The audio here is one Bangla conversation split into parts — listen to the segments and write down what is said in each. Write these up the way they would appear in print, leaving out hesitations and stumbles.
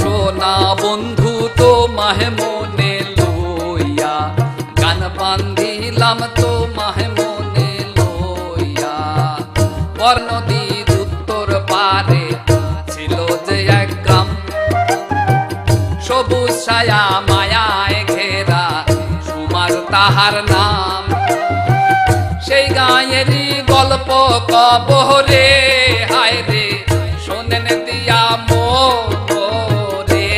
সোনা বন্ধু তো মাহে মনে লইয়া গান বান্ধিলাম তো মাহে মনে লইয়া পর নদীর উত্তর পারে ছিল যে এক গ্রাম সবুজ ছায়া মায়ায় ঘেরা সুমার তাহার নাম সেই গায়েরই গল্প কবরে হায় রে শোনেন দিয়া মোরে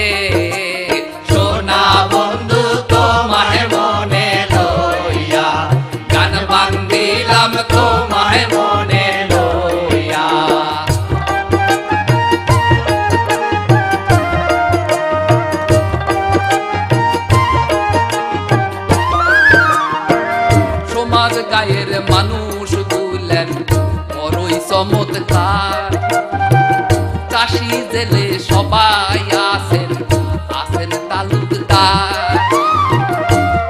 সোনা বন্ধু তোমায় মনে লইয়া গান বান্ধিলাম তোমায় মনে লইয়া সমাজ গায়ের মানুষ গুলেন বড়ই চমৎকার কাশি জেলে সবাই আছেন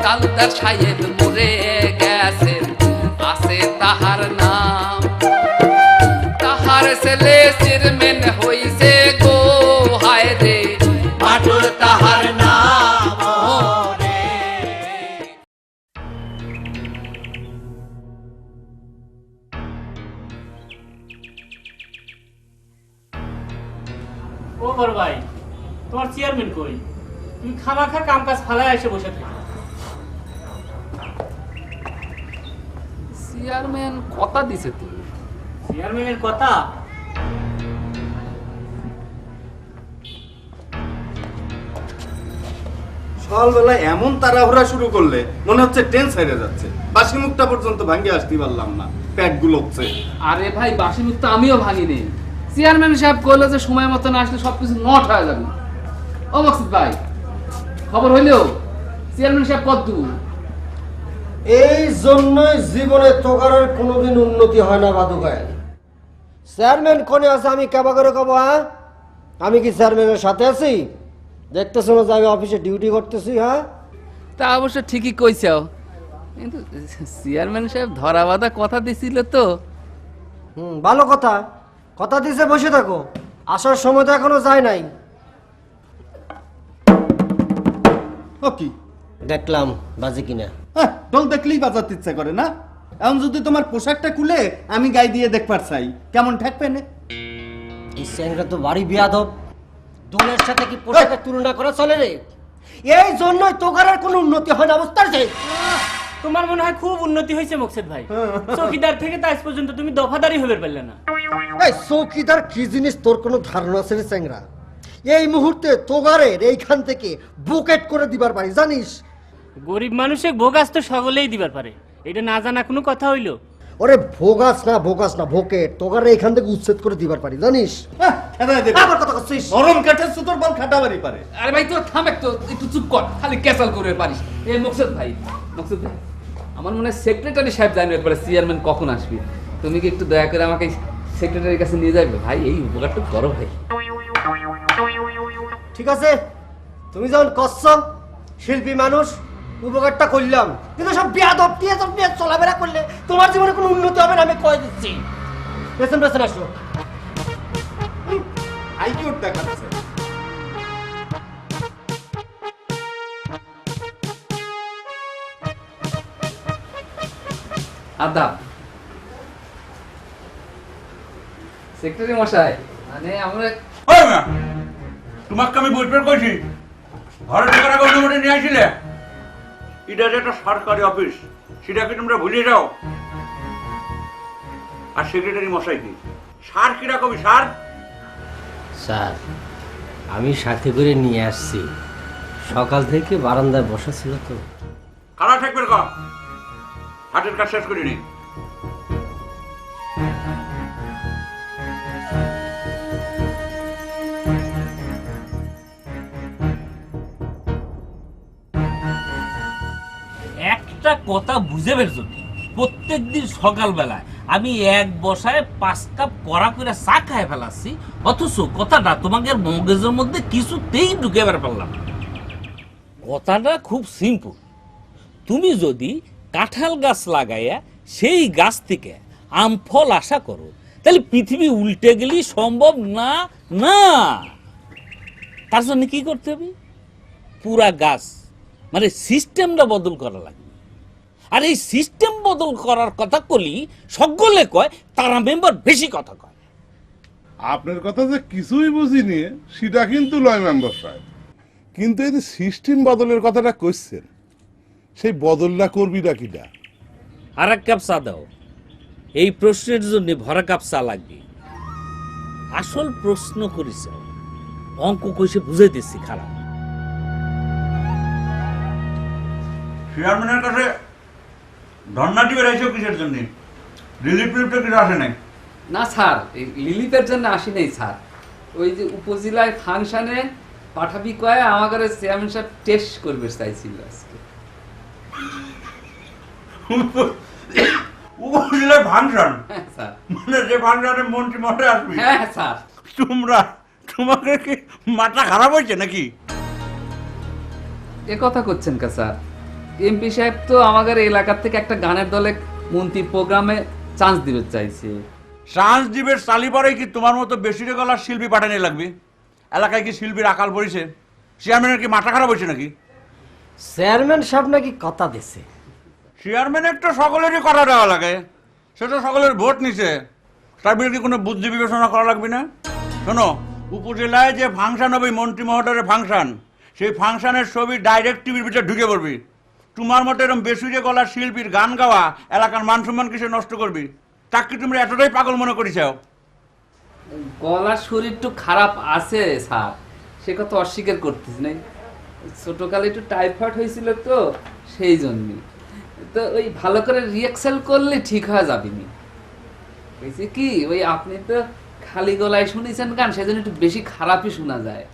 তালুকদার সাহেব মরে গেছেন আছে তাহার নাম তাহার ছেলে চেয়ারম্যান হইছে গো হায় রে বাটুল তাহার নাম রে। ও বড় ভাই, তোমার চেয়ারম্যান কই? তুমি খামাখা কাম কাজ ফালায় এসে বসে থাকো। চেয়ারম্যান কথা দিছে তো। চেয়ারম্যানের কথা? সকালবেলা এমন তাড়াহুড়া শুরু করলে মনে হচ্ছে ট্রেন ছেড়ে যাচ্ছে। বাসি মুখটা পর্যন্ত ভাঙিয়ে আসতে পারলাম না, পেট গুলোচ্ছে। আরে ভাই বাসি মুখ তো আমিও ভাঙিনি। চেয়ারম্যান সাহেব কইলো যে সময় মতো না আসলে সবকিছু নট হয়ে যাবে। ও মকসুদ ভাই, খবর হইলো চেয়ারম্যান সাহেব কত দূর? এই জন্যই জীবনে তোকারের কোনোদিন উন্নতি হয় না বাদুকায়। চেয়ারম্যান কোনে আছে আমি কেবা করে কব? হ্যাঁ, আমি কি চেয়ারম্যানের সাথে আছি? দেখতেছো না যে আমি অফিসে ডিউটি করতেছি? হ্যাঁ, তা অবশ্য ঠিকই কইছাও, কিন্তু চেয়ারম্যান সাহেব ধরা বাঁধা কথা দিছিল তো। ভালো কথা, কথা দিছে বসে থাকো, আসার সময় তো এখনো যায় নাই। ও কি দেখলাম বাজে কিনা। ঢোল দেখলেই বাজাতে ইচ্ছা করে না? এখন যদি তোমার পোশাকটা খুলে আমি গায়ে দিয়ে দেখবার চাই, কেমন ঠেকবে না? এই স্যাংরা তো বাড়ি বিয়াদব, দোলের সাথে কি পোশাকের তুলনা করা চলে রে? এই জন্যই তোকারের কোনো উন্নতি হয় না, বুঝতে পারছিস? তোমার মনে হয় খুব উন্নতি হয়েছে মকসুদ ভাই। চৌকিদার থেকে তো আজ পর্যন্ত তুমি দফাদারি হতে পারলে না। এই চৌকিদার কি জিনিস তোর কোনো ধারণা আছে রে চ্যাংরা? এই মুহূর্তে তোগারের এইখান থেকে বুকেট করে দিবার পারি, জানিস? গরিব মানুষে ভোগাস তো সকলেই দিবার পারে, এটা না জানা কোনো কথা হইলো? ওরে ভোগাস না ভোকেট তোগারে এইখান থেকে উচ্ছেদ করে দিবার পারি, জানিস? আবার কথা করছিস? নরম কাঠের সুতোর বল খাটাবারই পারে। আরে ভাই তোর থাম একটু চুপ কর, খালি ক্যাসাল করে পারিস। এই মকসুদ ভাই, আমার মনে হয় সেক্রেটারি সাহেব জানবে একবারে চেয়ারম্যান কখন আসবে। তুমি কি একটু দয়া করে আমাকে সেক্রেটারির কাছে নিয়ে যাবে ভাই? এই উপকারটা করো ভাই। ঠিক আছে, তুমি যখন কষ্ট শিল্পী মানুষ, উপকারটা করলাম, কিন্তু সব বিয়াদব দিয়ে সব নিয়ে চলাফেরা করলে তোমার জীবনে কোনো উন্নতি হবে না, আমি কয়ে দিচ্ছি। পেছন পেছন আসো। আইকিউর দেখাচ্ছে। আদাব সেক্রেটারি মশাই, মানে আমরা তোমাকে আমি বুঝতে কইছি ঘরে টাকার গন্ডগোলে নিয়ে আসছিলে। এটা যে একটা সরকারি অফিস, সেটা কি তোমরা ভুলে যাও? আর সেক্রেটারি মশাই কি সার কিরকম সার? স্যার, আমি সাথে করে নিয়ে আসছি, সকাল থেকে বারান্দায় বসা ছিল তো। কারা থাকবে কম, হাটের কাজ শেষ করিনি। একটা কথা বুঝে পেরেছ, প্রত্যেক দিন সকালবেলায় আমি এক বসায় 5 কাপ কড়া করে চা খাই ফেলাচ্ছি, অথচ কথাটা তোমাদের মগজের মধ্যে কিছুতেই ঢুকে বের পারলাম। কথাটা খুব সিম্পল। তুমি যদি কাঁঠাল গাছ লাগাইয়া সেই গাছ থেকে আমফল আশা করো, তাহলে পৃথিবী উল্টে গেলেই সম্ভব না। না, তার জন্য কি করতে হবে? পুরা গাছ মানে সিস্টেমটা বদল করা লাগবে। আর এই সিস্টেম বদল করার কথা কলি সকলে কয়, তারা মেম্বার বেশি কথা কয়। আপনার কথা যে কিছুই বুঝিনি সেটা কিন্তু লয় মেম্বার সাহেব, কিন্তু এই যে সিস্টেম বদলের কথাটা কইছেন, সেই বদলটা করবি না কিনা? আর এক কাপ চা দাও। এই প্রশ্নের জন্য ভরা কাপ চা লাগবে। আসল প্রশ্ন করিস, অঙ্ক কইসে বুঝাই দিচ্ছি খারাপ। চেয়ারম্যানের কাছে ধর্নাটি বেড়াইছো কিসের জন্য? রিলিফ টিলিফটা কিছু আসে নাই? না স্যার, এই রিলিফের জন্য আসি নাই স্যার। ওই যে উপজেলায় ফাংশনে পাঠাবি কয়ে আমাদের চেয়ারম্যান সাহেব টেস্ট করবে চাইছিল আজকে। উপজেলার ফাংশন? হ্যাঁ স্যার। মানে যে ফাংশনে মন্ত্রী মঠে আসবি? হ্যাঁ স্যার। তোমাকে কি মাথা খারাপ হয়েছে নাকি? এ কথা করছেন কা স্যার? এমপি সাহেব তো আমাদের এলাকার থেকে একটা গানের দলে মন্ত্রী প্রোগ্রামে চান্স দিতে চাইছে। চান্স দিবের চালি পরে কি তোমার মতো বেশি গলার শিল্পী পাঠানো লাগবে? এলাকায় কি শিল্পীর আকাল পড়েছে? চেয়ারম্যানের কি মাথা খারাপ হয়েছে নাকি? চেয়ারম্যান সাহেব নাকি কথা দিছে। চেয়ারম্যানের তো সকলেরই কথা দেওয়া লাগে, সেটা সকলের ভোট নিছে, তার বিরুদ্ধে কোনো বুদ্ধি বিবেচনা করা লাগবে না? শোনো, উপজেলায় যে ফাংশন হবে মন্ত্রী মহোদয়ের ফাংশন, সেই ফাংশনের ছবি ডাইরেক্ট টিভির ভিতরে ঢুকে পড়বি। তোমার মতো এরকম বেসুরে গলার শিল্পীর গান গাওয়া এলাকার মান সম্মান কিসে নষ্ট করবি? তাকে তোমরা এতটাই পাগল মনে করিস? গলার শরীর একটু খারাপ আছে স্যার, সে কথা অস্বীকার করতেছি নাই। ছোটকালে একটু টাইফয়েড হয়েছিল তো, সেই জন্যই তো ওই ভালো করে রিহার্সাল করলে ঠিক হয়ে যাবেনি। হয়েছে কি, ওই আপনি তো খালি গলায় শুনেছেন গান, সেই জন্য একটু বেশি খারাপই শোনা যায়।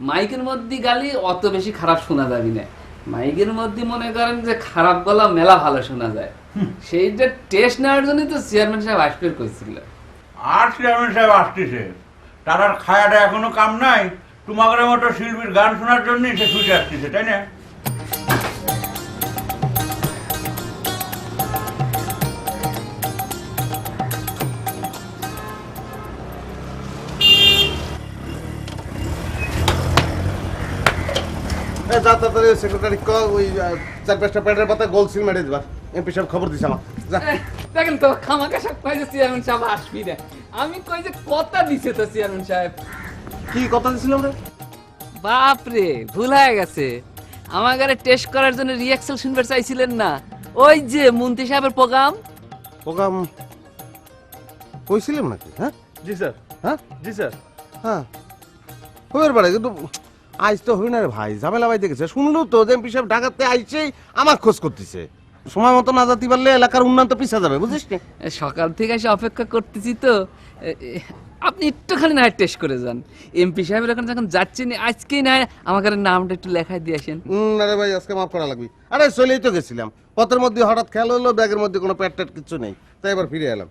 মাইকের মধ্যে গালি অত বেশি খারাপ শোনা যাবি না। মাইকের মধ্যে মনে করেন যে খারাপ গলা মেলা ভালো শোনা যায়। সেইটা টেস্ট নেওয়ার জন্যই তো চেয়ারম্যান সাহেব আসবে কইছিল। আর চেয়ারম্যান সাহেব আসতেছে, তার আর খায়াটা এখনো কাম নাই, তোমাদের মতো শিল্পীর গান শোনার জন্যই সে ছুটে আসতেছে, তাই না? যা তাড়াতাড়ি সেক্রেটারি ওই 4-5টা প্যাডের পাতা গোল সিল মেরে দিবা। এমপি সাহেব খবর দিছে আমার। যা। দেখেন তো খামাকা সব কয় যে চেয়ারম্যান সাহেব আসবি না। আমি কই যে কথা দিছে তো চেয়ারম্যান সাহেব। কি কথা দিছিলাম রে? বাপ রে, ভুল হয়ে গেছে। আমাকে টেস্ট করার জন্য রিহার্সাল শুনবার চাইছিলেন না? ওই যে মন্ত্রী সাহেবের প্রোগ্রাম। প্রোগ্রাম কইছিলাম নাকি? হ্যাঁ জি স্যার। হ্যাঁ জি স্যার। হ্যাঁ হইবার পারে, কিন্তু আজ তো হই না রে ভাই, ঝামেলা ভাই দেখেছে। শুনলো তো যে এমপি সাহেব ঢাকাতে আইছেই আমার খোঁজ করতেছে। সময় মতো না যেতে পারলে এলাকার উন্নয়ন তো পিছা যাবে, বুঝিস নি? সকাল থেকে এসে অপেক্ষা করতেছি তো। আপনি একটুখানি না টেস্ট করে যান। এমপি সাহেবের এখন যখন যাচ্ছেন, আজকেই না আমাকে নামটা একটু লেখায় দিয়ে আসেন। আরে ভাই আজকে মাফ করা লাগবে। আরে চলেই তো গেছিলাম, পথের মধ্যে হঠাৎ খেয়াল হলো ব্যাগের মধ্যে কোনো প্যাট ট্যাট কিছু নেই, তাই এবার ফিরে এলাম।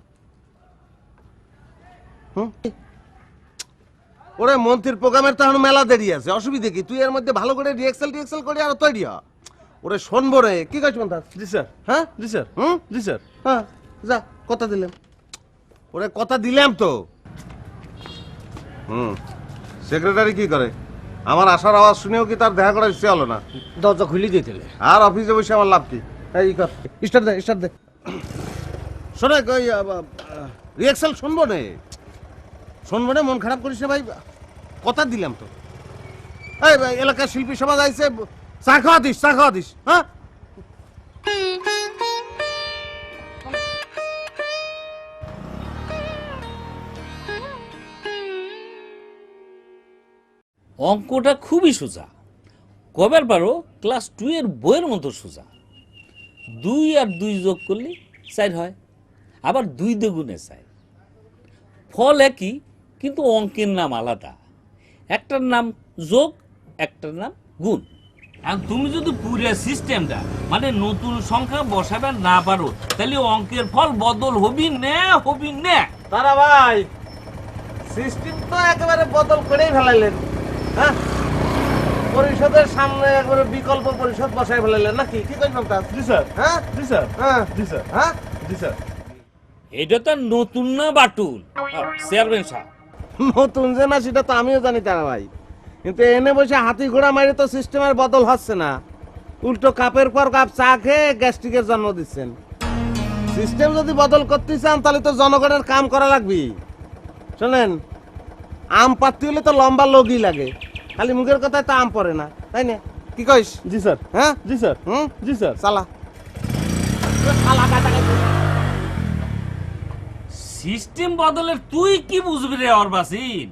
ওরে মন্ত্রীর প্রোগ্রামের তো এখন মেলা দেরি আছে, অসুবিধা কি? তুই এর মধ্যে ভালো করে রিহার্সাল করে আর তৈরি হ। ওরে শোনবো রে, কি কাজ মন্ত্র? জি স্যার। হ্যাঁ জি স্যার। হুম জি স্যার। হ্যাঁ যা, কথা দিলাম। ওরে কথা দিলাম তো। সেক্রেটারি কি করে? আমার আসার আওয়াজ শুনেও কি তার দেখা করার ইচ্ছে হলো না? দরজা খুলে দিতে। আর অফিসে বসে আমার লাভ কি? এই কর, স্টার্ট দে। শোনে রিহার্সাল শুনবো নে, মন খারাপ করিস না ভাই, কথা দিলাম তো। এই এলাকার শিল্পী সমাজ আইছে, চা খাওয়া দিস। হ্যাঁ অঙ্কটা খুবই সোজা, কবার পারো ক্লাস 2 এর বইয়ের মতো সোজা। 2 আর 2 যোগ করলে 4 হয়, আবার 2 দ্বিগুণে 4। ফল একই, কিন্তু অঙ্কের নাম আলাদা। একটার নাম যোগ, একটার নাম গুণ। আর তুমি যদি পুরো সিস্টেমটা মানে নতুন সংখ্যা বসাবে না পারো, তাহলে অঙ্কের ফল বদল হবি না। তারা ভাই সিস্টেম তো একেবারে বদল করেই ফেলাইলেন। হ্যাঁ, পরিষদের সামনে একবারে বিকল্প পরিষদ বসাই ফেলাইলেন নাকি? কি করবেন তা? জি স্যার। হ্যাঁ জি স্যার। হ্যাঁ জি স্যার। হ্যাঁ জি স্যার। এটা তো আর নতুন না বাটুল চেয়ারম্যান সাহেব। নতুন যে না সেটা তো আমিও জানি তারা ভাই, কিন্তু এনে বসে হাতি ঘোড়া মারে তো সিস্টেমের বদল হচ্ছে না, উল্টো কাপের পর কাপ চা খেয়ে গ্যাস্ট্রিকের জন্ম দিচ্ছেন। সিস্টেম যদি বদল করতে চান তাহলে তো জনগণের কাম করা লাগবে। শোনেন, আম পাততে হলে তো লম্বা লগই লাগে, খালি মুখের কথায় তো আম পড়ে না, তাই না? কি কইস? জি স্যার, হ্যাঁ জি স্যার, জি স্যার। চালা। সিস্টেম বদলের তুই কি বুঝবি রে অরবাসিন?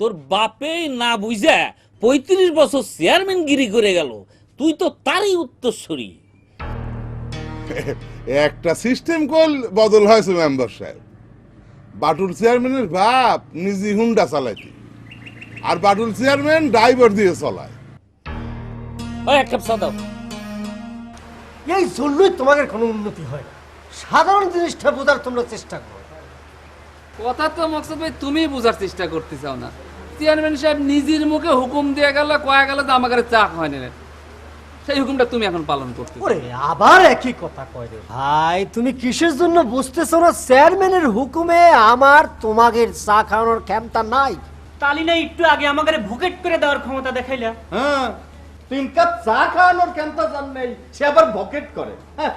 তোর বাপেই না বুঝা 35 বছর চেয়ারম্যান গিরি করে গেল, তুই তো তারই উত্তরসূরি। একটা সিস্টেম কল বদল হয়েছে মেম্বার সাহেব। বাটুল চেয়ারম্যানের বাপ নিজে হুন্ডা চালাইতে, আর বাটুল চেয়ারম্যান ড্রাইভার দিয়ে চলায়। ওই এক কাপ চা দাও। এই জন্যই তোমাদের কোনো উন্নতি হয় না। সাধারণ জিনিসটা বোঝার তোমরা চেষ্টা করো। কথা তো মকসুদ ভাই তুমি বোঝার চেষ্টা করতে চাও না। চেয়ারম্যান সাহেব নিজের মুখে হুকুম দিয়ে গেল, কয়া গেল যে আমাকে চা হয়নি, সেই হুকুমটা তুমি এখন পালন করতে। ওরে আবার একই কথা কয় রে ভাই, তুমি কিসের জন্য বুঝতেছো না? চেয়ারম্যানের হুকুমে আমার তোমাদের চা খাওয়ানোর ক্ষমতা নাই। তালি না একটু আগে আমাকে ভুকেট করে দেওয়ার ক্ষমতা দেখাইলা। হ্যাঁ, 3 কাপ চা খাওয়ানোর ক্ষমতা জান নেই, সে আবার বকেট করে। হ্যাঁ,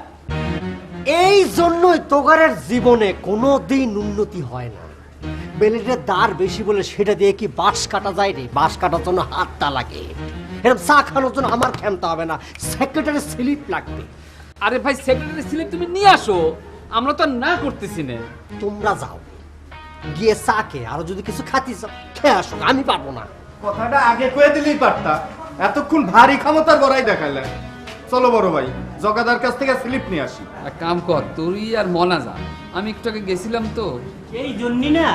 এই জন্যই তোগারের জীবনে কোনোদিন উন্নতি হয় না। বেলেটের দাঁড় বেশি বলে সেটা দিয়ে কি বাঁশ কাটা যায় রে? বাঁশ কাটার জন্য হাতটা লাগে। এরকম চা খাওয়ানোর জন্য আমার ক্ষমতা হবে না, সেক্রেটারি স্লিপ লাগবে। আরে ভাই, সেক্রেটারি স্লিপ তুমি নিয়ে আসো, আমরা তো আর না করতেছি না। তোমরা যাও গিয়ে চা খেয়ে, আরো যদি কিছু খাতি চাও খেয়ে আসো, আমি পারবো না। কথাটা আগে কয়ে দিলেই পারতা, এতক্ষণ ভারী ক্ষমতার বড়াই দেখালে। চলো বড় ভাই, জগাদার কাছ থেকে স্লিপ নিয়ে আসি। এক কাম কর, তুই আর মনা যা, আমি একটু আগে গেছিলাম তো। এই জন্যই না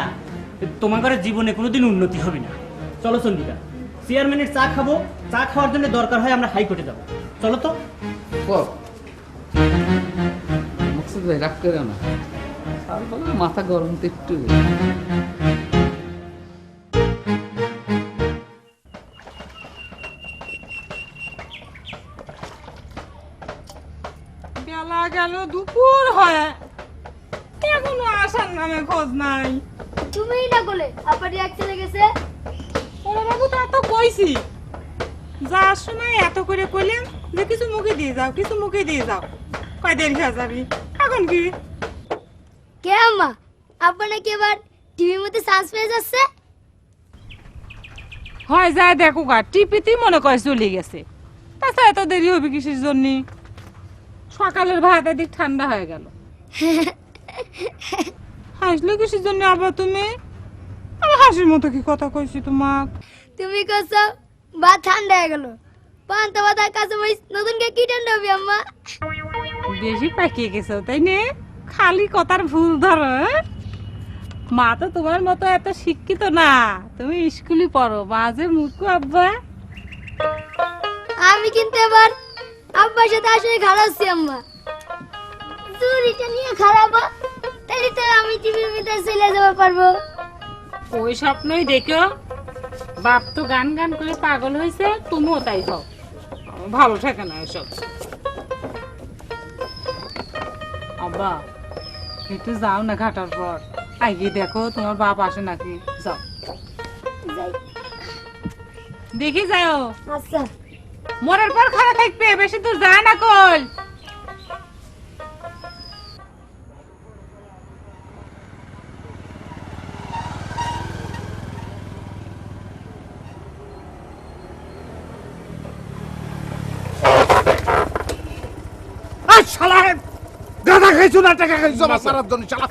তোমাদের জীবনে কোনোদিন উন্নতি হবে না। চলো চন্ডিকা, চেয়ারম্যানের চা খাবো, চা খাওয়ার জন্য দরকার হয় আমরা হাইকোর্টে যাবো। চলো তো। মকসুদ ভাই রাগ করে না, আর বলো মাথা গরম তো একটু। বেলা গেল, দুপুর হয়, এখনো আসার নামে খোঁজ নাই। তুমিই না বলে আবার এক চলে গেছে। ওরা বাবু তো এত কইছি, যাওয়ার সময় এত করে কইলাম যে কিছু মুখে দিয়ে যাও, কিছু মুখে দিয়ে যাও, কয় দেরি হয়ে যাবি। এখন কি কে আম্মা, আব্বা নাকি এবার টিভির মধ্যে চান্স পেয়ে যাচ্ছে? হয় যায় দেখো গা, টিপিতেই মনে করে চলে গেছে। তাছাড়া এত দেরি হবে কিসের জন্য? সকালের ভাত এদিক ঠান্ডা হয়ে গেল। হাসলে কিসের জন্য আবার তুমি? আমি হাসির মতো কি কথা কইছি তোমাক? তুমি কইছ ভাত ঠান্ডা হয়ে গেল, পান্তা ভাত কাছে নতুন কে কি ঠান্ডা হবে আম্মা? বেশি পাকিয়ে গেছো তাই নে, খালি কথার ভুল ধরো। মা তো তোমার মতো এত শিক্ষিত না, তুমি স্কুলে পড়ো, মাঝে মুখো আব্বা। আমি কিন্তু এবার আব্বার সাথে আসলে খারাপছি আম্মা। চুরিটা নিয়ে খারাপ, তাহলে তো আমি টিভির ভিতরে চলে যাওয়া পারবো। ওই স্বপ্নই দেখো, বাপ তো গান গান করে পাগল হয়েছে, তুমিও তাই হও। ভালো থাকে না এসব। আব্বা একটু যাও না ঘাটার পর, আগে দেখো তোমার বাপ আসে নাকি। যাও যাই। দেখি যাও, আচ্ছা। মরার পর খারাপ থাকবে, বেশি দূর যায় না কই। শালা গাঁদা খাইছো না টাকা খাইছো আমার সারার জন্য শালা।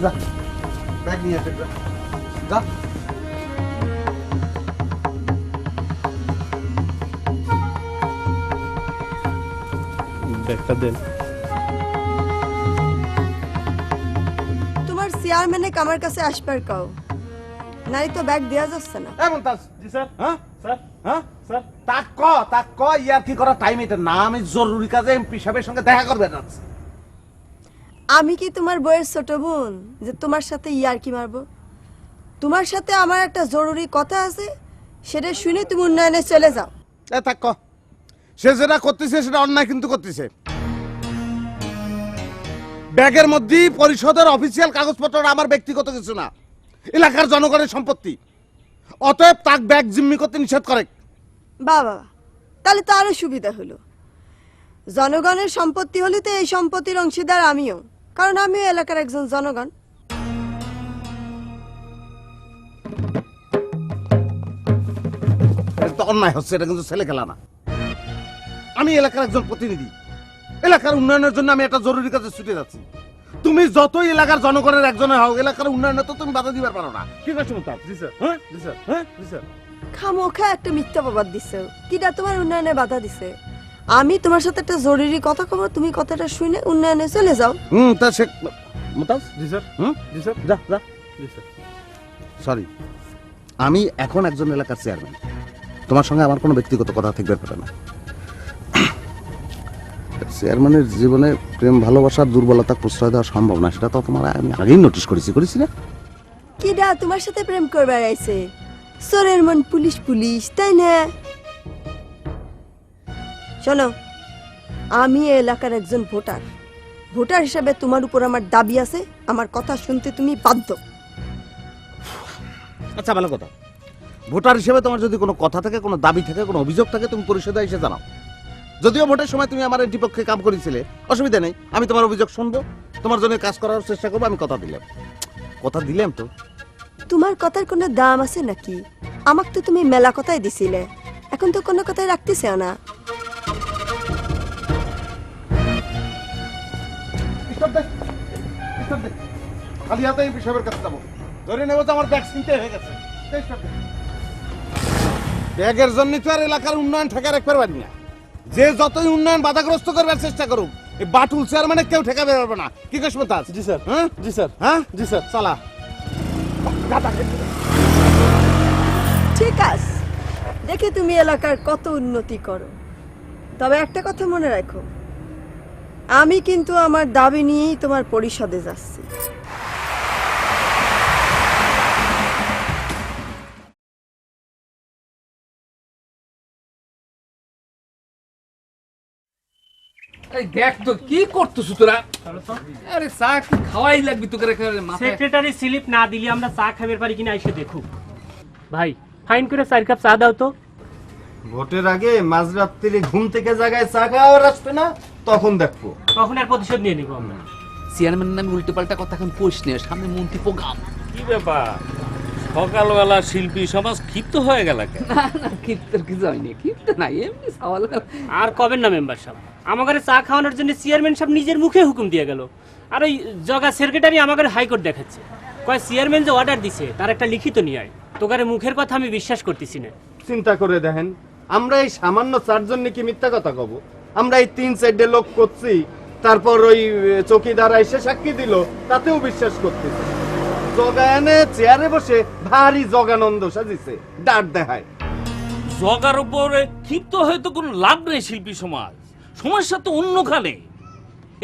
যা ব্যাগ নিয়ে আসে, যা। ব্যাগটা দেন। তোমার চেয়ারম্যানে আমার কাছে আসবার কও, নাই তো ব্যাগ দেয়া যাচ্ছে না। এমন তাস জি স্যার। হ্যাঁ স্যার, হ্যাঁ স্যার। তাক ক ইয়ার কি করার টাইম এটা না, আমি জরুরি কাজে এমপি সাহেবের সঙ্গে দেখা করবে যাচ্ছি। আমি কি তোমার বইয়ের ছোট বোন যে তোমার সাথে ইয়ার কি মারবো? তোমার সাথে আমার একটা জরুরি কথা আছে, সেটা শুনে তুমি উন্নয়নে চলে যাও। থাক ক, সে যেটা করতেছে সেটা অন্যায় কিন্তু করতেছে। ব্যাগের মধ্যে পরিষদের অফিসিয়াল কাগজপত্র আমার ব্যক্তিগত কিছু না, এলাকার জনগণের সম্পত্তি। অতএব তাক ব্যাগ জিম্মি করতে নিষেধ করে। বাবা, তাহলে তো আরো সুবিধা হলো। জনগণের সম্পত্তি হলে তো এই সম্পত্তির অংশীদার আমিও, কারণ আমিও এলাকার একজন জনগণ। এটা তো অন্যায় হচ্ছে, এটা কিন্তু ছেলে খেলা না। আমি এলাকার একজন প্রতিনিধি, এলাকার উন্নয়নের জন্য আমি একটা জরুরি কাজে ছুটে যাচ্ছি। তুমি যতই এলাকার জনগণের একজনে হও, এলাকার উন্নয়নে তো তুমি বাধা দিবার পারো না। কি করছো মুমতাজ? জি স্যার, হ্যাঁ জি স্যার, হ্যাঁ জি স্যার। খামোখা একটা মিথ্যা প্রবাদ দিছে, কিটা তোমার উন্নয়নে বাধা দিছে। আমি তোমার সাথে একটা জরুরি কথা কব, তুমি কথাটা শুনে উন্নয়নে চলে যাও। তা সে মুমতাজ? জি স্যার, জি স্যার, যা যা। জি স্যার। সরি, আমি এখন একজন এলাকার চেয়ারম্যান, তোমার সঙ্গে আমার কোনো ব্যক্তিগত কথা থাকবে পারে না। চেয়ারম্যানের জীবনে প্রেম ভালোবাসার দুর্বলতা প্রশ্রয় দেওয়া সম্ভব না, সেটা তো তোমার আমি আগেই নোটিশ করেছি না? কিডা তোমার সাথে প্রেম করবে আইছে? চোরের মন পুলিশ পুলিশ, তাই না? শোনো, আমি এই এলাকার একজন ভোটার। ভোটার হিসেবে তোমার উপর আমার দাবি আছে, আমার কথা শুনতে তুমি বাধ্য। আচ্ছা, ভালো কথা। ভোটার হিসেবে তোমার যদি কোনো কথা থাকে, কোনো দাবি থাকে, কোনো অভিযোগ থাকে, তুমি পরিষদে এসে জানাও। যদিও ভোটের সময় তুমি আমার বিপক্ষে কাম করেছিলে, অসুবিধা নেই, আমি তোমার অভিযোগ শুনবো, তোমার জন্য কাজ করার চেষ্টা করবো। আমি কথা দিলাম তো। তোমার কথার কোনো দাম আছে নাকি? আমাকে তো তুমি মেলা কথাই দিছিলে, এখন তো কোনো কথাই রাখতেছে না। খালি হাতে এমপি সাহেবের কাছে যাবো, ধরে নেবো যে আমার ব্যাগ চিনতে হয়ে গেছে। ব্যাগের জন্য তো আর এলাকার উন্নয়ন ঠেকা রাখতে পারবি না। যে যতই উন্নয়ন বাধাগ্রস্ত করবার চেষ্টা করুক, এই বাটুল চেয়ারম্যানে কেউ ঠেকাতে পারবে না। কি কইছ মুমতাজ? জি স্যার, হ্যাঁ জি স্যার, হ্যাঁ জি স্যার। চালা। ঠিক আছে, দেখি তুমি এলাকার কত উন্নতি করো। তবে একটা কথা মনে রাখো, আমি কিন্তু আমার দাবি নিয়েই তোমার পরিষদে যাচ্ছি। এই দেখ তো কি করতেছ তোরা। আরে চা কি খাওয়াই লাগবি তোকে রেখে মাথায়। সেক্রেটারি স্লিপ না দিলে আমরা চা খাবার পারি কিনা এসে দেখুক। ভাই, ফাইন করে 4 কাপ চা দাও তো। ভোটের আগে মাঝরাত্রি ঘুম থেকে জায়গায় চা খাওয়ার আসবে না, তখন দেখবো। তখন আর প্রতিশোধ নিয়ে নিবো আমরা। চেয়ারম্যানের নামে উল্টো পাল্টা কথা এখন পোষ নেই, সামনে মন্ত্রী প্রোগ্রাম। কি ব্যাপার, সকালবেলা শিল্পী সমাজ ক্ষিপ্ত হয়ে গেল কেন? না না, ক্ষিপ্তের কিছু হয়নি, ক্ষিপ্ত নাই, এমনি সওয়াল। আর কবেন না মেম্বার সাহেব, আমাদের চা খাওয়ানোর জন্য চেয়ারম্যান সাহেব নিজের মুখে হুকুম দিয়ে গেল। আর ওই জগা সেক্রেটারি আমাদের হাইকোর্ট দেখাচ্ছে, কয় চেয়ারম্যান যে অর্ডার দিছে তার একটা লিখিত নিয়ে আয়। তোকারে মুখের কথা আমি বিশ্বাস করতেছি না। চিন্তা করে দেখেন, আমরা এই সামান্য 4 জন নাকি মিথ্যা কথা কব? আমরা এই 3-4 লোক করছি, তারপর ওই চৌকিদার এসে সাক্ষী দিল, তাতেও বিশ্বাস করতেছি। জগায়নে চেয়ারে বসে ভারী জগানন্দ সাজিছে, ডাট দেখায়। জগার উপরে ক্ষিপ্ত হয়ে তো কোনো লাভ নেই। শিল্পী সমাজ সমস্যা তো অন্যখানে।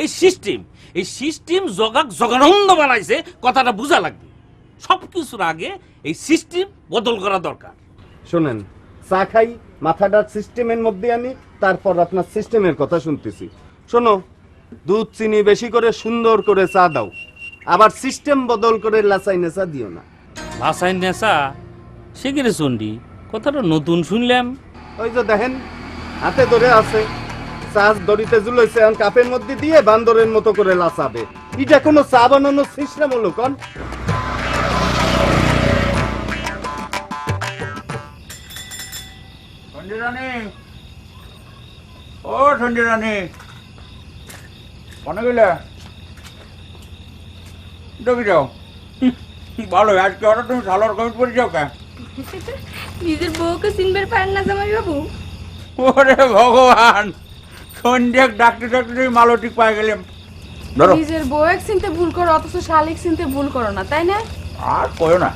এই সিস্টেম জগাক জগানন্দ বানাইছে, কথাটা বোঝা লাগবে। সবকিছুর আগে এই সিস্টেম বদল করা দরকার। শোনেন, চা খাই, মাথাটা সিস্টেমের মধ্যে আনি, তারপর আপনার সিস্টেমের কথা শুনতেছি। শোনো, দুধ চিনি বেশি করে সুন্দর করে চা দাও, আবার সিস্টেম বদল করে লাসাই নেশা দিও না। ভাষায় নেশা শিগিরে চন্ডি, কথাটা নতুন শুনলাম। ওই যে দেখেন, হাতে ধরে আছে, চা দড়িতে ঝুলাইছে, এখন কাপের মধ্যে দিয়ে বান্দরের মতো করে লাসাবে। এটা কোনো চা বানানোর সিস্টেম হলো কোন? ও সঞ্জয় রানী, কনে গেলে? দেখি যাও। ভালো, আজকে হঠাৎ তুমি সালোয়ার কামিজ পরে যাও কে? নিজের বউকে চিনবার পারেন না জামাই বাবু? ওরে ভগবান, সন্ধ্যে ডাকতে ডাকতে মালো ঠিক পাই গেলাম। ধরো। নিজের বউ এক চিনতে ভুল করো, অথচ শালিক চিনতে ভুল করো না, তাই না? আর কয়ো না।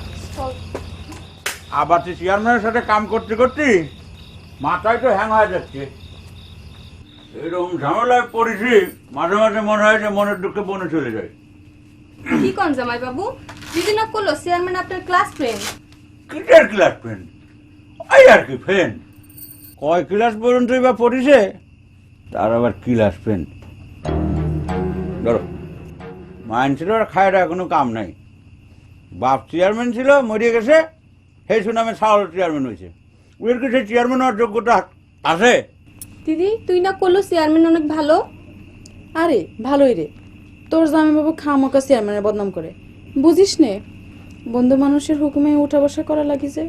আবার চেয়ারম্যানের সাথে কাম করতে করতে মাথায় তো হ্যাং হয়ে যাচ্ছে। এরকম ঝামেলায় পড়েছি, মাঝে মাঝে মনে হয় যে মনের দুঃখে বনে চলে যায়। কি কোন জামাই বাবু, দিদি না করলো চেয়ারম্যান আপনার ক্লাস ফ্রেন্ড। কিটার ক্লাস ফ্রেন্ড? ওই আর কি ফ্রেন্ড, কয় ক্লাস পর্যন্তই বা পড়েছে, তার আবার ক্লাস ফ্রেন্ড। ধরো মাইন ছিল আর খায়রা কোনো কাম নাই। বাপ চেয়ারম্যান ছিল, মরিয়ে গেছে, সেই সুনামে সাউল চেয়ারম্যান হয়েছে। ওর কি সেই চেয়ারম্যান হওয়ার যোগ্যতা আছে? দিদি তুই না করলো চেয়ারম্যান অনেক ভালো। আরে ভালোই রে, তোর জামাইবাবু খামোকা চেয়ারম্যানের বদনাম করে, বুঝিস নে বন্ধু মানুষের হুকুমে উঠা বসা করা লাগিছে।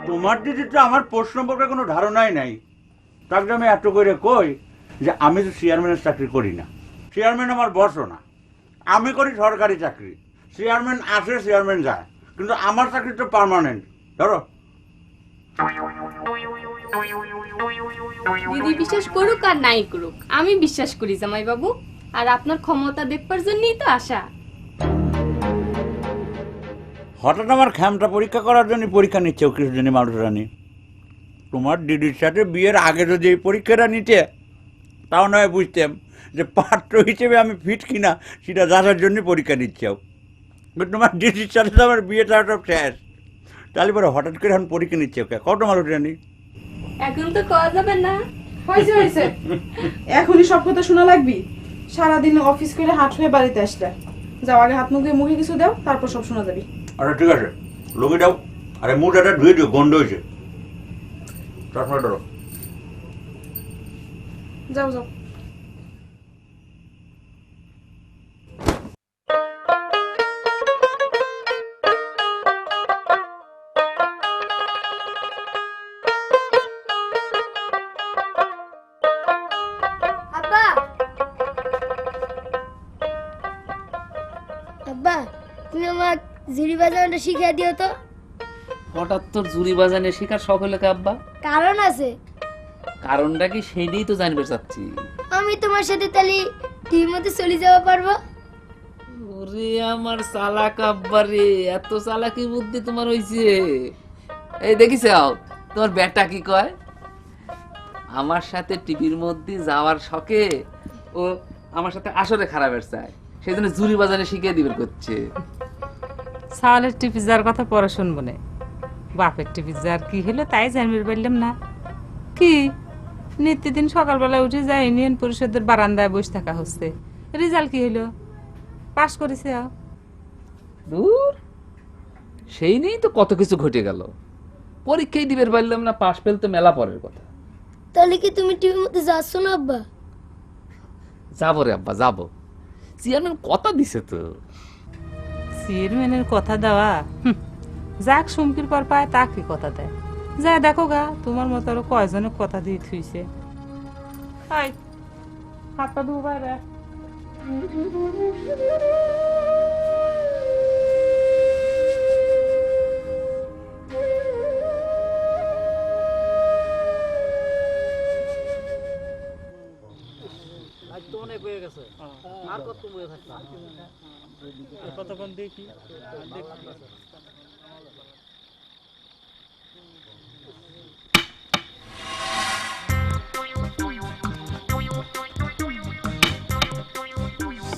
তোমার দিদি তো আমার প্রশ্ন সম্পর্কে কোনো ধারণাই নাই। তাকে আমি এত করে কই যে আমি তো চেয়ারম্যানের চাকরি করি না, চেয়ারম্যান আমার বসও না, আমি করি সরকারি চাকরি। চেয়ারম্যান আসে চেয়ারম্যান যায়, কিন্তু আমার চাকরি তো পার্মানেন্ট। ধরো দিদি বিশ্বাস করুক আর নাই করুক, আমি বিশ্বাস করি জামাই বাবু, আর আপনার ক্ষমতা দেখবার জন্যই তো আশা। হঠাৎ আমার ক্ষমতা পরীক্ষা করার জন্য পরীক্ষা নিচ্ছে কিছুদিন মানুষ রানী। তোমার দিদির সাথে বিয়ের আগে যদি এই পরীক্ষাটা নিতে, তাও নয় বুঝতাম যে পাত্র হিসেবে আমি ফিট কিনা, সেটা জানার জন্য পরীক্ষা নিচ্ছেও। তোমার দিদির সাথে তো আমার বিয়েটা সব শেষ, তাহলে পরে হঠাৎ করে এখন পরীক্ষা নিচ্ছে ওকে কত মানুষ রানী। এখন তো কওয়া যাবে না। হয়েছে হয়েছে, এখনই সব কথা শোনা লাগবি? সারাদিন অফিস করে হাট হয়ে বাড়িতে আসলে, যাও আগে হাত মুখ দিয়ে মুখে কিছু দাও, তারপর সব শোনা যাবি। আচ্ছা ঠিক আছে, লোকে দাও। আরে মুখটা ধুয়ে দিও, গন্ধ হয়েছে। চশমা ধরো। যাও যাও। আব্বা, আব্বা তুমি আমার ঝুড়ি বাজানোটা শিখিয়ে দিও তো। হঠাৎ তোর জুরি বাজানে শেখার শখ হলো কে আব্বা? কারণ আছে। কারণটা কি সেইটাই তো জানতে চাচ্ছি। আমি তোমার সাথে তাহলে টিভির মধ্যে চলে যাওয়া পারবো। ওরে আমার চালাক আব্বা রে, এত চালাকি বুদ্ধি তোমার হইছে। এই দেখিস তোমার বেটা কি কয়, আমার সাথে টিভির মধ্যে যাওয়ার শখে ও আমার সাথে আসরে খারাপের চায়, সেই জন্য জুরি বাজানে শিখিয়ে দিবেন করছে। সালের টিভি যার কথা পরে শুনবো না, বাপের টিভি যার কি হলো তাই জানতে পারলাম না। কি নিত্যদিন সকালবেলা উঠে যায় ইউনিয়ন পরিষদের বারান্দায় বসে থাকা হচ্ছে, রেজাল্ট কি হলো? পাশ করেছে। দূর, সেই নিয়েই তো কত কিছু ঘটে গেল। পরীক্ষাই দিবের পারলাম না, পাশ ফেল তো মেলা পরের কথা। তাহলে কি তুমি টিভির মধ্যে যাচ্ছ না আব্বা? যাবো রে আব্বা যাবো, চেয়ারম্যান কথা দিছে তো। চেয়ারম্যানের কথা দেওয়া, যাক সুমকির পর পায় তাকে কথা দেয়। যা দেখো গা, তোমার মতো আরো কয়জনে কথা দিয়ে থুইছে। হাত পা ধুবো বাইরে। কতক্ষণ দেখি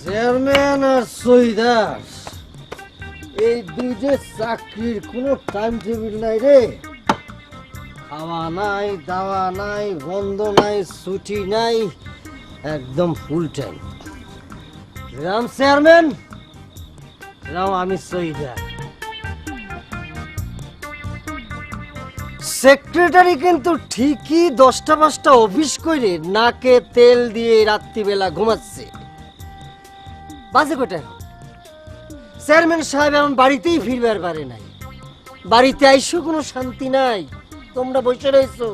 চেয়ারম্যান আর সহিদার এই দুইটা চাকরির কোনো টাইম টেবিল নাই রে। খাওয়া নাই, দাওয়া নাই, বন্ধ নাই, ছুটি নাই, একদম full time. Ram chairman, Ram আমি সহিদার। সেক্রেটারি কিন্তু ঠিকই 10টা-5টা অফিস করে নাকে তেল দিয়ে রাত্রিবেলা ঘুমাচ্ছে। বাজে কোটা চেয়ারম্যান সাহেব এখন বাড়িতেই ফিরবার পারে নাই। বাড়িতে আইসো কোনো শান্তি নাই, তোমরা বসে রয়েছো,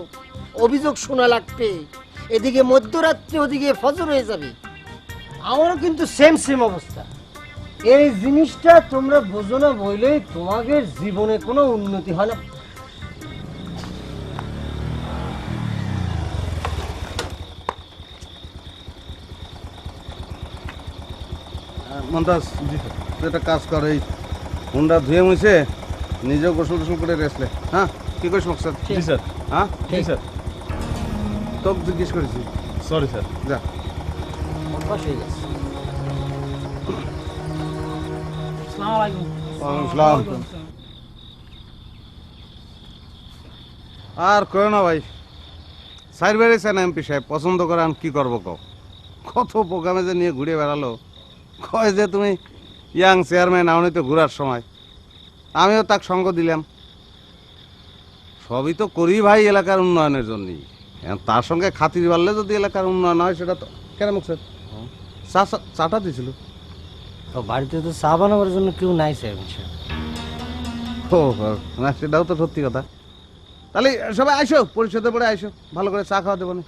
অভিযোগ শোনা লাগবে। এদিকে মধ্যরাত্রে, ওদিকে ফজর হয়ে যাবে। আমারও কিন্তু সেম অবস্থা। এই জিনিসটা তোমরা বোঝো না বললেই তোমাদের জীবনে কোনো উন্নতি হয় না। মন্তাজ তুই একটা কাজ কর, এই হুন্ডা ধুয়ে মুছে নিজেও গোসল টোসল করে রেসলে। হ্যাঁ কি করিস মকসদ? জি স্যার। হ্যাঁ ঠিক স্যার। তোকে জিজ্ঞেস করেছি। Sorry sir. যা। হয়ে গেছে। আসসালামু আলাইকুম। ওয়ালাইকুম আসসালাম। আর করো না ভাই, সাইড বেড়েছেন এমপি সাহেব, পছন্দ করে আমি কি করবো কও। কত প্রোগ্রামে যে নিয়ে ঘুরে বেড়ালো, কয় যে তুমি ইয়াং চেয়ারম্যান আউনি তো ঘুরার সময়, আমিও তাক সঙ্গ দিলাম। সবই তো করি ভাই এলাকার উন্নয়নের জন্যই, তার সঙ্গে খাতির বাড়লে যদি এলাকার উন্নয়ন হয় সেটা তো কেন মুখ স্যার চাটা দিয়েছিল। তো বাড়িতে তো চা বানাবার জন্য কেউ নাই স্যার। ও না, সেটাও তো সত্যি কথা। তাহলে সবাই আইসো, পরিষদে পড়ে আইসো, ভালো করে চা খাওয়া দেবো না।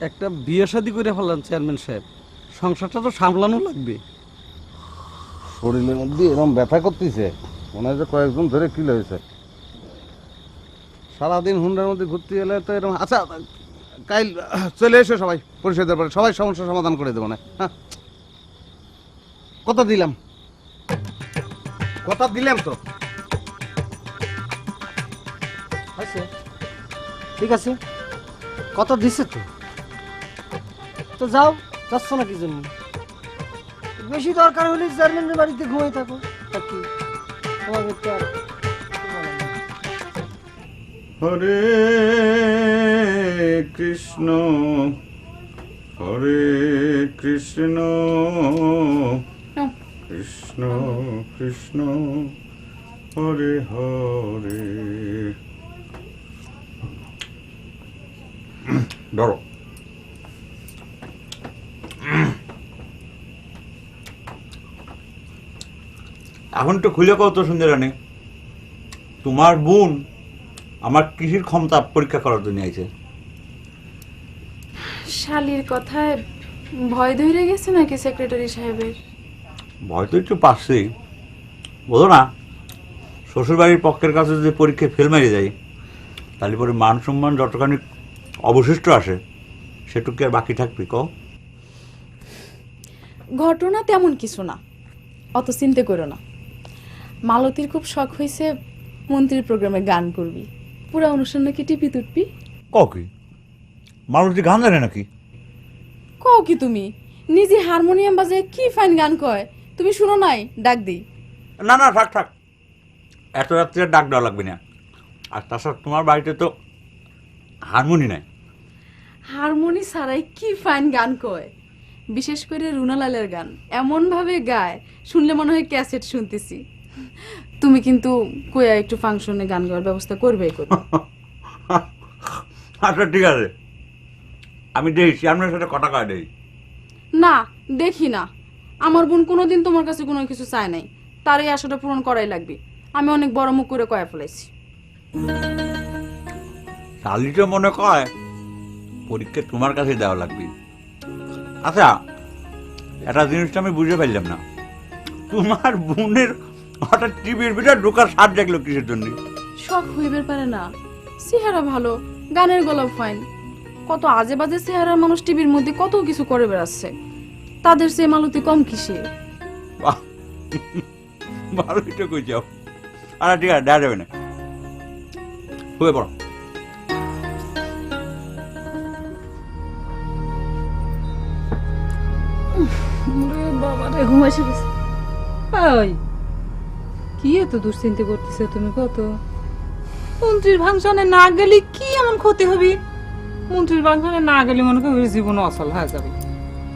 একটা বিয়ে শাদি করে ফেললাম চেয়ারম্যান সাহেব, সংসারটা তো সামলানো লাগবে। শরীরের মধ্যে এরকম ব্যথা করতেছে, মনে হয় যে কয়েকজন ধরে কি হয়েছে। সারাদিন হুন্ডার মধ্যে ঘুরতে গেলে তো এরকম। আচ্ছা কাল চলে এসো সবাই পরিষদের পরে, সবাই সমস্যা সমাধান করে দেবো না। হ্যাঁ, কথা দিলাম, কথা দিলাম তো। ঠিক আছে, কত দিছে তো, তো যাও, যাচ্ছ না কি জন্য? বেশি দরকার হলে চেয়ারম্যানের বাড়িতে ঘুমাই থাকো। তা কি তোমাকে তো আর হরে কৃষ্ণ হরে কৃষ্ণ কৃষ্ণ কৃষ্ণ হরে হরে। ধরো এখন তো খুলে কত সুন্দর রানী, তোমার বোন আমার কৃষির ক্ষমতা পরীক্ষা করার জন্য আইছে। শালির কথায় ভয় ধরে গেছে নাকি সেক্রেটারি সাহেবের? ভয় তো একটু পাচ্ছি, বোঝো না, শ্বশুরবাড়ির পক্ষের কাছে যদি পরীক্ষায় ফেল মেরে যায়, তাহলে পরে মান সম্মান যতখানি অবশিষ্ট আসে সেটুকু আর বাকি থাকবে কও? ঘটনা তেমন কিছু না, অত চিন্তা করো না। মালতীর খুব শখ হয়েছে মন্ত্রীর প্রোগ্রামে গান করবি, পুরো অনুষ্ঠান নাকি টিপি তুটবি। কও কি মালতী গান জানে নাকি? কও কি তুমি, নিজে হারমোনিয়াম বাজায় কি ফাইন গান কয়, তুমি শুনো নাই? ডাক দিই? না না থাক থাক, এত রাত্রে ডাক দেওয়া লাগবে না। আর তাছাড়া তোমার বাড়িতে তো হারমোনি নাই। হারমোনি ছাড়াই কি ফাইন গান কয়, বিশেষ করে রুনালালের গান এমন ভাবে গায় শুনলে মনে হয় ক্যাসেট শুনতেছি। তুমি কিন্তু কইয়া একটু ফাংশনে গান গাওয়ার ব্যবস্থা করবে। আচ্ছা ঠিক আছে, আমি দেখি চেয়ারম্যানের সাথে কথা কয় দেই। না দেখি না, আমার বোন কোনোদিন তোমার কাছে কোনো কিছু চায় নাই, তার এই আশাটা পূরণ করাই লাগবে। আমি অনেক বড় মুখ করে কয়া ফেলেছি। শালিটা মনে কয় পরীক্ষা তোমার কাছে দেওয়া লাগবে। আচ্ছা একটা জিনিসটা আমি বুঝে পারলাম না, তোমার বোনের হঠাৎ টিভির ভিতরে ঢোকার স্বাদ দেখলো কিসের জন্য? শখ হইবার পারে না, চেহারা ভালো, গানের গলা ফাইন, কত আজে বাজে চেহারার মানুষ টিভির মধ্যে কত কিছু করে বেড়াচ্ছে, তাদের সে মালতি কম কিসে? বাহ, ভালোই তো কই যাও। আরে ঠিক আছে, দেওয়া যাবে না, হয়ে পড়ো। বাবারে ঘুম এসে গেছে। ওই কি এত দুশ্চিন্তা করতেছো তুমি? কত মন্ত্রীর ফাংশনে না গেলে কি এমন ক্ষতি হবে? মন্ত্রীর ফাংশনে না গেলে মনে করি জীবন অচল হয়ে যাবে।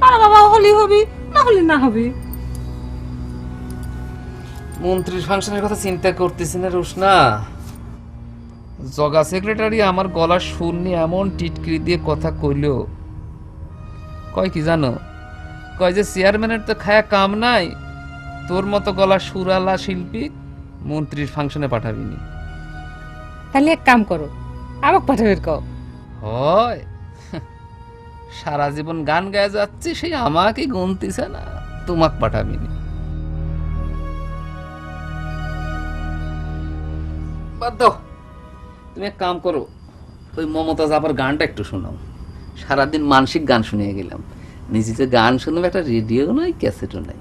আর বাবা হলি হবি, না হলে না হবে। মন্ত্রীর ফাংশনের কথা চিন্তা করতেছি না রোশনা। জগা সেক্রেটারি আমার গলার সুর নিয়ে এমন টিটকিরি দিয়ে কথা কইল, কয় কি জানো? কয় যে চেয়ারম্যানের তো খায়া কাম নাই, তোর মতো গলা সুরালা শিল্পী মন্ত্রীর ফাংশনে পাঠাবিনি। তাহলে এক কাম করো, আমাকে পাঠাবে। কও হয় সারা জীবন গান গায়ে যাচ্ছি, সেই আমাকে গুনতিছে না, তোমাক পাঠাবিনি। বাদ দাও, তুমি এক কাম করো, ওই মমতা জাফর গানটা একটু শোনাও। সারাদিন মানসিক গান শুনিয়ে গেলাম, নিজে যে গান শুনবে, একটা রেডিও নাই, ক্যাসেটও নাই।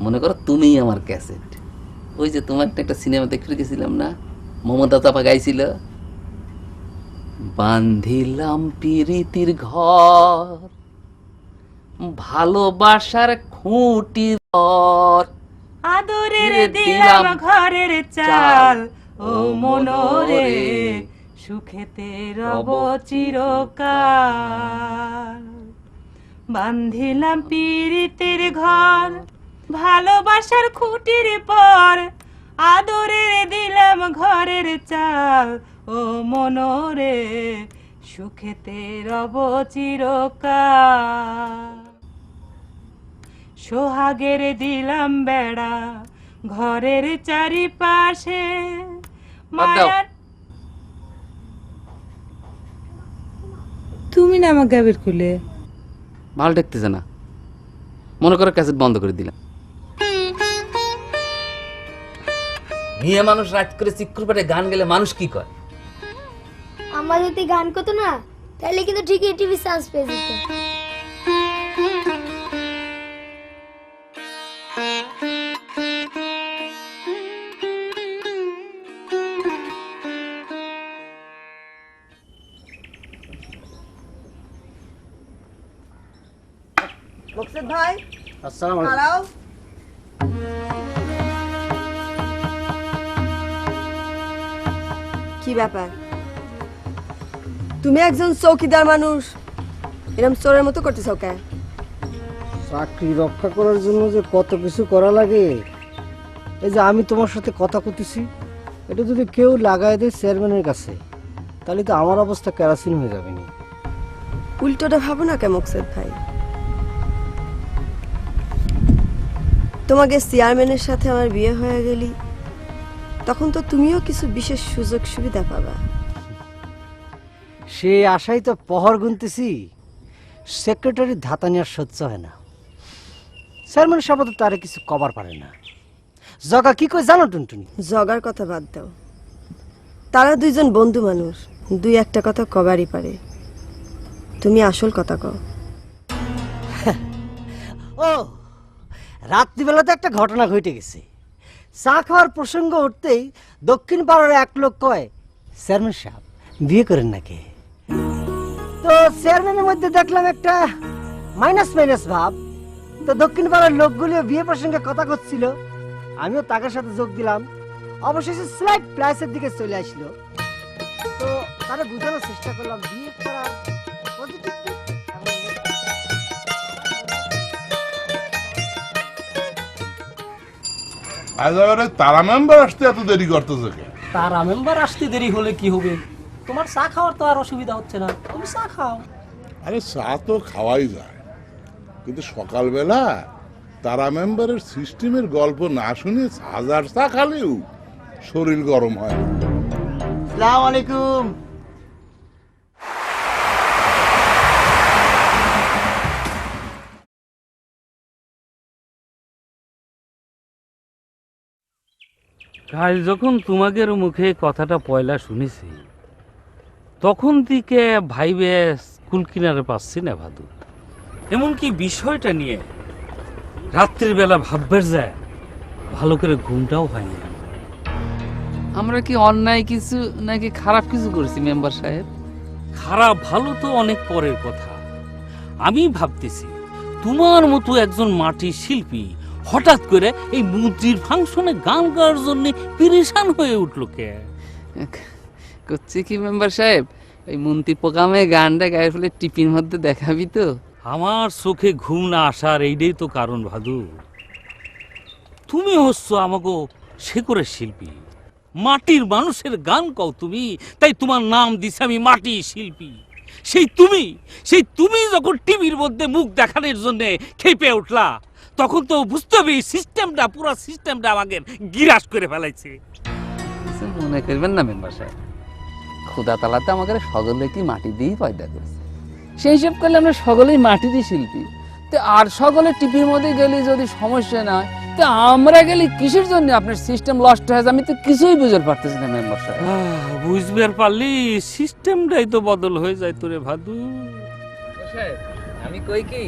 মনে করো তুমিই আমার ক্যাসেট। ওই যে তোমার একটা সিনেমা দেখতে গেছিলাম না, মমতা চাপা গাইছিল, বান্ধিলাম পিরিতির ঘর, ভালোবাসার খুঁটির ঘর, আদরের দিলাম ঘরের চাল, ও মনোরে সুখেতে রব চিরকাল। বান্ধিলাম পিরিতের ঘর, ভালোবাসার খুঁটির পর, আদরের দিলাম ঘরের চাল, ও মনোরে সুখেতে রব চিরকাল। সোহাগের দিলাম বেড়া ঘরের চারিপাশে, মায়ার। তুমি না আমার গাবের খুলে ভালো দেখতেছে না, মনে করো ক্যাসেট বন্ধ করে দিলাম। মেয়ে মানুষ রাত করে চিকুর পাটে গান গেলে মানুষ কি কয়? আমার যদি গান করতো না তাহলে কিন্তু ঠিকই টিভি চান্স পেয়ে যেত। মকসুদ ভাই, আসসালামু আলাইকুম। দাঁড়াও। কি ব্যাপার? তুমি একজন চৌকিদার মানুষ, এরকম চোরের মতো করতেছ কেন? চাকরি রক্ষা করার জন্য যে কত কিছু করা লাগে, এই যে আমি তোমার সাথে কথা কইতেছি, এটা যদি কেউ লাগাই দেয় চেয়ারম্যানের কাছে, তাহলে তো আমার অবস্থা কেরাসিন হয়ে যাবে না। উল্টোটা ভাবো না কে মকসুদ ভাই? তোমাকে চেয়ারম্যানের সাথে আমার বিয়ে হয়ে গেলি, তখন তো তুমিও কিছু বিশেষ সুযোগ সুবিধা পাবা। সে আশাই তো পহর গুনতেছি, সেক্রেটারি ধাতা নেওয়ার সহ্য হয় না। চেয়ারম্যান সাহেব তো তারে কিছু কবার পারে না। জগা কি কই জানো টুনটুনি? জগার কথা বাদ দাও, তারা দুইজন বন্ধু মানুষ, দুই একটা কথা কবারই পারে। তুমি আসল কথা কও। ও, রাত্রিবেলাতে একটা ঘটনা ঘটে গেছে। চা খাওয়ার প্রসঙ্গ উঠতেই দক্ষিণ পাড়ার এক লোক কয়, চেয়ারম্যান সাহেব বিয়ে করেন নাকি? তো চেয়ারম্যানের মধ্যে দেখলাম একটা মাইনাস মাইনাস ভাব। তো দক্ষিণ পাড়ার লোকগুলিও বিয়ে প্রসঙ্গে কথা করছিল, আমিও তাদের সাথে যোগ দিলাম। অবশেষে স্লাইড প্লাসের দিকে চলে আসলো। তো তারা বোঝানোর চেষ্টা করলাম বিয়ে করার পজিটিভ দিক। আজ আবার ওই তারা মেম্বার আসতে এত দেরি করতেছে কে? তারা মেম্বার আসতে দেরি হলে কি হবে? তোমার চা খাওয়ার তো আর অসুবিধা হচ্ছে না, তুমি চা খাও। আরে চা তো খাওয়াই যায়, কিন্তু সকালবেলা তারা মেম্বারের সিস্টেমের গল্প না শুনে হাজার চা খালেও শরীর গরম হয়। আসসালামু আলাইকুম। কাল যখন তোমাদের মুখে কথাটা পয়লা শুনেছি, তখন থেকে ভাইবে স্কুল কিনারে পাচ্ছি না ভাদু। এমনকি বিষয়টা নিয়ে রাত্রির বেলা ভাববার যায়, ভালো করে ঘুমটাও হয় না। আমরা কি অন্যায় কিছু নাকি খারাপ কিছু করেছি মেম্বার সাহেব? খারাপ ভালো তো অনেক পরের কথা। আমি ভাবতেছি তোমার মতো একজন মাটির শিল্পী হঠাৎ করে এই মন্ত্রীর ফাংশনে গান গাওয়ার জন্য পেরেশান হয়ে উঠলো কে? করছি কি মেম্বার সাহেব, ওই মন্ত্রী প্রোগ্রামে গানটা গায়ে ফেলে টিপির মধ্যে দেখাবি তো? আমার চোখে ঘুম না আসার এইটাই তো কারণ ভাদু। তুমি হচ্ছ আমাকে শেকড়ের শিল্পী, মাটির মানুষের গান কও তুমি, তাই তোমার নাম দিছে আমি মাটি শিল্পী। সেই তুমি যখন টিভির মধ্যে মুখ দেখানোর জন্য খেপে উঠলা, তখন তো বুঝতে হবে সিস্টেমটা, পুরো সিস্টেমটা আমাকে গিরাস করে ফেলাইছে। মনে করবেন না মেম্বার সাহেব, খুদা তালাতে আমাকে সকলে কি মাটি দিয়েই পয়দা করেছে। সেই হিসাব করলে আমরা সকলেই মাটিরই শিল্পী। তো আর সকলে টিভির মধ্যে গেলে যদি সমস্যা না হয়, তো আমরা গেলে কিসের জন্য আপনার সিস্টেম লস্ট হয়ে যায়? আমি তো কিছুই বুঝতে পারতেছি না মেম্বার সাহেব। বুঝবার পারলি সিস্টেমটাই তো বদল হয়ে যায় তোরে ভাদু। আমি কই কি,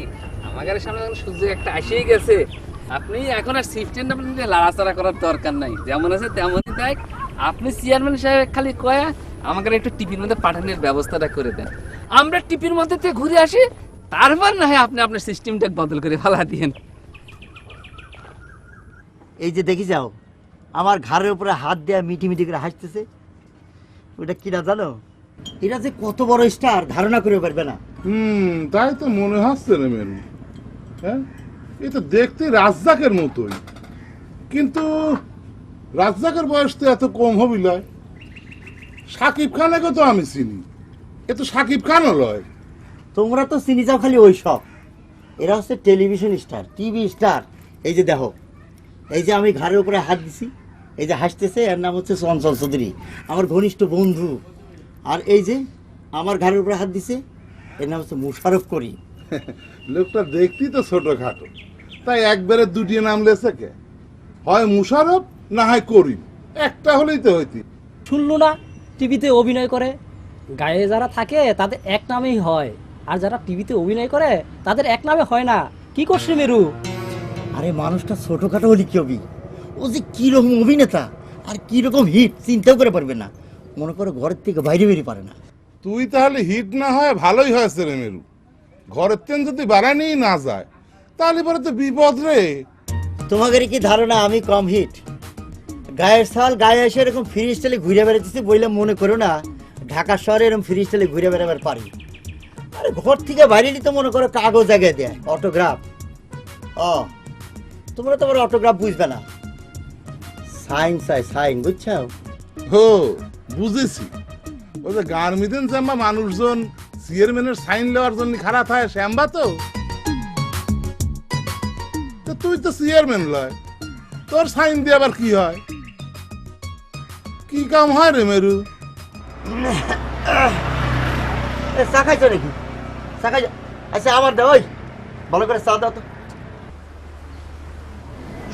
আমাদের সামনে সুযোগ একটা আসেই গেছে। আপনি এখন আর সিস্টেমটা লাড়াচাড়া করার দরকার নাই, যেমন আছে তেমনই দেখ। আপনি চেয়ারম্যান সাহেব খালি কয়া আমাকে একটু টিপির মধ্যে পাঠানোর ব্যবস্থাটা করে দেন, আমরা টিপির মধ্যে থেকে ঘুরে আসি, তারপর না হয় আপনি আপনার সিস্টেমটা বদল করে ফেলা দিয়েন। এই যে দেখি যাও আমার ঘাড়ের উপরে হাত দেয়া মিটি মিটি করে হাসতেছে, ওটা কিনা জানো? এটা যে কত বড় স্টার ধারণা করে পারবে না। তাই তো মনে হচ্ছে রে মেরু। হ্যাঁ, এই তো দেখতে রাজ্জাকের মতোই, কিন্তু রাজ্জাকের বয়স তো এত কম হবি লয়। সাকিব খানকে তো আমি চিনি, এ তো সাকিব খানও লয়। তোমরা তো চিনি যাও খালি ওই সব, এরা হচ্ছে টেলিভিশন স্টার, টিভি স্টার। এই যে দেখো, এই যে আমি ঘাড়ের উপরে হাত দিছি, এই যে হাসতেছে, এর নাম হচ্ছে চঞ্চল চৌধুরী, আমার ঘনিষ্ঠ বন্ধু। আর এই যে আমার ঘাড়ের উপরে হাত দিছে, এর নাম হচ্ছে মুশারফ করিম। লোকটা দেখতেই তো ছোটখাটো, তাই একবারে দুটি নাম লেছে কে? হয় মুশারফ না হয় করিম, একটা হলেই তো হইতি। শুনলো না টিভিতে অভিনয় করে, গায়ে যারা থাকে তাদের এক নামেই হয়, আর যারা টিভিতে অভিনয় করে তাদের এক নামে হয় না। কি করছে মেরু? আরে মানুষটা ছোটখাটো হলে কি হবি, ও যে কিরকম অভিনেতা আর কিরকম হিট চিন্তাও করে পারবে না। মনে করো ঘরের থেকে বাইরে বেরিয়ে পারে না। তুই তাহলে হিট না হয় ভালোই হয়েছে রে মেরু। ঘরের তেন যদি বাড়ানি না যায় তাহলে পরে তো বিপদ রে। তোমাদের কি ধারণা আমি কম হিট? গায়ের সাল গায়ে এসে এরকম ফ্রি স্টাইলে ঘুরে বেড়াতেছি বললে মনে করো না ঢাকা শহরে এরকম ফ্রি স্টাইলে ঘুরে বেড়াবার পারি। আরে ঘর থেকে বাইরে তো মনে করো কাগজ জায়গায় দেয় অটোগ্রাফ। তোমরা তোমার অটোগ্রাফ বুঝবে না, সাইন চাই সাইন, বুঝছো? হো বুঝেছি, ওই যে গার্মিদেন শ্যাম্বা মানুষজন চেয়ারম্যানের সাইন নেওয়ার জন্য খারাপ হয় শ্যাম্বা। তো তুই তো চেয়ারম্যান লয়, তোর সাইন দিয়ে আবার কি হয়? কি কাম হয় রে মেরু? চা খাইছো নাকি? চা খাইছো? আচ্ছা আমার দাও, ওই ভালো করে চা দাও তো।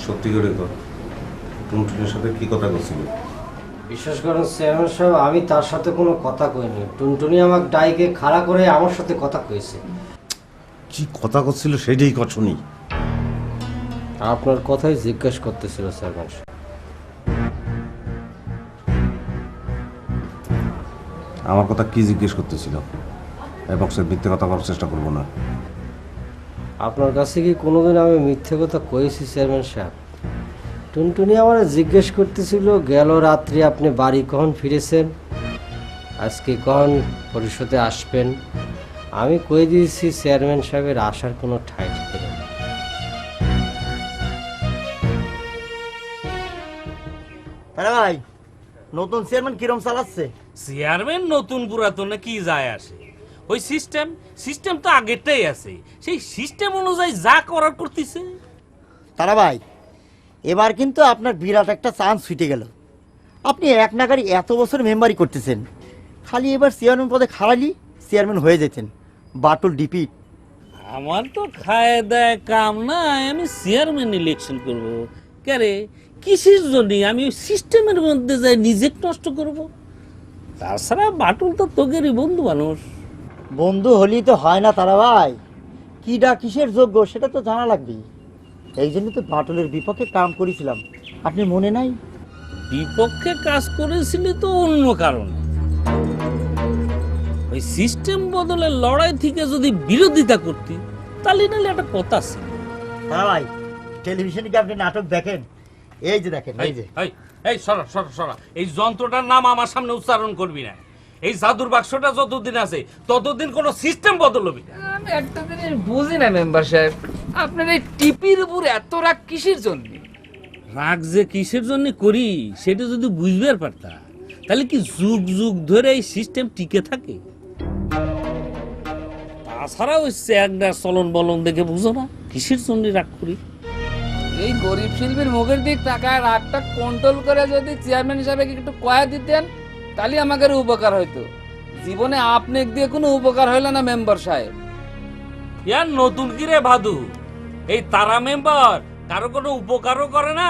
সত্যি করে কর, টুনটুনের সাথে কি কথা বলছিল? বিশ্বাস করেন চেয়ারম্যান সাহেব, আমি তার সাথে কোনো কথা কইনি। টুনটুনি আমাকে ডাইকে খাড়া করে আমার সাথে কথা কইছে। কি কথা করছিল সেটাই কথনি। আপনার কথাই জিজ্ঞেস করতেছিল চেয়ারম্যান সাহেব। আমার কথা কি জিজ্ঞেস করতেছিল? এবং সে মিথ্যে কথা বলার চেষ্টা করবো না। আপনার কাছে কি কোনোদিন আমি মিথ্যে কথা কইছি চেয়ারম্যান সাহেব? টুনটুনি আমার জিজ্ঞেস করতেছিল গেল রাত্রি আপনি বাড়ি কখন ফিরেছেন, আজকে কখন পরিষদে আসবেন। আমি কই দিয়েছি চেয়ারম্যান সাহেবের আসার কোনো ঠাঁই ঠিকানা নেই। ভাই নতুন চেয়ারম্যান কিরম চালাচ্ছে? চেয়ারম্যান নতুন পুরাতনে কি যায় আসে, ওই সিস্টেম তো আগেরটাই আছে, সেই সিস্টেম অনুযায়ী যা করার করতেছে। তারা ভাই এবার কিন্তু আপনার বিরাট একটা চান্স ছুটে গেল। আপনি এক নাগারি এত বছর মেম্বারি করতেছেন, খালি এবার চেয়ারম্যান পদে খাড়ালি চেয়ারম্যান হয়ে যেতেন। বাটুল ডিপিট। আমার তো খায় দেয় কাম নাই, আমি চেয়ারম্যান ইলেকশন করব কে? কিসের জন্য আমি ওই সিস্টেমের মধ্যে যাই নিজে নষ্ট করব? তাছাড়া বাটুল তো তোগেরই বন্ধু মানুষ। বন্ধু হলেই তো হয় না তারা ভাই, কিডা কিসের যোগ্য সেটা তো জানা লাগবে। এই জন্য তো বাটুলের বিপক্ষে কাম করেছিলাম, আপনি মনে নাই? বিপক্ষে কাজ করেছিলি তো অন্য কারণে, ওই সিস্টেম বদলের লড়াই থেকে যদি বিরোধিতা করতি তাহলে নাহলে একটা কথা ছিল। তারা ভাই টেলিভিশনে কি আপনি নাটক দেখেন? এই যে দেখেন, এই যে এই সরা সরা সরা, এই যন্ত্রটার নাম আমার সামনে উচ্চারণ করবি না। এই জাদুর বাক্সটা যতদিন আছে ততদিন কোনো সিস্টেম বদল হবি না। আমি একটা জিনিস বুঝি না মেম্বার সাহেব, আপনার এই টিপির উপর এত রাগ কিসের জন্য? রাগ যে কিসের জন্য করি সেটা যদি বুঝবে পারতা তাহলে কি যুগ যুগ ধরে এই সিস্টেম টিকে থাকে? তাছাড়া ওই একটা চলন বলন দেখে বুঝো না কিসের জন্য রাগ করি? এই গরিব শিল্পীর মুখের দিক তাকায় রাগটা কন্ট্রোল করে যদি চেয়ারম্যান হিসাবে একটু কয়া দিতেন তাহলে আমাদের উপকার হইতো। জীবনে আপনি দিয়ে কোনো উপকার হইল না মেম্বার সাহেব। ইয়ার নতুন কি রে ভাদু? এই তারা মেম্বার কারো কোনো উপকারও করে না,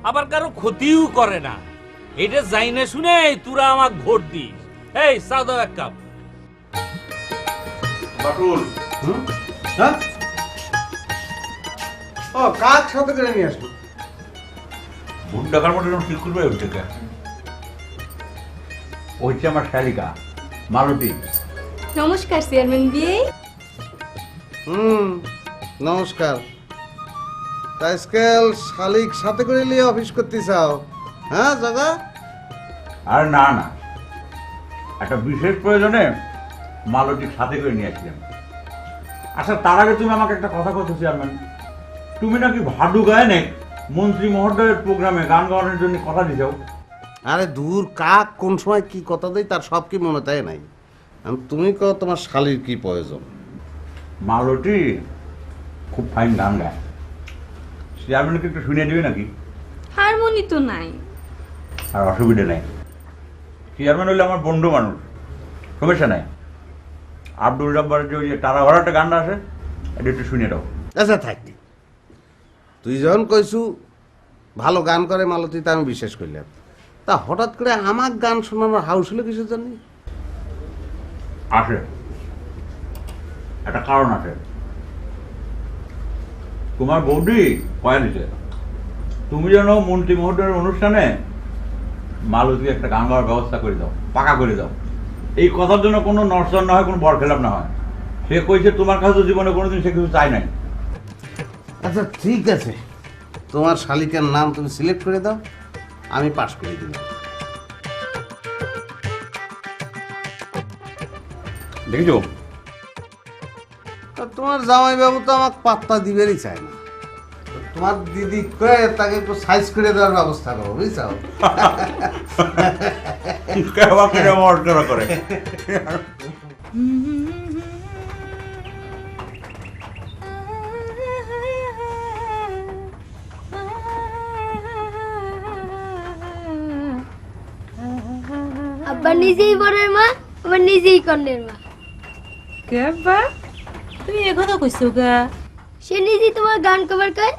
আবার কারো ক্ষতিও করে না। এটা যাই না শুনে তোরা আমাকে ভোট দিস। এই চা দাও এক কাপ। বাটুল, হ্যাঁ ও কাক সাথে করে নিয়ে আসবো। ভোট ডাকার মতো ঠিক করবে ওইটাকে। ও হচ্ছে আমার শালিকা মালতী। নমস্কার চেয়ারম্যান বিয়ে। নমস্কার। আজকাল শালিক সাথে করে নিয়ে অফিস করতে চাও? হ্যাঁ দাদা। আর না না, একটা বিশেষ প্রয়োজনে মালতীর সাথে করে নিয়ে আসছিলাম। আচ্ছা তার আগে তুমি আমাকে একটা কথা বলছো চেয়ারম্যান, তুমি নাকি ভাডু গায়নে মন্ত্রী মহোদয়ের প্রোগ্রামে গান গাওয়ানোর জন্য কথা দিয়েছো। আরে দূর, কাক কোন সময় কি কথা দেয় তার সব কি মনে তাই নাই। তুমি কও তোমার শালির কি প্রয়োজন? মালতী খুব ফাইন গান গায়, চেয়ারম্যানকে একটু শুনিয়ে দিবে নাকি? হারমোনি তো নাই। আর অসুবিধা নেই, চেয়ারম্যান হলে আমার বন্ধু মানুষ, সমস্যা নাই। আব্দুল জব্বারের যে ওই তারা ভরাটা গানটা আছে এটা একটু শুনিয়ে দাও। আচ্ছা থাকবি, তুই যখন কইছু ভালো গান করে মালতী তা আমি বিশ্বাস করলাম। তা হঠাৎ করে আমার গান শোনানোর হাউস হলো কিসের জন্য? আছে, একটা কারণ আছে। তোমার বৌদি কয়া দিছে তুমি যেন মন্ত্রী মহোদয়ের অনুষ্ঠানে মালতীকে একটা গান গাওয়ার ব্যবস্থা করে দাও, পাকা করে দাও। এই কথার জন্য কোনো নড়চড় না হয়, কোনো বরখেলাপ না হয়। সে কইছে তোমার কাছে জীবনে কোনোদিন সে কিছু চাই নাই। আচ্ছা ঠিক আছে, তোমার শালিকার নাম তুমি সিলেক্ট করে দাও, আমি পাস করে দিলাম। দেখছো, তোমার জামাইবাবু তো আমাকে পাত্তা দিবেরই চায় না। তোমার দিদি কয়ে তাকে একটু সাইজ করে দেওয়ার ব্যবস্থা করো, বুঝছো? করে আব্বা নিজেই বরের মা, আবার নিজেই কন্যের মা। কে বা তুমি একথা কইছো গা? সে নিজেই তোমার গান কভার করে,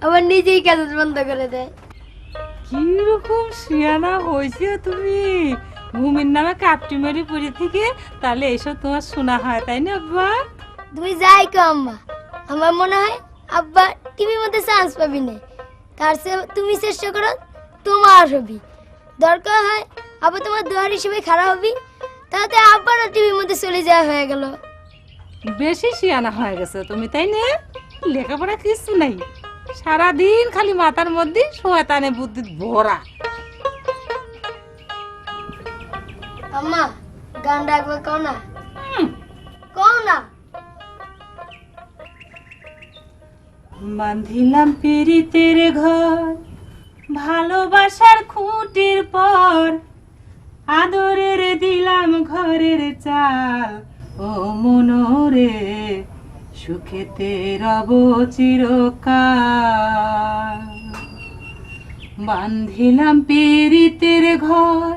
আবার নিজেই ক্যাসেট বন্ধ করে দেয়। কিরকম শিয়ানা হয়েছে তুমি, ঘুমের নামে কাপটি মেরি পড়ে থেকে, তাহলে এসব তোমার শোনা হয় তাই না আব্বা? তুমি যাই কো আম্মা, আমার মনে হয় আব্বা টিভির মধ্যে চান্স পাবি না। তার চেয়ে তুমি চেষ্টা করো, তোমার হবি। দরকার হয় আবার তোমার দোয়ার হিসেবে খারাপ হবি, তাতে আব্বারও টিভির মধ্যে চলে যাওয়া হয়ে গেল। বেশি শিয়ানা হয়ে গেছে তুমি তাই না? লেখাপড়া কিছু নাই, সারাদিন খালি মাথার মধ্যে শয়তানে বুদ্ধি ভরা। আম্মা গান ডাকবে কও না, কও না। বাঁধিলাম পিরিতের ঘর, ভালোবাসার খুঁটির পর, আদরের দিলাম ঘরের চাল, ও মনোরে সুখেতে রব চিরকাল। বাঁধিলাম পিরিতের ঘর,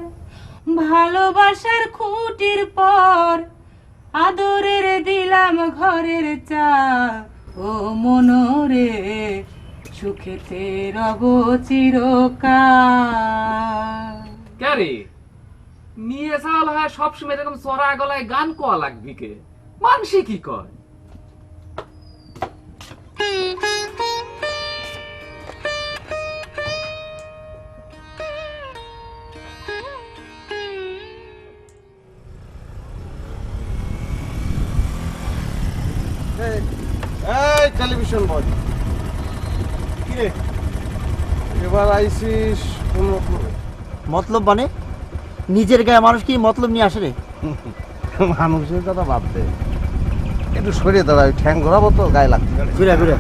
ভালোবাসার খুঁটির পর, আদরের দিলাম ঘরের চাল, ও মনোরে সুখেতে রব চিরকাল। ক্যারে নিয়ে চাল হয় সবসময় এরকম চড়া গলায় গান কোয়া লাগবি কে? মানসি কি কয়? এই টেলিভিশন বয়, কিরে এবার আইসিস কোন মতলবে? মতলব মানে নিজের গায়ে মানুষ কি মতলব নিয়ে আসে রে? মানুষের কথা বাদ দে, একটু সরিয়ে দাঁড়াই, ঠ্যাং ঘোরাবো তো গায়ে লাগবে। ঘুরে ঘুরে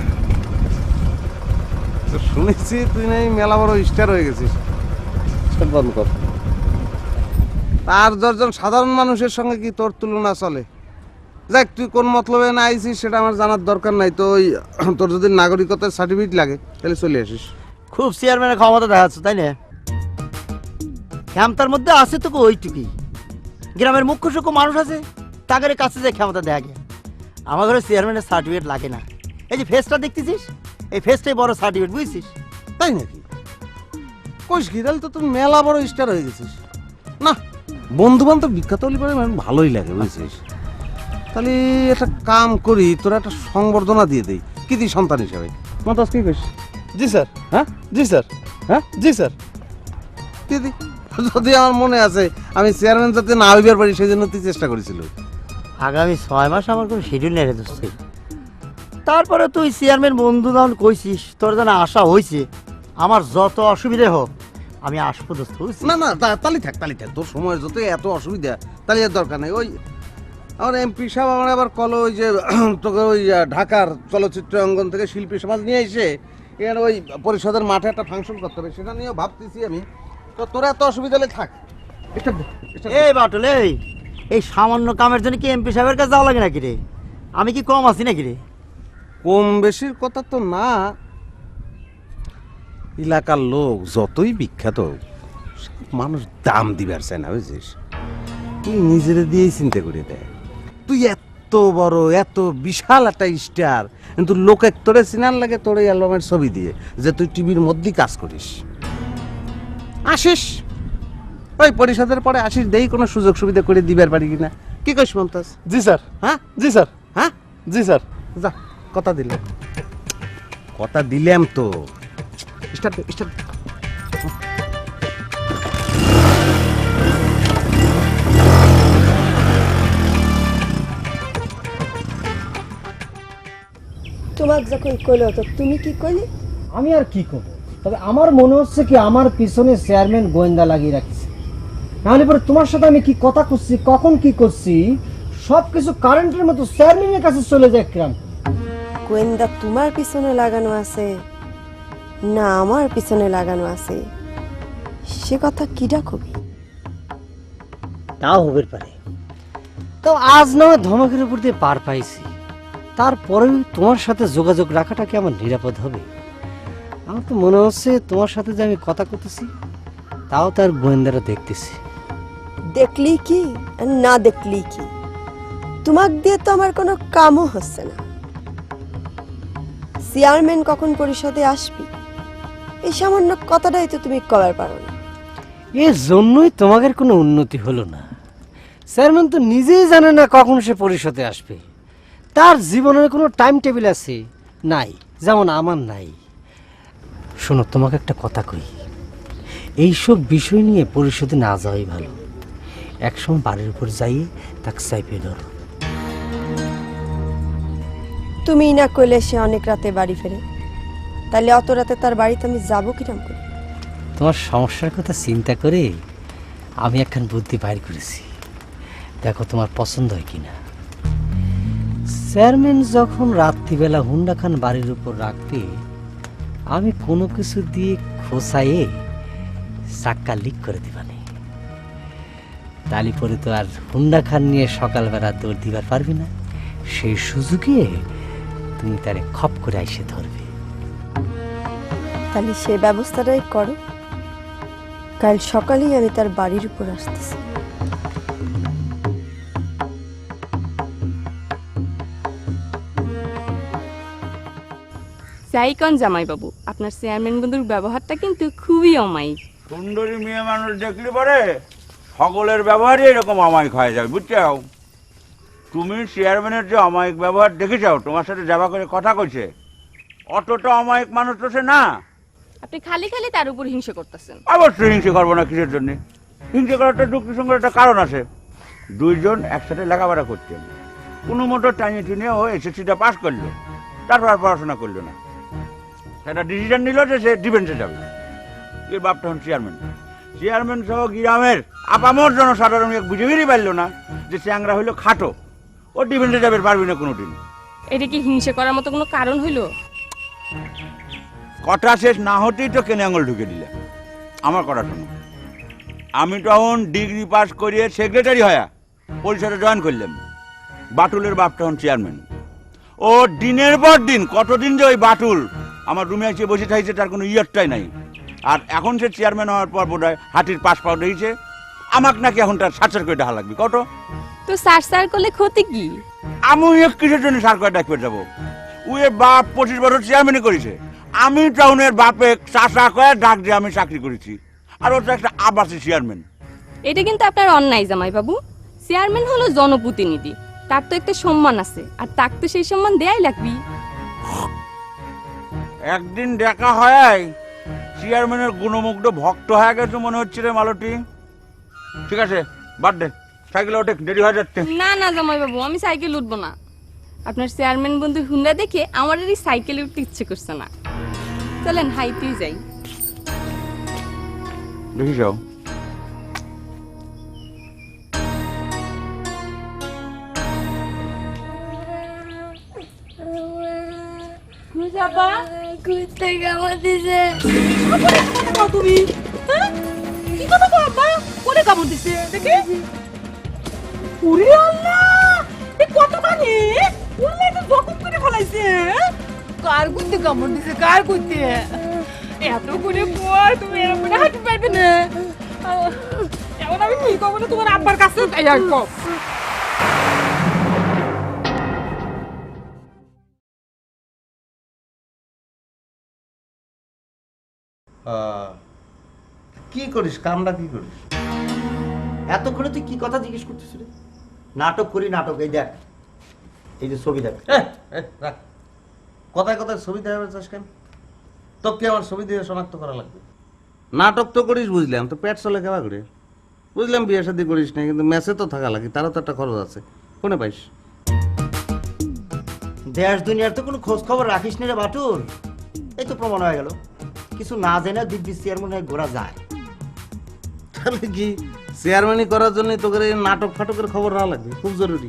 তো শুনেছি তুই নাই মেলা বড় স্টার হয়ে গেছিস। বন্ধ কর। তার দশজন সাধারণ মানুষের সঙ্গে কি তোর তুলনা চলে? যাক, তুই কোন মতলবে না আইছিস সেটা আমার জানার দরকার নাই। তো ওই তোর যদি নাগরিকতার সার্টিফিকেট লাগে তাহলে চলে আসিস। খুব চেয়ারম্যানের ক্ষমতা দেখাচ্ছ তাই না? ক্ষমতার মধ্যে আছে তো ওইটুকুই, গ্রামের মুখ্য সূক্ষ্ম মানুষ আছে তাদের কাছে যে ক্ষমতা দেখা গে। আমার ঘরে চেয়ারম্যানের সার্টিফিকেট লাগে না। এই যে ফেসটা দেখতেছিস, এই ফেসটাই বড় সার্টিফিকেট, বুঝছিস? তাই নাকি? কইস কি? তাহলে তো তুই মেলা বড় স্টার হয়ে গেছিস। না, বন্ধু বান্ধব বিখ্যাত হলে পরে ভালোই লাগে, বুঝছিস? তাহলে একটা কাম করি, তোরা একটা সংবর্ধনা দিয়ে দেই কৃতি সন্তান হিসাবে। মাতাস কি কইস? জি স্যার। হ্যাঁ জি স্যার। হ্যাঁ জি স্যার। দিদি যদি আমার মনে আছে আমি চেয়ারম্যান যাতে না হইবার পারি সেই জন্য তুই চেষ্টা করেছিল। আগামী 6 মাস আমার কোনো শিডিউল নেই রে দোস্ত। তারপরে তুই চেয়ারম্যান বন্ধু যখন কইছিস তোর যেন আশা হয়েছে, আমার যত অসুবিধা হোক আমি আসবো দোস্ত। না না তালি থাক তোর সময় যত এত অসুবিধা তাহলে এর দরকার নেই। ওই আমার এমপি সাহেব আমার আবার কলো ওই যে তোকে ওই ঢাকার চলচ্চিত্র অঙ্গন থেকে শিল্পী সমাজ নিয়ে এসে এখানে ওই পরিষদের মাঠে একটা ফাংশন করতে হবে, সেটা নিয়েও ভাবতেছি আমি। তো তোরা এত অসুবিধা হলে থাক। এই বাটুল, এই সামান্য কামের জন্য কি এমপি সাহেবের কাছে যাওয়া লাগে নাকি রে? আমি কি কম আছি নাকি রে? কম বেশির কথা তো না, এলাকার লোক যতই বিখ্যাত মানুষ দাম দিবার চায় না, বুঝছিস? তুই নিজের দিয়েই চিন্তা করে দেয়। তুই এত বড় এত বিশাল একটা স্টার, কিন্তু লোকে তোরে চিনার লাগে তোর এই অ্যালবামের ছবি দিয়ে যে তুই টিভির মধ্যেই কাজ করিস। আসিস ওই পরিষদের পরে আসিস, দেই কোনো সুযোগ সুবিধা করে দিবার পারি কিনা। কি কইস মমতাজ? জি স্যার। হ্যাঁ জি স্যার। হ্যাঁ জি স্যার। যা কথা দিলাম, কথা দিলাম তো। Start start. তোমাক যখন কইলো তো তুমি কি কইলে? আমি আর কি করবো, তবে আমার মনে হচ্ছে কি আমার পিছনে চেয়ারম্যান গোয়েন্দা লাগিয়ে রাখছে। নাহলে পরে তোমার সাথে আমি কি কথা করছি, কখন কি করছি, সবকিছু কারেন্টের মতো চেয়ারম্যানের কাছে চলে যায়। কিরাম গোয়েন্দা তোমার পিছনে লাগানো আছে না আমার পিছনে লাগানো আছে, সে কথা কিডা কবি? তাও হতে পারে। তো আজ নয় ধমকের উপর দিয়ে পার পাইছি, তারপরেও তোমার সাথে যোগাযোগ রাখাটা কি আমার নিরাপদ হবে? আমার তো মনে হচ্ছে তোমার সাথে যে আমি কথা করতেছি তাও তার গোয়েন্দারা দেখতেছি। দেখলি কি আর না দেখলি কি, তোমাক দিয়ে তো আমার কোনো কামও হচ্ছে না। চেয়ারম্যান কখন পরিষদে আসবি এই সামান্য কথাটাই তো তুমি কবার পারো না। এর জন্যই তোমাদের কোনো উন্নতি হলো না। চেয়ারম্যান তো নিজেই জানে না কখন সে পরিষদে আসবে। তার জীবনের কোনো টাইম টেবিল আছে নাই, যেমন আমার নাই। শোনো, তোমাকে একটা কথা কই, এইসব বিষয় নিয়ে পরিষদে না যাওয়াই ভালো। একসময় বাড়ির উপর যাইয়ে তাকে চাইপে ধরো। তুমি না কইলে সে অনেক রাতে বাড়ি ফেরে, তাহলে অত রাতে তার বাড়িতে আমি যাবো কিরম করে? তোমার সমস্যার কথা চিন্তা করে আমি একখান বুদ্ধি বাইর করেছি, দেখো তোমার পছন্দ হয় কিনা। চেয়ারম্যান যখন রাত্রিবেলা হুন্ডা খান বাড়ির উপর রাখবে, আমি কোনো কিছু দিয়ে খোসাইয়ে চাক্কা লিক করে দিবানি। তালি পরে তো আর হুন্ডা খান নিয়ে সকালবেলা দৌড় দিবার পারবি না। সেই সুযোগে তুমি তারে খপ করে আইসে ধরবে। তাহলে সে ব্যবস্থাটাই করো, কাল সকালেই আমি তার বাড়ির উপর আসতেছি। যাইকন জামাইবাবু, আপনার চেয়ারম্যান বন্ধুর ব্যবহারটা কিন্তু খুবই অমায়িক। সুন্দরী মেয়ে মানুষ দেখলে পরে সকলের ব্যবহারই এরকম অমায়িক হয়ে যাবে, বুঝছাও? তুমি চেয়ারম্যানের যে অমায়িক ব্যবহার দেখেছাও, তোমার সাথে যাবা করে কথা কইছে, অতটা অমায়িক মানুষ তো সে না। আপনি খালি খালি তার উপর হিংসা করতেছেন। অবশ্যই হিংসে করবো না, কিসের জন্য হিংসে করার একটা যুক্তিসঙ্গত একটা কারণ আছে। দুইজন একসাথে লেখাপড়া করতেন, কোনো মতো টাইনে টিনে ও এসএসসিটা পাস করলো, তারপর আর পড়াশোনা করলো না। সেটা ডিসিশন নিল যে সে ডিফেন্সে যাবে। এর বাপ তখন চেয়ারম্যান সহ গ্রামের আপামর জনসাধারণ বুঝেই পারলো না যে চ্যাংরা হইলো খাটো, ও ডিফেন্সে যাবে পারবি না কোনোদিন। এটা কি হিংসা করার মতো কোনো কারণ হইল? কথা শেষ না হতেই তো কেনে আঙুল ঢুকে দিলে। আমার কথা শোনো, আমি তখন ডিগ্রি পাস করিয়ে সেক্রেটারি হয়া পরিষদে জয়েন করলাম। বাটুলের বাপ তখন চেয়ারম্যান। ও দিনের পর দিন কতদিন যে ওই বাটুল আমার রুমে এসে বসে থাকছে তার কোনো ইয়ারটাই নাই। আর এখন সে চেয়ারম্যান হওয়ার পর বোধ হয় হাতির পাশ পাও দিয়েছে, আমাকে নাকি এখন তার সার্চার করে ডাকা লাগবে। কত তো সার করলে ক্ষতি কি? আমি কিসের জন্য সার করে ডাকবে যাবো? উয়ে বাপ 25 বছর চেয়ারম্যানই করেছে, আমি টাউনের বাপে চাষা করে ডাক দিয়ে আমি চাকরি করেছি, আর ও তো একটা আবাসী চেয়ারম্যান। এটা কিন্তু আপনার অন্যায় জামাইবাবু। চেয়ারম্যান হলো জনপ্রতিনিধি, তার তো একটা সম্মান আছে, আর তাকে তো সেই সম্মান দেয়াই লাগবে। একদিন দেখা হয় চেয়ারম্যানের গুণমুগ্ধ ভক্ত হয়ে গেছে মনে হচ্ছে রে মালতী। ঠিক আছে, বাদ দে, সাইকেলে ওঠে, দেরি হয়ে যাচ্ছে। না না জামাইবাবু, আমি সাইকেল উঠবো না। আপনার চেয়ারম্যান বন্ধু হুন্ডা দেখে আমার এই সাইকেলে উঠতে ইচ্ছে করছে না। চলেন হাইতেই যাই। দেখি যাও। কুত্তে কামড় দিছে। তুমি হ্যাঁ? কি কথা কও আব্বা? কোনে কামড় দিছে দেখি? ওরে আল্লাহ! এ কত মানে? উল্লে তো জখম করে ফলাইছে। কার কুত্তে কামড় দিছে? কার কুত্তে? এত করে পর তুমি এমন হাঁটতে পারবে না। এখন আমি কি করব না তোমার আব্বার কাছে যাই আসবো। কি করিস, কামটা কি করিস? এতক্ষণে তুই কি কথা জিজ্ঞেস করতেছিস রে? নাটক করি, নাটক। এই দেখ, এই যে ছবি দেখ। রাখ, কথায় কথায় ছবি দেখাবে চাস কেন? তোকে আমার ছবি দিয়ে শনাক্ত করা লাগবে? নাটক তো করিস বুঝলাম, তো পেট চলে কেবা করে বুঝলাম, বিয়ে শাদী করিস না, কিন্তু ম্যাচে তো থাকা লাগে, তারও তো একটা খরচ আছে। কোনে পাইস? দেশ দুনিয়ার তো কোনো খোঁজ খবর রাখিস না রে বাটুল। এই তো প্রমাণ হয়ে গেল, কিছু না জেনে দিব্যি চেয়ারম্যান হয়ে ঘোরা যায়। তাহলে কি চেয়ারম্যানি করার জন্য তোকে এই নাটক ফাটকের খবর না লাগবে? খুব জরুরি।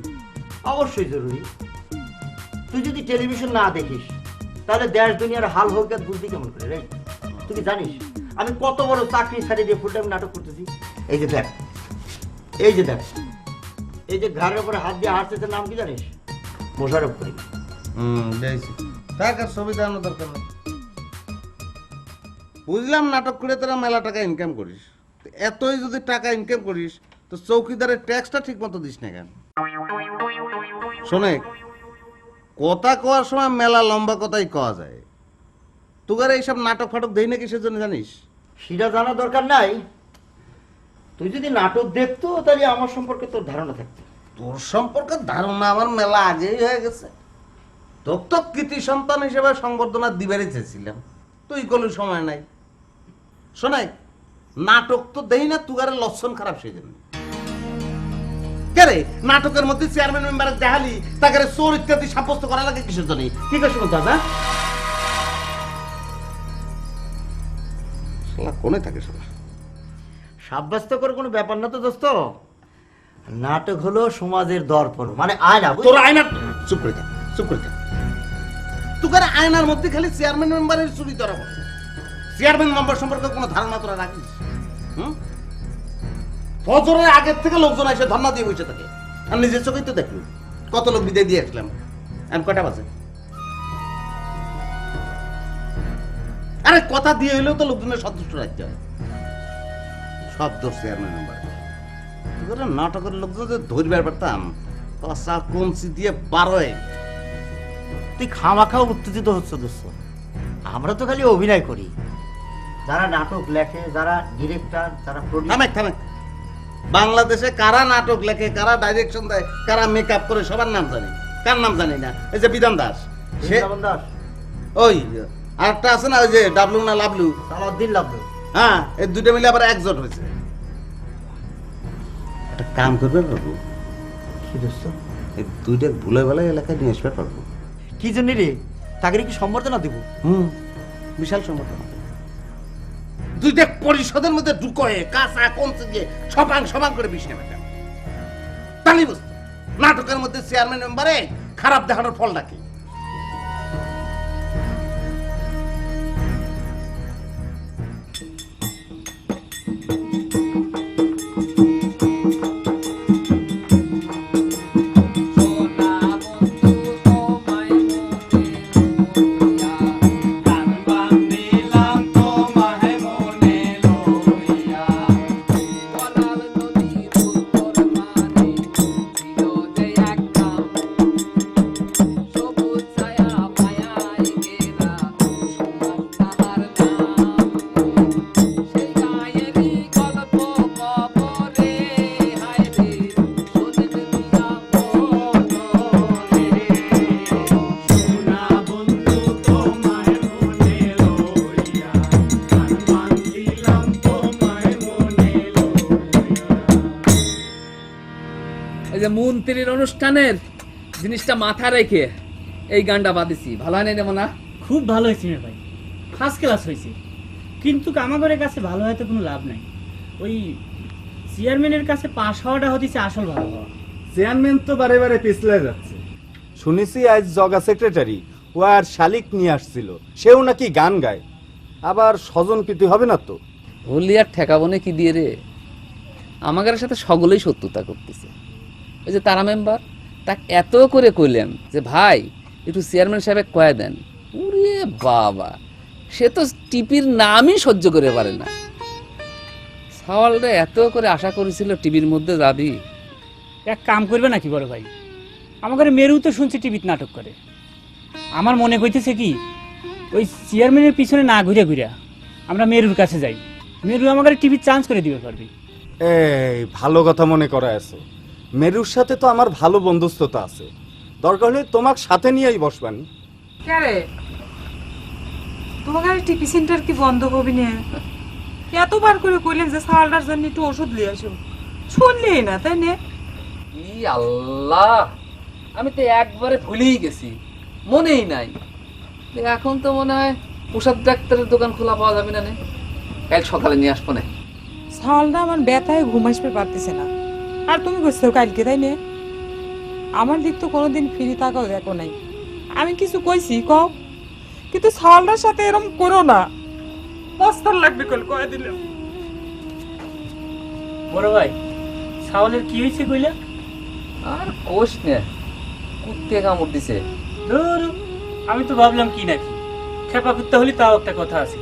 অবশ্যই জরুরি। তুই যদি টেলিভিশন না দেখিস তাহলে দেশ দুনিয়ার হাল হোক বুঝবি কেমন করে রে? তুই কি জানিস আমি কত বড় চাকরি ছাড়িয়ে দিয়ে ফুল টাইম নাটক করতেছি? এই যে দেখ, এই যে দেখ, এই যে ঘাড়ের উপরে হাত দিয়ে হাঁটছে, নাম কি জানিস? মোশাররফ করিম। দেখছি, থাক, আর ছবি দেখানোর দরকার নেই। বুঝলাম নাটক করে তোরা মেলা টাকা ইনকাম করিস। এতই যদি টাকা ইনকাম করিস তো চৌকিদারের ট্যাক্সটা ঠিক মতো দিস না কেন? শোনে, কথা কওয়ার সময় মেলা লম্বা কথাই কওয়া যায়। তোর এইসব নাটক ফাটক দেই না কিসের জন্য জানিস? সেটা জানার দরকার নাই। তুই যদি নাটক দেখতো তাহলে আমার সম্পর্কে তোর ধারণা থাকতো। তোর সম্পর্কে ধারণা আমার মেলা আগেই হয়ে গেছে। তোর তো কৃতি সন্তান হিসেবে সংবর্ধনা দিবারই চেয়েছিলাম, তুই কোনো সময় নাই। শোনাই, নাটক তো দেই না, তুগারে লক্ষণ খারাপ সেই জন্য। কে রে, নাটকের মধ্যে চেয়ারম্যান মেম্বারের দেখালি তাকে চোর ইত্যাদি সাব্যস্ত করা লাগে কিসের জন্য? কি করছি বলতে হবে? কোনে থাকে শোনা? সাব্যস্ত করে কোনো ব্যাপার না তো দোস্ত। নাটক হলো সমাজের দর্পণ, মানে আয়না। তোর আয়না, চুপ করে থাক, চুপ করে থাক। তুই আয়নার মধ্যে খালি চেয়ারম্যান মেম্বারের চুরি ধরা পড়ে। চেয়ারম্যান মেম্বার সম্পর্কে কোনো ধারণা তোরা রাখিস? ফজরের আগের থেকে লোকজন এসে ধর্ণা দিয়ে বসে থাকে, আর নিজের চোখেই তো দেখলি কত লোক বিদায় দিয়ে আসলাম। আমি কটা বাজে? আরে কথা দিয়ে হইলেও তো লোকজনের সন্তুষ্ট রাখতে হয়। সব দোষ চেয়ারম্যান মেম্বার। নাটকের লোকজন যে ধরবার পারতাম, কষা কঞ্চি দিয়ে বারোয়। তুই খামাখা উত্তেজিত হচ্ছে দোস্ত। আমরা তো খালি অভিনয় করি। যারা নাটক লেখে, যারা ডিরেক্টর, যারা থামে, বাংলাদেশে কারা নাটক লেখে, কারা ডাইরেকশন দেয়, কারা মেকআপ করে, সবার নাম জানি। কার নাম জানি না? এই যে বিধান দাস, ওই আরেকটা আছে না, ওই যে ডাবলু না লাবলু, সালাউদ্দিন লাবলু। হ্যাঁ, এই দুটো মিলে আবার একজোট হয়েছে। একটা কাম করবে পারবো কি দোস্ত? এই দুইটা ভুলে বেলায় এলাকায় নিয়ে আসবে পারবো। কি জন্য রে? তাকে কি সম্বর্ধনা দিব? বিশাল সম্বর্ধনা। দুইটা পরিষদের মধ্যে ঢুকয়ে কাঁচা কমছে গিয়ে সবাং করে বিষ নেবে। তাহলে বুঝতো নাটকের মধ্যে চেয়ারম্যান মেম্বারে খারাপ দেখানোর ফলটা কি। মন্ত্রীর অনুষ্ঠানের জিনিসটা মাথা রেখে এই গানটা বাঁধিছি, ভালো হয় না রে মনা? খুব ভালো হয়েছে রে ভাই, ফার্স্ট ক্লাস হয়েছে। কিন্তু কামাগরের কাছে ভালো হয়তো কোনো লাভ নাই, ওই চেয়ারম্যানের কাছে পাশ হওয়াটা হতেছে আসল ভালো হওয়া। চেয়ারম্যান তো বারে বারে পিছলে যাচ্ছে। শুনেছি আজ জগা সেক্রেটারি ও আর শালিক নিয়ে আসছিল, সেও নাকি গান গায়। আবার স্বজন প্রীতি হবে না তো? হলি আর ঠেকাবনে কি দিয়ে রে, আমাদের সাথে সকলেই শত্রুতা করতেছে। ওই যে তারা মেম্বার, তাকে এত করে কইলাম যে ভাই একটু চেয়ারম্যান সাহেব কয়ে দেন, ওরে বাবা সে তো টিপির নামই সহ্য করে পারে না। সওয়ালটা এত করে আশা করেছিল টিভির মধ্যে যাবি। এক কাম করবে নাকি বড় ভাই, আমাদের মেরু তো শুনছি টিভিতে নাটক করে। আমার মনে হইতেছে কি ওই চেয়ারম্যানের পিছনে না ঘুরে ঘুরে আমরা মেরুর কাছে যাই, মেরু আমাদের টিভির চান্স করে দিবে পারবি। এই ভালো কথা মনে করা আছে। মেরুর সাথে তো আমার ভালো বন্ধুত্বতা আছে, দরকার হলে তোমাকে সাথে নিয়েই বসবানি। কে তোমার টিপি সেন্টার কি বন্ধ করবি না? এতবার করে কইলেন যে সালটার জন্য একটু ওষুধ নিয়ে আসো, শুনলেই না তাই না? ই আল্লাহ, আমি তো একবারে ভুলেই গেছি, মনেই নাই। এখন তো মনে হয় ওষুধ ডাক্তারের দোকান খোলা পাওয়া যাবে না, কাল সকালে নিয়ে আসবো না। সালটা আমার ব্যথায় ঘুম আসতে পারতেছে না, আর তুমি বুঝছো কালকে তাই না? আমার দিক তো কোনোদিন ফিরে তাকাও দেখো নাই। আমি কিছু কইছি কও, কিন্তু সালটার সাথে এরকম করো না, পস্তার লাগবে কল কয়ে দিলাম। বড় ভাই সাওয়ালের কি হয়েছে কইলা? আর কোষ নে, কুত্তে কামড় দিছে। ধুর, আমি তো ভাবলাম কি নাকি খেপা কুত্তা হলে তাও একটা কথা আছে।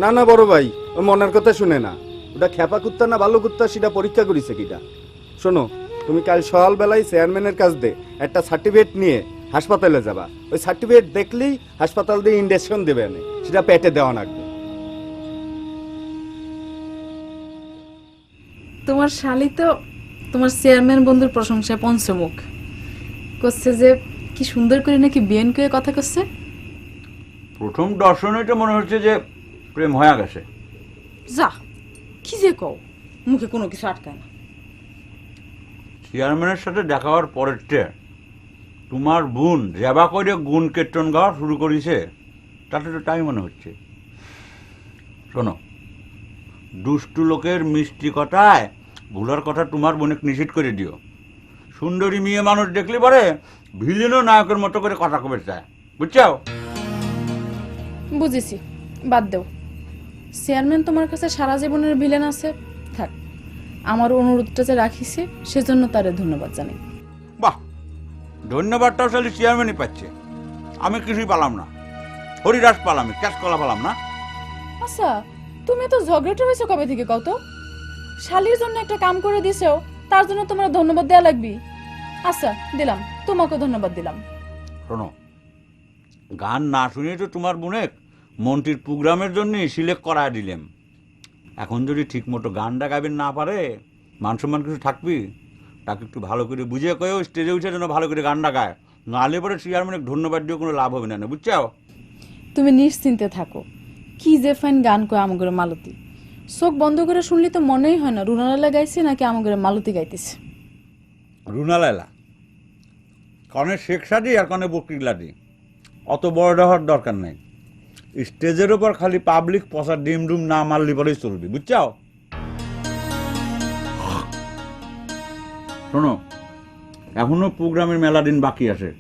না না বড় ভাই, ও মনের কথা শুনে না। ওটা খেপা কুত্তা না ভালো কুত্তা সেটা পরীক্ষা করিছে কিটা। শোনো, তুমি কাল সকালবেলায় চেয়ারম্যানের কাছ দিয়ে একটা সার্টিফিকেট নিয়ে হাসপাতালে যাবা। ওই সার্টিফিকেট দেখলেই হাসপাতাল দিয়ে ইনজেকশন দেবে, সেটা পেটে দেওয়া লাগবে। তোমার শালি তো তোমার চেয়ারম্যান বন্ধুর প্রশংসায় পঞ্চমুখ করছে, যে কি সুন্দর করে নাকি বিয়েন করে কথা করছে। প্রথম দর্শনে তো মনে হচ্ছে যে প্রেম হয়ে গেছে। যা কি যে কও, মুখে কোনো কিছু আটকায় না। চেয়ারম্যানের সাথে দেখা হওয়ার পরের তোমার বোন রেবা করে গুণ কীর্তন গাওয়া শুরু করেছে, তাতে তো তাই মনে হচ্ছে। শোনো, দুষ্টু লোকের মিষ্টি কথায় ভুলার কথা তোমার বোনকে নিষেধ করে দিও। সুন্দরী মেয়ে মানুষ দেখলে পরে ভিলেনও নায়কের মতো করে কথা কবে চায়, বুঝছাও? বুঝেছি, বাদ দেও। চেয়ারম্যান তোমার কাছে সারা জীবনের ভিলেন আছে, থাক। আমার অনুরোধটা যে রাখিছে সেজন্য তারে ধন্যবাদ জানাই। বাহ, ধন্যবাদটাও খালি চেয়ারম্যানই পাচ্ছে, আমি কিছুই পালাম না। হরিদাস পালাম, ক্যাশ কলা পালাম না। আচ্ছা, তুমি তো ঝগড়াটা হয়েছো কবে থেকে কও তো? শালির জন্য একটা কাম করে দিছো, তার জন্য তোমার ধন্যবাদ দেয়া লাগবে। আচ্ছা দিলাম, তোমাকে ধন্যবাদ দিলাম। শোনো, গান না শুনে তো তোমার বোনে মন্ত্রীর প্রোগ্রামের জন্য সিলেক্ট করা দিলাম। এখন যদি ঠিক মতো গানটা গাইবেন না পারে, মান সম্মান কিছু থাকবি? তাকে একটু ভালো করে বুঝিয়ে কয়েও স্টেজে উঠে যেন ভালো করে গানটা গায়, নাহলে পরে চেয়ারম্যানের ধন্যবাদ দিয়ে কোনো লাভ হবে না, বুঝছাও? তুমি নিশ্চিন্তে থাকো, কি যে ফাইন গান কয় আমগরে মালতী। চোখ বন্ধ করে শুনলে তো মনেই হয় না রুনালালা গাইছে নাকি আমগরে মালতী গাইতেছে। রুনালালা কনে শেখ সাদি আর কনে বকরিলাদি, অত বড় হওয়ার দরকার নেই। স্টেজের উপর খালি পাবলিক পচা ডিম ডুম না মারলি পরেই চলবি, বুঝছাও? শোনো, এখনো প্রোগ্রামের মেলা দিন বাকি আছে।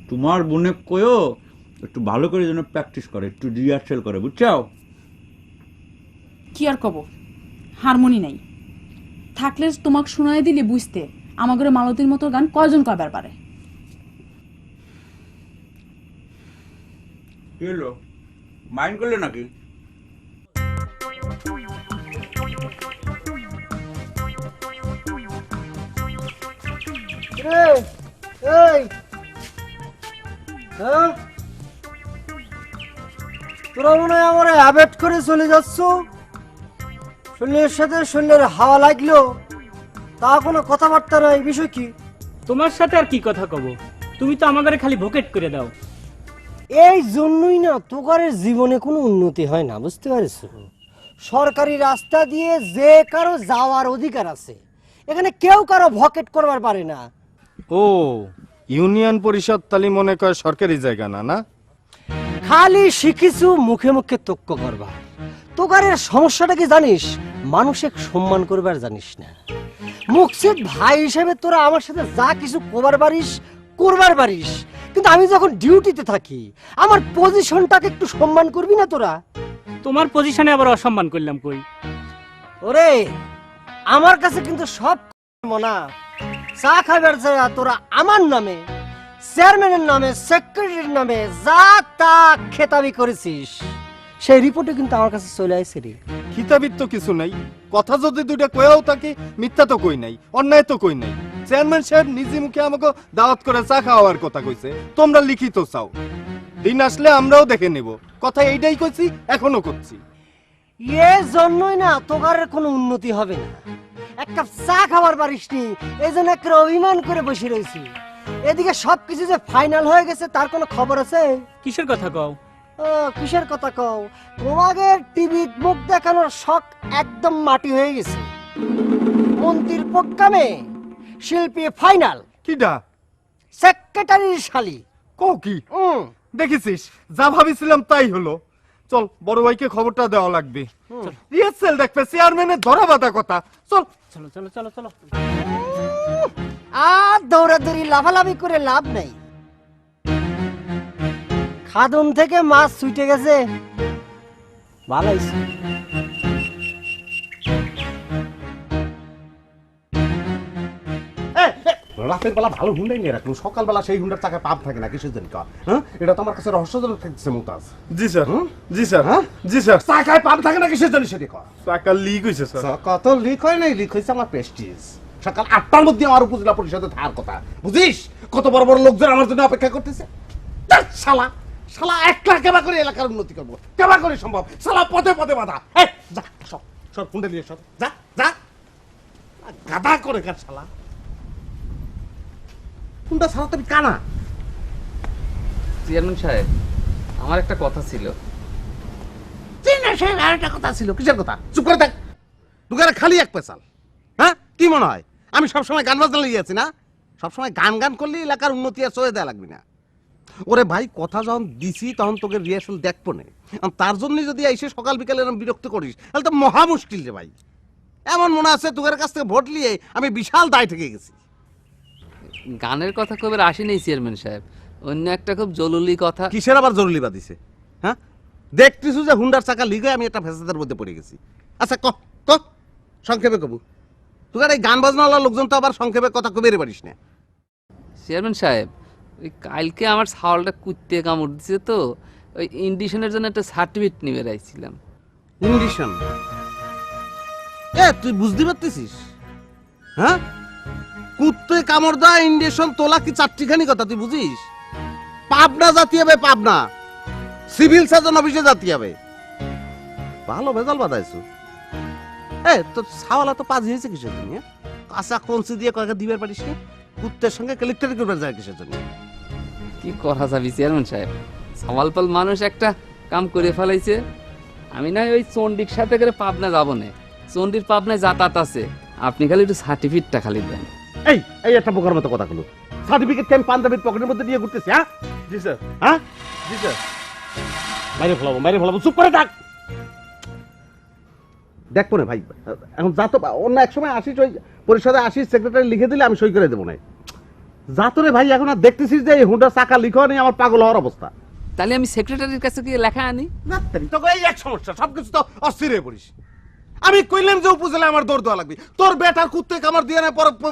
তোমার বোনে কয়েও একটু ভালো করে যেন প্র্যাকটিস করে, একটু রিহার্সেল করে, বুঝছাও? কি আর কব, হারমোনি নাই, থাকলে তোমাকে শোনাই দিলে বুঝতে আমাগরে মালতীর মতো গান কয়জন কয়বার পারে। কি হলো, মাইন্ড করলে নাকি? তোরা মনে হয় আমার অ্যাভয়েড করে চলে যাচ্ছ। শরীরের সাথে শরীরের হাওয়া লাগলো, তা কোনো কথাবার্তা নাই, বিষয় কি? তোমার সাথে আর কি কথা কব, তুমি তো আমাদের খালি ভোকেট করে দাও। এই জন্যই না তোকারের জীবনে কোনো উন্নতি হয় না, বুঝতে পারছো? সরকারি রাস্তা দিয়ে যে কারো যাওয়ার অধিকার আছে, এখানে কেউ কারো ভকেট করবার পারে না। ও ইউনিয়ন পরিষদ তালি মনে করে সরকারি জায়গা না না? খালি শিখিছু মুখে মুখে তক্ক করবা। তোকারের সমস্যাটা কি জানিস? মানুষের সম্মান করবার জানিস না। মুকসিদ ভাই হিসেবে তোরা আমার সাথে যা কিছু করবার পারিস করবার পারিস, কিন্তু আমি যখন ডিউটিতে থাকি আমার পজিশনটাকে একটু সম্মান করবি না তোরা? তোমার পজিশনে আবার অসম্মান করলাম কই? ওরে আমার কাছে কিন্তু সব মনা চা খাবার যায় তোরা আমার নামে, চেয়ারম্যানের নামে, সেক্রেটারির নামে যা তা খেতাবি করেছিস, সেই রিপোর্টে কিন্তু আমার কাছে চলে আসছে রে। খিতাবির তো কিছু নাই, কথা যদি দুইটা কয়াও থাকে মিথ্যা তো কই নাই, অন্যায় তো কই নাই। চেয়ারম্যান সাহেব নিজে মুখে আমাকে দাওয়াত করে চা খাওয়ার কথা কইছে, তোমরা লিখিত চাও। দিন আসলে আমরাও দেখে নেব। কথা এইটাই কইছি, এখনো করছি। এর জন্যই না তোকারের কোনো উন্নতি হবে না। এক কাপ চা খাবার পারিসনি, এই জন্য একটা অভিমান করে বসে রয়েছি। এদিকে সবকিছু যে ফাইনাল হয়ে গেছে তার কোনো খবর আছে? কিসের কথা কও? ও কিসের কথা কও? তোমাদের টিভি মুখ দেখানোর শখ একদম মাটি হয়ে গেছে। মন্ত্রীর প্রোগ্রামে শিল্পী ফাইনাল। কিডা? সেক্রেটারির শালি। কও কি? দেখেছিস, যা ভাবিছিলাম তাই হলো। চল বড় ভাইকে খবরটা দেওয়া লাগবে। রিহার্সেল দেখবে, চেয়ারম্যানের ধরা বাঁধা কথা। চল চলো চলো চলো চলো। আর দৌড়াদৌড়ি লাফালাফি করে লাভ নেই। খাদন থেকে মাছ ছুটে গেছে, ভালো হয়েছে। রাতের বেলা ভালো হুন্ডাই নিয়ে রাখলো, সকালবেলা সেই হুন্ডার চাকায় পাপ থাকে না, কিসের জন্য? হ্যাঁ, এটা তো আমার কাছে রহস্যজনক থাকছে মুমতাজ। জি স্যার, জি স্যার, হ্যাঁ জি স্যার। চাকায় পাপ থাকে না, কিসের জন্য সেটা কর? চাকা লিক হয়েছে স্যার। কত লিক হয় নাই, লিক হয়েছে আমার প্রেস্টিজ। সকাল 8টার মধ্যে আমার উপজেলা পরিষদে থাকার কথা, বুঝিস? কত বড় বড় লোকজন আমার জন্য অপেক্ষা করতেছে। শালা শালা একলা কেবা করে এলাকার উন্নতি করবো, কেবা করে সম্ভব? শালা পদে পদে বাধা। যা সব সব হুন্ডা নিয়ে সব, যা যা, গাদা করে কার শালা। হুন্ডা ছাড়া তুমি কানা। চেয়ারম্যান সাহেব, আমার একটা কথা ছিল। চেয়ারম্যান সাহেব আর একটা কথা ছিল? কিসের কথা? চুপ করে দেখ, দোকানে খালি এক পেশাল। হ্যাঁ, কি মনে হয় আমি সবসময় গান বাজনা লেগে আছি না? সবসময় গান গান করলে এলাকার উন্নতি আর চলে দেওয়া লাগবে না। ওরে ভাই, কথা যখন দিছি তখন তোকে রিহার্সাল দেখবো না। তার জন্যই যদি এসে সকাল বিকালে এরকম বিরক্ত করিস তাহলে তো মহা মুশকিল রে ভাই। এমন মনে আছে তোদের কাছ থেকে ভোট নিয়ে আমি বিশাল দায় থেকে গেছি। গানের কথা কবে আসি নেই চেয়ারম্যান সাহেব, অন্য একটা খুব জরুরি কথা। কিসের আবার জরুরি বাদিছে? হ্যাঁ, দেখতেছু যে হুন্ডার চাকা লিগে আমি একটা ফেসাদের মধ্যে পড়ে গেছি। আচ্ছা ক ক সংক্ষেপে কবু। তোর এই গান বাজনাওয়ালা লোকজন তো আবার সংক্ষেপে কথা কবেরে পারিস না। চেয়ারম্যান সাহেব, ওই কালকে আমার ছাওয়ালটা কুত্তে কামড় দিছে তো, ওই ইন্ডিশনের জন্য একটা সার্টিফিকেট নিয়ে বেড়াইছিলাম। ইন্ডিশন? তুই বুঝতে পারতেছিস? হ্যাঁ, কুত্তে কামড় দেওয়া ইন্ডিশন তোলা কি চারটিখানি কথা তুই বুঝিস? পাবনা জাতি হবে, পাবনা সিভিল সার্জন অফিসে জাতি হবে। ভালো ভেজাল বাদাইছো। তোর ছাওয়ালা তো পাঁচ হয়েছে কিসের জন্য? কাঁচা কঞ্চি দিয়ে কয়েকটা দিবার পারিস না? কুত্তের সঙ্গে কালেক্টারি করবার যায় কিসের জন্য? কি করা যাবি চেয়ারম্যান সাহেব, সামালপাল মানুষ একটা কাম করে ফেলাইছে। আমি না ওই চন্ডির সাথে করে পাবনা যাবো না, চন্ডির পাবনায় যাতায়াত আছে, আপনি খালি একটু সার্টিফিকেটটা খালি দেন। এই এই একটা পোকার মতো কথা হলো। সার্টিফিকেট আমি পাঞ্জাবির পকেটের মধ্যে দিয়ে ঘুরতেছি? হ্যাঁ জি স্যার, হ্যাঁ জি স্যার। বাইরে ফেলাবো, বাইরে ফেলাবো, চুপ করে থাক। দেখবো না ভাই, এখন যা তো অন্য এক সময় আসিস, ওই পরিষদে আসিস, সেক্রেটারি লিখে দিলে আমি সই করে দেবো না। যা তো রে ভাই, এখন আর দেখতেছিস যে এই হুন্ডার চাকা লিখা নেই, আমার পাগল হওয়ার অবস্থা। তাহলে আমি সেক্রেটারির কাছে গিয়ে লেখা আনি? তোকে এই এক সমস্যা, সবকিছু তো অস্থির হয়ে পড়িস। আমি কইলাম যে উপজেলা আমার দৌড় দেওয়া লাগবে, তোর বেটার কুত্তে কামড় দিয়ে না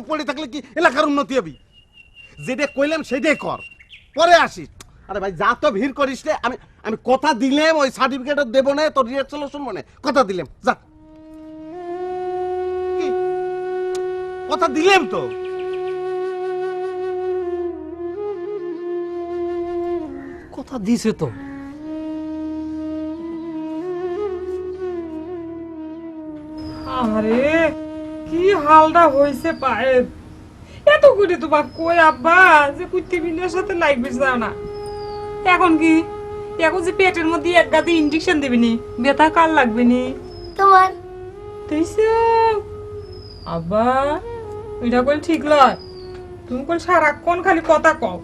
পড়ে থাকলে কি এলাকার উন্নতি হবে? যেটা কইলাম সেটাই কর, পরে আসিস। আরে ভাই যা তো ভিড় করিস রে। আমি আমি কথা দিলাম ওই সার্টিফিকেট দেবো না, তোর রিহার্সাল শুনবো না, কথা দিলাম। যা, কথা দিলাম তো। কথা দিছে তো। আরে কি হালটা হয়েছে পায়ে, এত করে তোমার কই আব্বা যে কুত্তি বিনের সাথে লাগবে যাও না। এখন কি, এখন যে পেটের মধ্যে এক গাদি ইনজেকশন দিবি নি, ব্যথা কার লাগবে নি? তোমার। তুইছো আব্বা, এটা কইল ঠিক লয়। তুমি কোন সারাক্ষণ খালি কথা কও,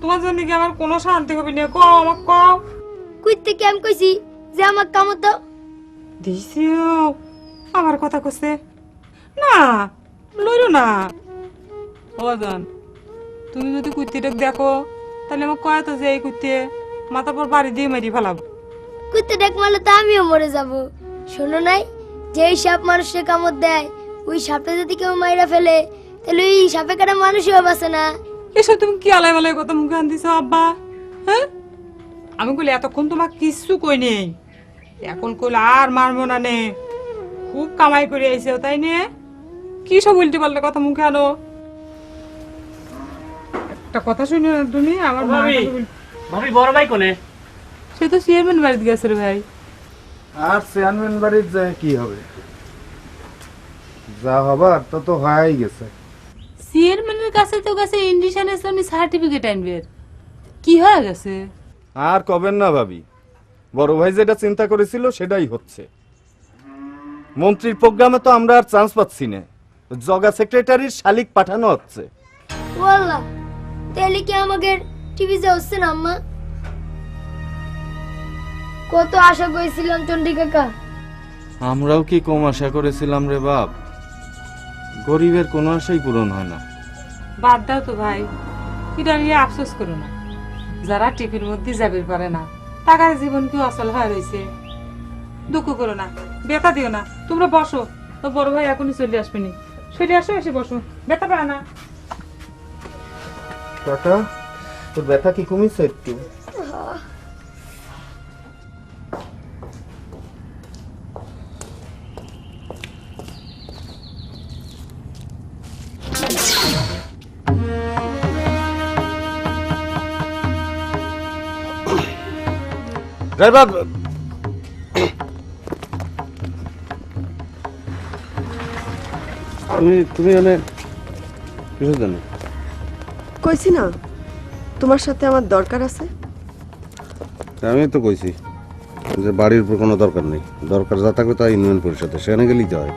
তোমার জন্য কি আমার কোনো শান্তি হবে না? কও আমাকে কও। কুইতে কি আমি কইছি যে আমার কামত দাও? দিছিও আমার কথা কইছে না, লইরো না। ওজন তুমি যদি কুত্তিটাকে দেখো তাহলে আমার কয় তো যে এই কুত্তে মাথা পর বাড়ি দিয়ে মারি ফেলাবো। কুইতে ডাক মারলে তো আমিও মরে যাব। শোনো নাই, যেই সাপ মানুষের কামড় দেয় ওই সাপটা যদি কেউ মাইরা ফেলে তাহলে ওই সাপে কাটা মানুষও বাঁচে না। এসব তুমি কি আলাই মালাই কথা মুখে আনতেছো আব্বা? হ্যাঁ, আমি কইলে এতক্ষণ তোমার কিচ্ছু কই নেই, এখন কইলে আর মারবো না নে। খুব কামাই করে আইছে তাই নে, কি সব উল্টে পাল্টা কথা মুখে আনো। একটা কথা শুনি না তুমি আমার মা। ভাবি বড় ভাই কোনে? সে তো চেয়ারম্যান বাড়িতে গেছে রে ভাই। আর চেয়ারম্যান বাড়ির যায় কি হবে? যা হবার তা তো হয়েই গেছে। চেয়ারম্যানের কাছে তো গেছে ইন্ডিশনের জন্য সার্টিফিকেট আনবে, কি হয়ে গেছে? আর কবেন না ভাবি, বড় ভাই যেটা চিন্তা করেছিল সেটাই হচ্ছে। মন্ত্রীর প্রোগ্রামে তো আমরা আর চান্স পাচ্ছি না, জগা সেক্রেটারির শালিক পাঠানো হচ্ছে। ওয়াল্লাহ, তাহলে কি আমাদের টিভি হচ্ছে না আম্মা? কত আশা করেছিলাম চন্ডী কাকা। আমরাও কি কম আশা করেছিলাম রে বাপ? গরিবের কোনো আশাই পূরণ হয় না। বাদ দাও তো ভাই, এটা নিয়ে আফসোস করো না। যারা টিভির মধ্যে যাবে পারে না টাকার জীবন কি অচল হয়ে রয়েছে। দুঃখ করো না, ব্যথা দিও না, তোমরা বসো। তো বড় ভাই এখনই চলে আসবে নি, সেটা আসো, এসে বসো, ব্যথা পায় না। কাকা, তোর ব্যথা কি কমেছে একটু? ড্রাইভার, তুমি এনে কিসের জন্য? কইছি না তোমার সাথে আমার দরকার আছে। আমি তো কইছি যে বাড়ির উপর কোনো দরকার নেই, দরকার যা থাকবে তা ইউনিয়ন পরিষদে, সেখানে গেলেই তো হয়।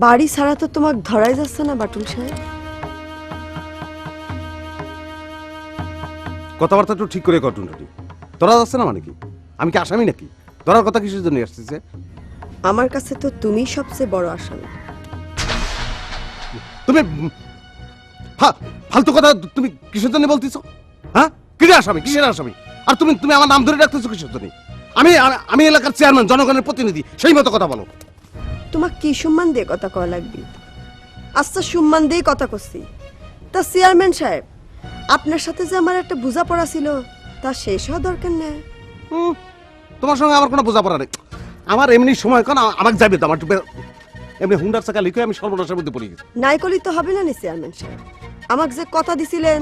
বাড়ি ছাড়া তো তোমাকে ধরাই যাচ্ছে না বাটুল সাহেব। কথাবার্তা একটু ঠিক করে কটুনটি ধরা যাচ্ছে না মানে কি? আমি কি আসামি নাকি? ধরার কথা কিসের জন্য আসতেছে? আমার কাছে তো তুমি সবচেয়ে বড় আসামি। তুমি ফালতু কথা তুমি কিসের জন্য বলতেছো? হ্যাঁ, কিসের আসামি? কিসের আসামি? আর তুমি তুমি আমার নাম ধরে রাখতেছো কিসের জন্য? আমি আমি এলাকার চেয়ারম্যান, জনগণের প্রতিনিধি, সেই মতো কথা বলো। তোমাক কি সম্মান দিয়ে কথা কওয়া লাগবে? আচ্ছা, সম্মান দিয়ে কথা করছি। তা চেয়ারম্যান সাহেব, আপনার সাথে যে আমার একটা বোঝাপড়া ছিল তা শেষ হওয়া দরকার নেই। তোমার সঙ্গে আমার কোনো বোঝাপড়া নেই। আমার এমনি সময় কোন আমাকে যাবে তো, আমার এমনি হুন্ডার চাকা লিখে আমি সর্বনাশের মধ্যে পড়ে গেছি। নাই করলেই তো হবে না নি চেয়ারম্যান সাহেব। আমাকে যে কথা দিছিলেন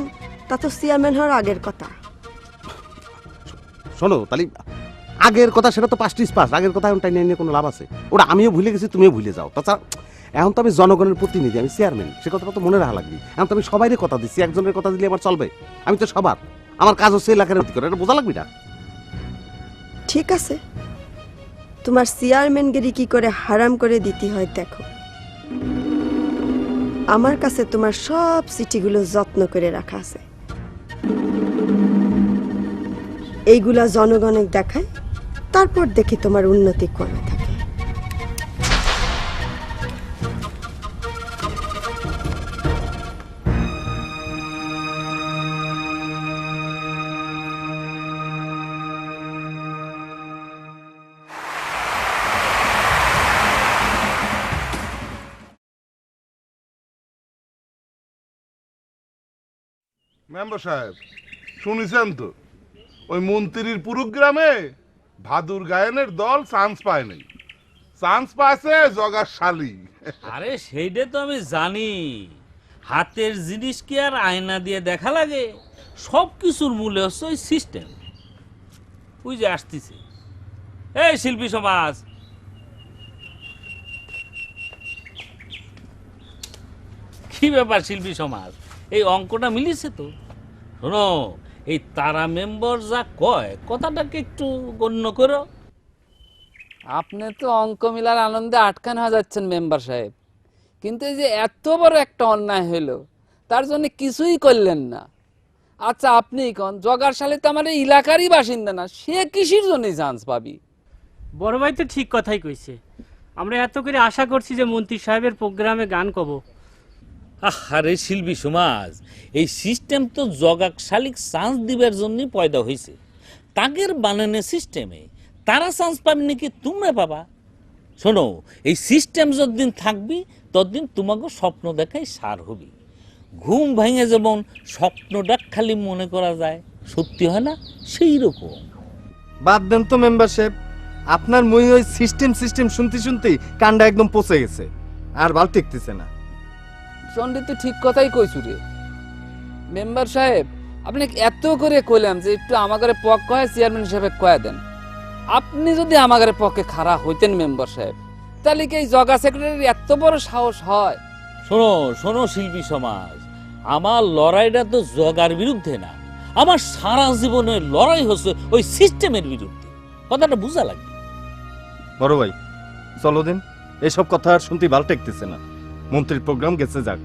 তা তো চেয়ারম্যান হওয়ার আগের কথা। শোনো তাহলে, আগের কথা সেটা তো পাস্ট ইজ পাস্ট, আগের কথা এখন টাইম নিয়ে কোনো লাভ আছে? ওটা আমিও ভুলে গেছি, তুমিও ভুলে যাও। তাছাড়া এখন তো আমি জনগণের প্রতিনিধি, আমি চেয়ারম্যান, সে কথাটা তো মনে রাখা লাগবে। এখন তো আমি সবাইয়ের কথা দিচ্ছি, একজনের কথা দিলে আমার চলবে? আমি তো সবার, আমার কাজ হচ্ছে এলাকার উন্নতি করে, এটা বোঝা লাগবে না? ঠিক আছে, তোমার চেয়ারম্যানগিরি কি করে হারাম করে দিতে হয় দেখো। আমার কাছে তোমার সব চিঠিগুলো যত্ন করে রাখা আছে। এইগুলা জনগণের দেখায়, তারপর দেখি তোমার উন্নতি কমে থাকে। মেম্বার সাহেব, শুনেছেন তো ওই মন্ত্রীর পুরুগ্রামে ভাদুর গায়নের দল চান্স পায় নাই, চান্স পাইছে জগার শালি। আরে সেইটা তো আমি জানি, হাতের জিনিস কি আর আয়না দিয়ে দেখা লাগে? সব কিছুর মূলে হচ্ছে ওই সিস্টেম। ওই যে আসতেছে, এই শিল্পী সমাজ, কি ব্যাপার শিল্পী সমাজ, এই অঙ্কটা মিলিছে তো? শোনো, এই তারা মেম্বার যা কয় কথাটাকে একটু গণ্য করো। আপনি তো অঙ্ক মিলার আনন্দে আটকান হয়ে যাচ্ছেন মেম্বার সাহেব, কিন্তু এই যে এত বড় একটা অন্যায় হইলো তার জন্য কিছুই করলেন না। আচ্ছা আপনি কোন জগার সালে তো আমার এই এলাকারই বাসিন্দা না, সে কিসের জন্য চান্স পাবি? বড় ভাই তো ঠিক কথাই কইছে। আমরা এত করে আশা করছি যে মন্ত্রী সাহেবের প্রোগ্রামে গান কব। আরে শিল্পী সমাজ, এই সিস্টেম তো জগাক শালিক চান্স দিবার জন্যই পয়দা হয়েছে। তাগের বানানো সিস্টেমে তারা চান্স পাবে নাকি তোমরা পাবা? শোনো, এই সিস্টেম যতদিন থাকবি ততদিন তোমাকে স্বপ্ন দেখাই সার হবি। ঘুম ভেঙে যেমন স্বপ্নটা খালি মনে করা যায়, সত্যি হয় না, সেই রকম। বাদ দেন তো মেম্বারশিপ, আপনার মই ওই সিস্টেম শুনতে শুনতেই কানটা একদম পচে গেছে, আর ভাল টিকতেছে না। চন্ডী তুই ঠিক কথাই কইছু রে। মেম্বার সাহেব আপনি এত করে কইলাম যে একটু আমাদের পক্ষ হয় চেয়ারম্যান সাহেব কয়া দেন। আপনি যদি আমাদের পক্ষে খাড়া হইতেন মেম্বার সাহেব, তাহলে কি এই জগা সেক্রেটারির এত বড় সাহস হয়? শোনো শোনো শিল্পী সমাজ, আমার লড়াইটা তো জগার বিরুদ্ধে না, আমার সারা জীবনের লড়াই হচ্ছে ওই সিস্টেমের বিরুদ্ধে। কথাটা বোঝা লাগে। বড় ভাই চলো দিন, এসব কথা আর শুনতে ভাল টেকতেছে না। মন্ত্রীর প্রোগ্রাম গেছে যাক,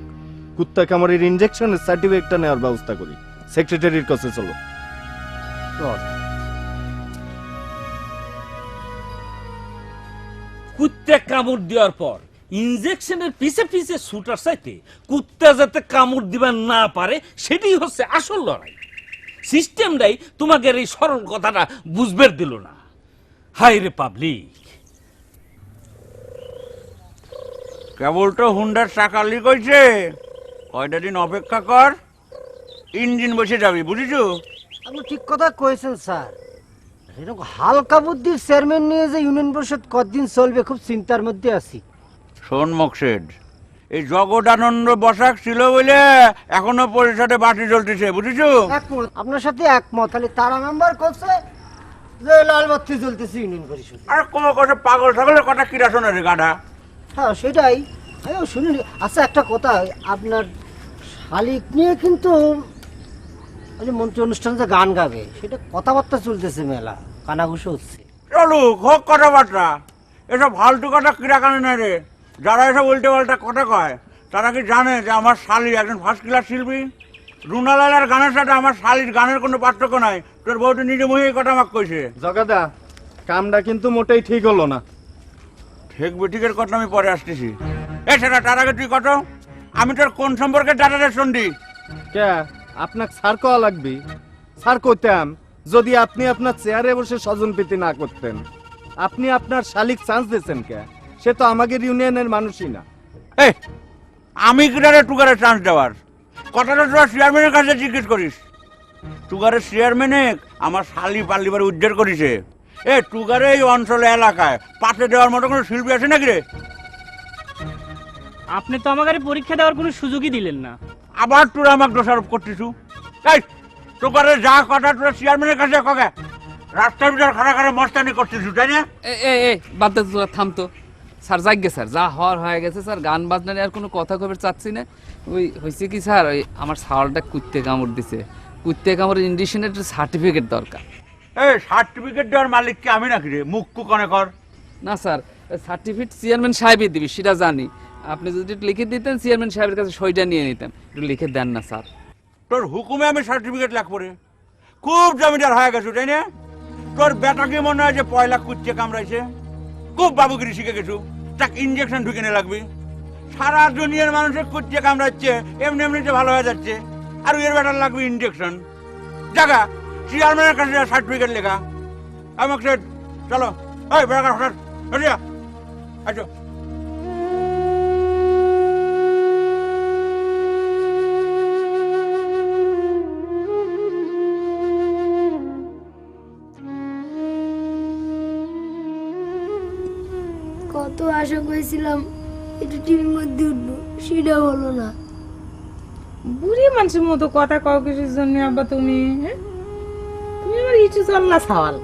কুত্তা কামড়ের ইনজেকশনের সার্টিফিকেটটা নেওয়ার ব্যবস্থা করি। সেক্রেটারির কাছে চলো। কুত্তে কামড় দেওয়ার পর ইনজেকশনের পিছে পিছে ছুটার চাইতে কুত্তা যাতে কামড় দিবার না পারে সেটাই হচ্ছে আসল লড়াই। সিস্টেমটাই তোমাকে এই সরল কথাটা বুঝবার দিল না। হাই রে পাবলিক, কেবল তো হুন্ডার চাকা লিক হয়েছে, কয়টা দিন অপেক্ষা কর, ইঞ্জিন বসে যাবি, বুঝিছো? আপনি ঠিক কথা কয়েছেন স্যার। এরকম হালকা বুদ্ধির চেয়ারম্যান নিয়ে যে ইউনিয়ন পরিষদ কতদিন চলবে খুব চিন্তার মধ্যে আছি। শোন মকসেদ, এই জগদানন্দ বসাক ছিল বলে এখনো পরিষদে বাতি জ্বলতেছে, বুঝিছো? একমত, আপনার সাথে একমত। তাহলে তারা মেম্বার করছে যে লাল বাতি জ্বলতেছে ইউনিয়ন পরিষদ। আর কোনো কথা পাগল ছাগলের কথা কিরা শোনে রে গাধা? হ্যাঁ সেটাই আমিও শুনিনি। আচ্ছা একটা কথা, আপনার শালিক নিয়ে কিন্তু ওই যে মন্ত্রী অনুষ্ঠান যে গান গাবে সেটা কথাবার্তা চলতেছে, মেলা কানাঘুষো হচ্ছে। চলুক, হোক কথাবার্তা, এসব ফালতু কথা কিরা কানে না রে। যারা এসব উল্টে পাল্টা কথা কয় তারা কি জানে যে আমার শালি একজন ফার্স্ট ক্লাস শিল্পী? রুনালালের গানের সাথে আমার শালির গানের কোনো পার্থক্য নাই। তোর বউটি নিজে মুখে এই কথা আমাকে কইছে। জগাদা, কামটা কিন্তু মোটেই ঠিক হলো না। ঠিক বেঠিকের কথা আমি পরে আসতেছি। এ সেটা তার আগে তুই কত, আমি তোর কোন সম্পর্কে ডাটারে শুনলি? কে আপনাকে স্যার কওয়া লাগবে? স্যার কইতাম যদি আপনি আপনার চেয়ারে বসে স্বজন প্রীতি না করতেন। আপনি আপনার শালিক চান্স দিয়েছেন কে? সে তো আমাদের ইউনিয়নের মানুষই না। এই আমি কিনারে টুকারে চান্স দেওয়ার কথাটা তোরা চেয়ারম্যানের কাছে জিজ্ঞেস করিস। টুকারের চেয়ারম্যানে আমার শালি পাল্লিবার উদ্ধার করেছে। এ টুকারে এই অঞ্চলে এলাকায় পাশে দেওয়ার মতো কোনো শিল্পী আছে নাকি রে? আপনি তো আমাকে পরীক্ষা দেওয়ার কোনো সুযোগই দিলেন না। আবার তোরা আমাকে দোষারোপ করছিস। এই টুকারে যা কথা তোরা চেয়ারম্যানের কাছে কগে, রাস্তার ভিতর খাড়া খাড়া মস্তানি করছিস, তাই না? বাদ দে তোরা, থামতো স্যার। যাগ্গে স্যার, যা হওয়ার হয়ে গেছে স্যার। গান বাজনা নিয়ে আর কোনো কথা খবর চাচ্ছি না। ওই হয়েছে কি স্যার, ওই আমার ছাওয়ালটা কুত্তে কামড় দিছে। কুত্তে কামড়ের ইন্ডিশনের সার্টিফিকেট দরকার। এই সার্টিফিকেট দেওয়ার মালিক কি আমি নাকি রে? মুখ কুকনে কর। না স্যার, সার্টিফিকেট চেয়ারম্যান সাহেবই দিবি সেটা জানি। আপনি যদি একটু লিখে দিতেন চেয়ারম্যান সাহেবের কাছে সইটা নিয়ে নিতাম। একটু লিখে দেন না স্যার। তোর হুকুমে আমি সার্টিফিকেট লাগবো রে? খুব জমিদার হয়ে গেছো, তাই না? তোর বেটাকে মনে হয় যে পয়লা কুচ্ছে কামড়াইছে, খুব বাবুগিরি শিখে গেছো, তাক ইঞ্জেকশন ঢুকে নিয়ে লাগবে। সারা দুনিয়ার মানুষের কুচ্ছে কামড়াচ্ছে, এমনি এমনিতে ভালো হয়ে যাচ্ছে, আর এর বেটার লাগবে ইঞ্জেকশন। জায়গা চেয়ারম্যানের কাছে সার্টিফিকেট লেখা। আমাকে চলো, এই বেড়া হঠাৎ আচ্ছা। কত আশা করেছিলাম একটু টিভির মধ্যে উঠবো, সেটা হলো না। বুড়ি মানুষের মতো কথা কও কিসের জন্য আব্বা তুমি? তুমি আমার ইচ্ছু চললা সওয়াল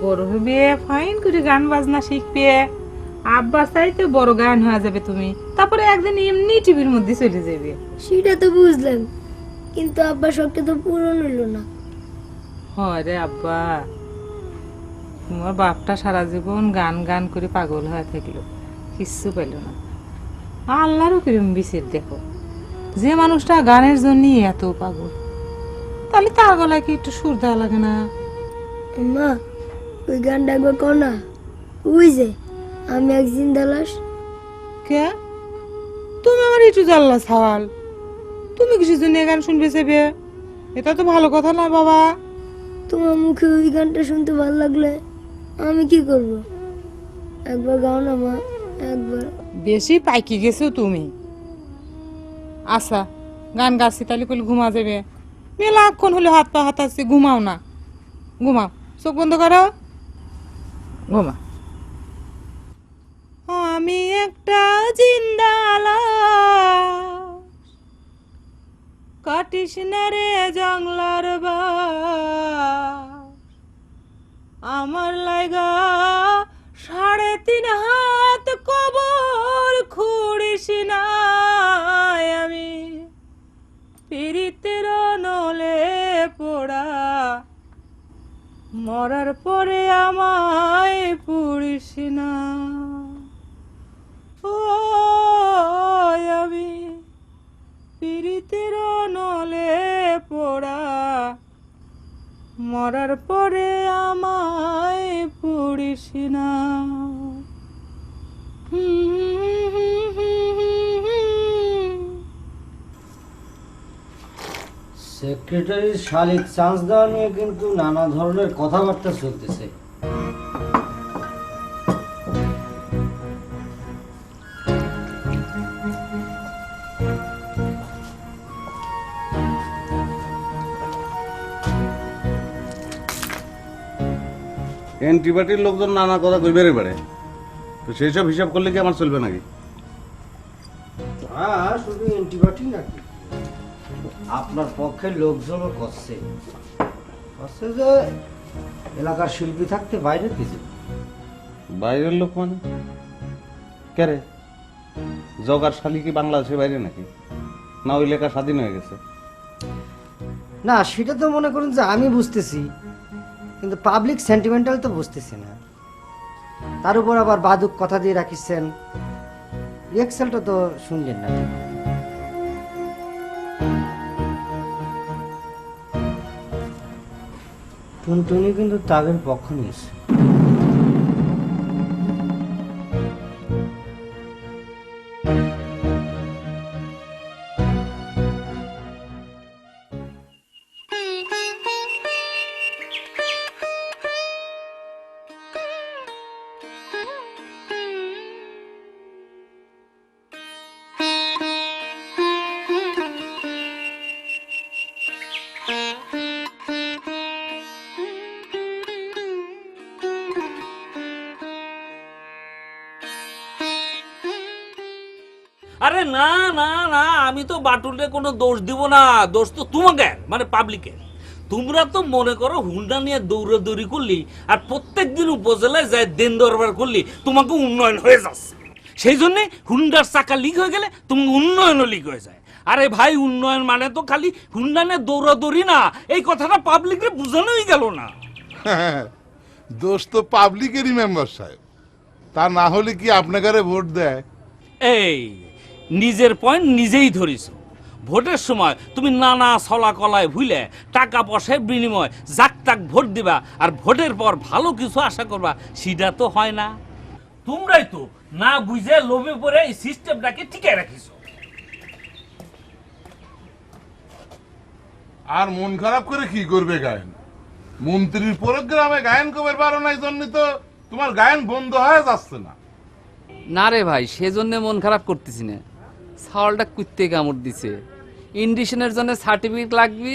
বড় হবে, ফাইন করে গান বাজনা শিখবে, আব্বা চাইতে বড় গান হয়ে যাবে তুমি, তারপরে একদিন এমনি টিভির মধ্যে চলে যাবে। সেটা তো বুঝলাম, কিন্তু আব্বা শখটা তো পূরণ হলো না। রে আব্বা, তোমার বাপটা সারা জীবন গান গান করে পাগল হয়ে থাকলো, কিচ্ছু পেল না। আল্লাহরও কিরম বিশেষ দেখো, যে মানুষটা গানের জন্যই এত পাগল, তাহলে তার গলায় কি একটু সুর দেওয়া লাগে না? মা ওই গানটা একবার কর না, ওই যে আমি এক জিন্দা লাশ। কে তুমি আমার একটু জানলা সওয়াল, তুমি কিসের জন্য গান শুনবে সেবে? এটা তো ভালো কথা না বাবা। তোমার মুখে ওই গানটা শুনতে ভালো লাগলে আমি কি করব? একবার গাও না মা, একবার। বেশি পাইকি গেছো তুমি। আচ্ছা গান গাচ্ছি তাহলে কইলে ঘুমা যাবে, মেলাক্ষণ হলে হাত পা হাতাচ্ছি, ঘুমাও না, ঘুমাও, চোখ বন্ধ করো, ঘুমা। আমি একটা জিন্দা লাশ, কাটিস না রে জংলার বাস, আমার লাগা 3.5 হাত কবর খুঁড়িস না, আমি পীড়িতের নলে পোড়া, মরার পরে আমায় পুড়িস না। ও আমি পীড়িতের নলে পোড়া, মরার পরে আমায় পুড়িস না। সেক্রেটারির শালিক চান্স দেওয়া নিয়ে কিন্তু নানা ধরনের কথাবার্তা চলতেছে। অ্যান্টিবায়োটিক লোকজন নানা কথা কইবারই পারে, তো সেই সব হিসাব করলে কি আমার চলবে নাকি? হ্যাঁ, শুধু অ্যান্টিবায়োটিক নাকি, আপনার পক্ষে লোকজনও করছে যে এলাকার শিল্পী থাকতে বাইরের কিছু। বাইরের লোক মানে কে রে? জগার শালি কি বাংলাদেশের বাইরে নাকি, না ওই লেখা স্বাধীন হয়ে গেছে? না, সেটা তো মনে করুন যে আমি বুঝতেছি, কিন্তু পাবলিক সেন্টিমেন্টাল তো বুঝতেছি না। তার উপর আবার বাদুক কথা দিয়ে রাখিছেন, রিয়াকশনটা তো শুনলেন না। টুনটুনি কিন্তু তাদের পক্ষ নিয়েছে। আরে না না না, আমি তো বাটুলকে কোনো দোষ দিব না, দোষ তো তোমাকে মানে পাবলিকের। তোমরা তো মনে করো হুন্ডা নিয়ে দৌড়াদৌড়ি করলি আর প্রত্যেক দিন উপজেলায় যায় দেন দরবার করলি তোমাকে উন্নয়ন হয়ে যাচ্ছে, সেই জন্যে হুন্ডার চাকা লিক হয়ে গেলে তোমাকে উন্নয়নও লিক হয়ে যায়। আরে ভাই, উন্নয়ন মানে তো খালি হুন্ডা নিয়ে দৌড়াদৌড়ি না, এই কথাটা পাবলিকরে বোঝানোই গেল না। দোষ তো পাবলিকেরই মেম্বার সাহেব, তা না হলে কি আপনাকে ভোট দেয়? এই নিজের পয়েন্ট নিজেই ধরিস। ভোটের সময় তুমি নানা ছলা কলায় ভুলে টাকা পয়সার বিনিময় যাক তাক ভোট দিবা, আর ভোটের পর ভালো কিছু আশা করবা, সেটা তো হয় না। তোমরাই তো না বুঝে লোভে পড়ে এই সিস্টেমটাকে টিকে রাখিস। আর মন খারাপ করে কি করবে গায়ন? মন্ত্রীর প্রোগ্রামে গায়ন কবের পারো না, এই জন্য তো তোমার গায়ন বন্ধ হয়ে যাচ্ছে না। না রে ভাই, সেজন্য মন খারাপ করতেছি না, ছাওয়ালটা কুত্তে কামড় দিছে, ইন্ডিশনের জন্য সার্টিফিকেট লাগবি,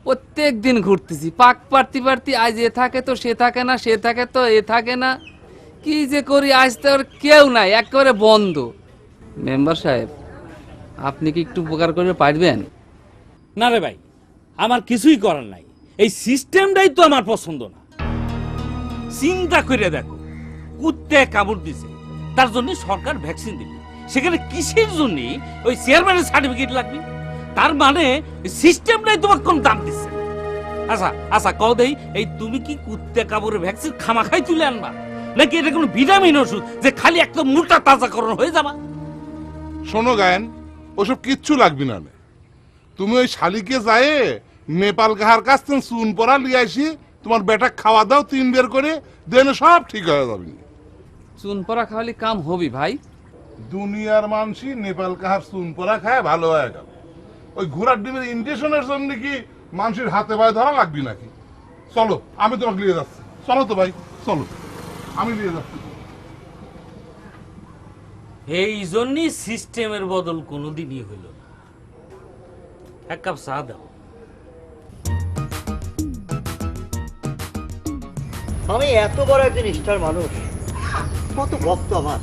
প্রত্যেক দিন ঘুরতেছি পাক পারতি পারতি, আজ এ থাকে তো সে থাকে না, সে থাকে তো এ থাকে না, কি যে করি আজ তো আর কেউ নাই, একেবারে বন্ধ। মেম্বার সাহেব, আপনি কি একটু উপকার করে পারবেন? না রে ভাই, আমার কিছুই করার নাই, এই সিস্টেমটাই তো আমার পছন্দ না। চিন্তা করে দেখো, কুত্তে কামড় দিছে, তার জন্য সরকার ভ্যাকসিন দিবে, সেখানে কিসের জন্য ওই চেয়ারম্যানের সার্টিফিকেট লাগবে? তার মানে সিস্টেমটাই তোমাকে কোন দাম দিচ্ছে। আচ্ছা আচ্ছা, কও দেই, এই তুমি কি কুত্তে কামড়ের ভ্যাকসিন খামাখাই তুলে আনবা, নাকি এটা কোনো ভিটামিন ওষুধ যে খালি একটা মোটা তাজাকরণ হয়ে যাবা? শোনো গায়েন, ওসব কিচ্ছু লাগবে না নে। তুমি ওই শালিকে যায় নেপাল কাহার কাছ থেকে চুন পড়া লিয়ে আসি, তোমার বেটা খাওয়া দাও 3 বের করে দেন, সব ঠিক হয়ে যাবে। চুন পরা খাওয়ালি কাম হবি ভাই? দুনিয়ার মানুষই নেপাল কাহার চুন পড়া খায় ভালো হয়ে গেল। ওই ঘোড়ার ডিমের ইন্ডেশনের জন্য কি মানুষের হাতে পায়ে ধরা লাগবে নাকি? চলো, আমি তোমাকে নিয়ে যাচ্ছি। চলো তো ভাই, চলো, আমি নিয়ে যাচ্ছি। এই জন্যই সিস্টেমের বদল কোনোদিনই হইল না। এক কাপ চা দাও। আমি এত বড় একজন স্টার মানুষ, কত ভক্ত আমার,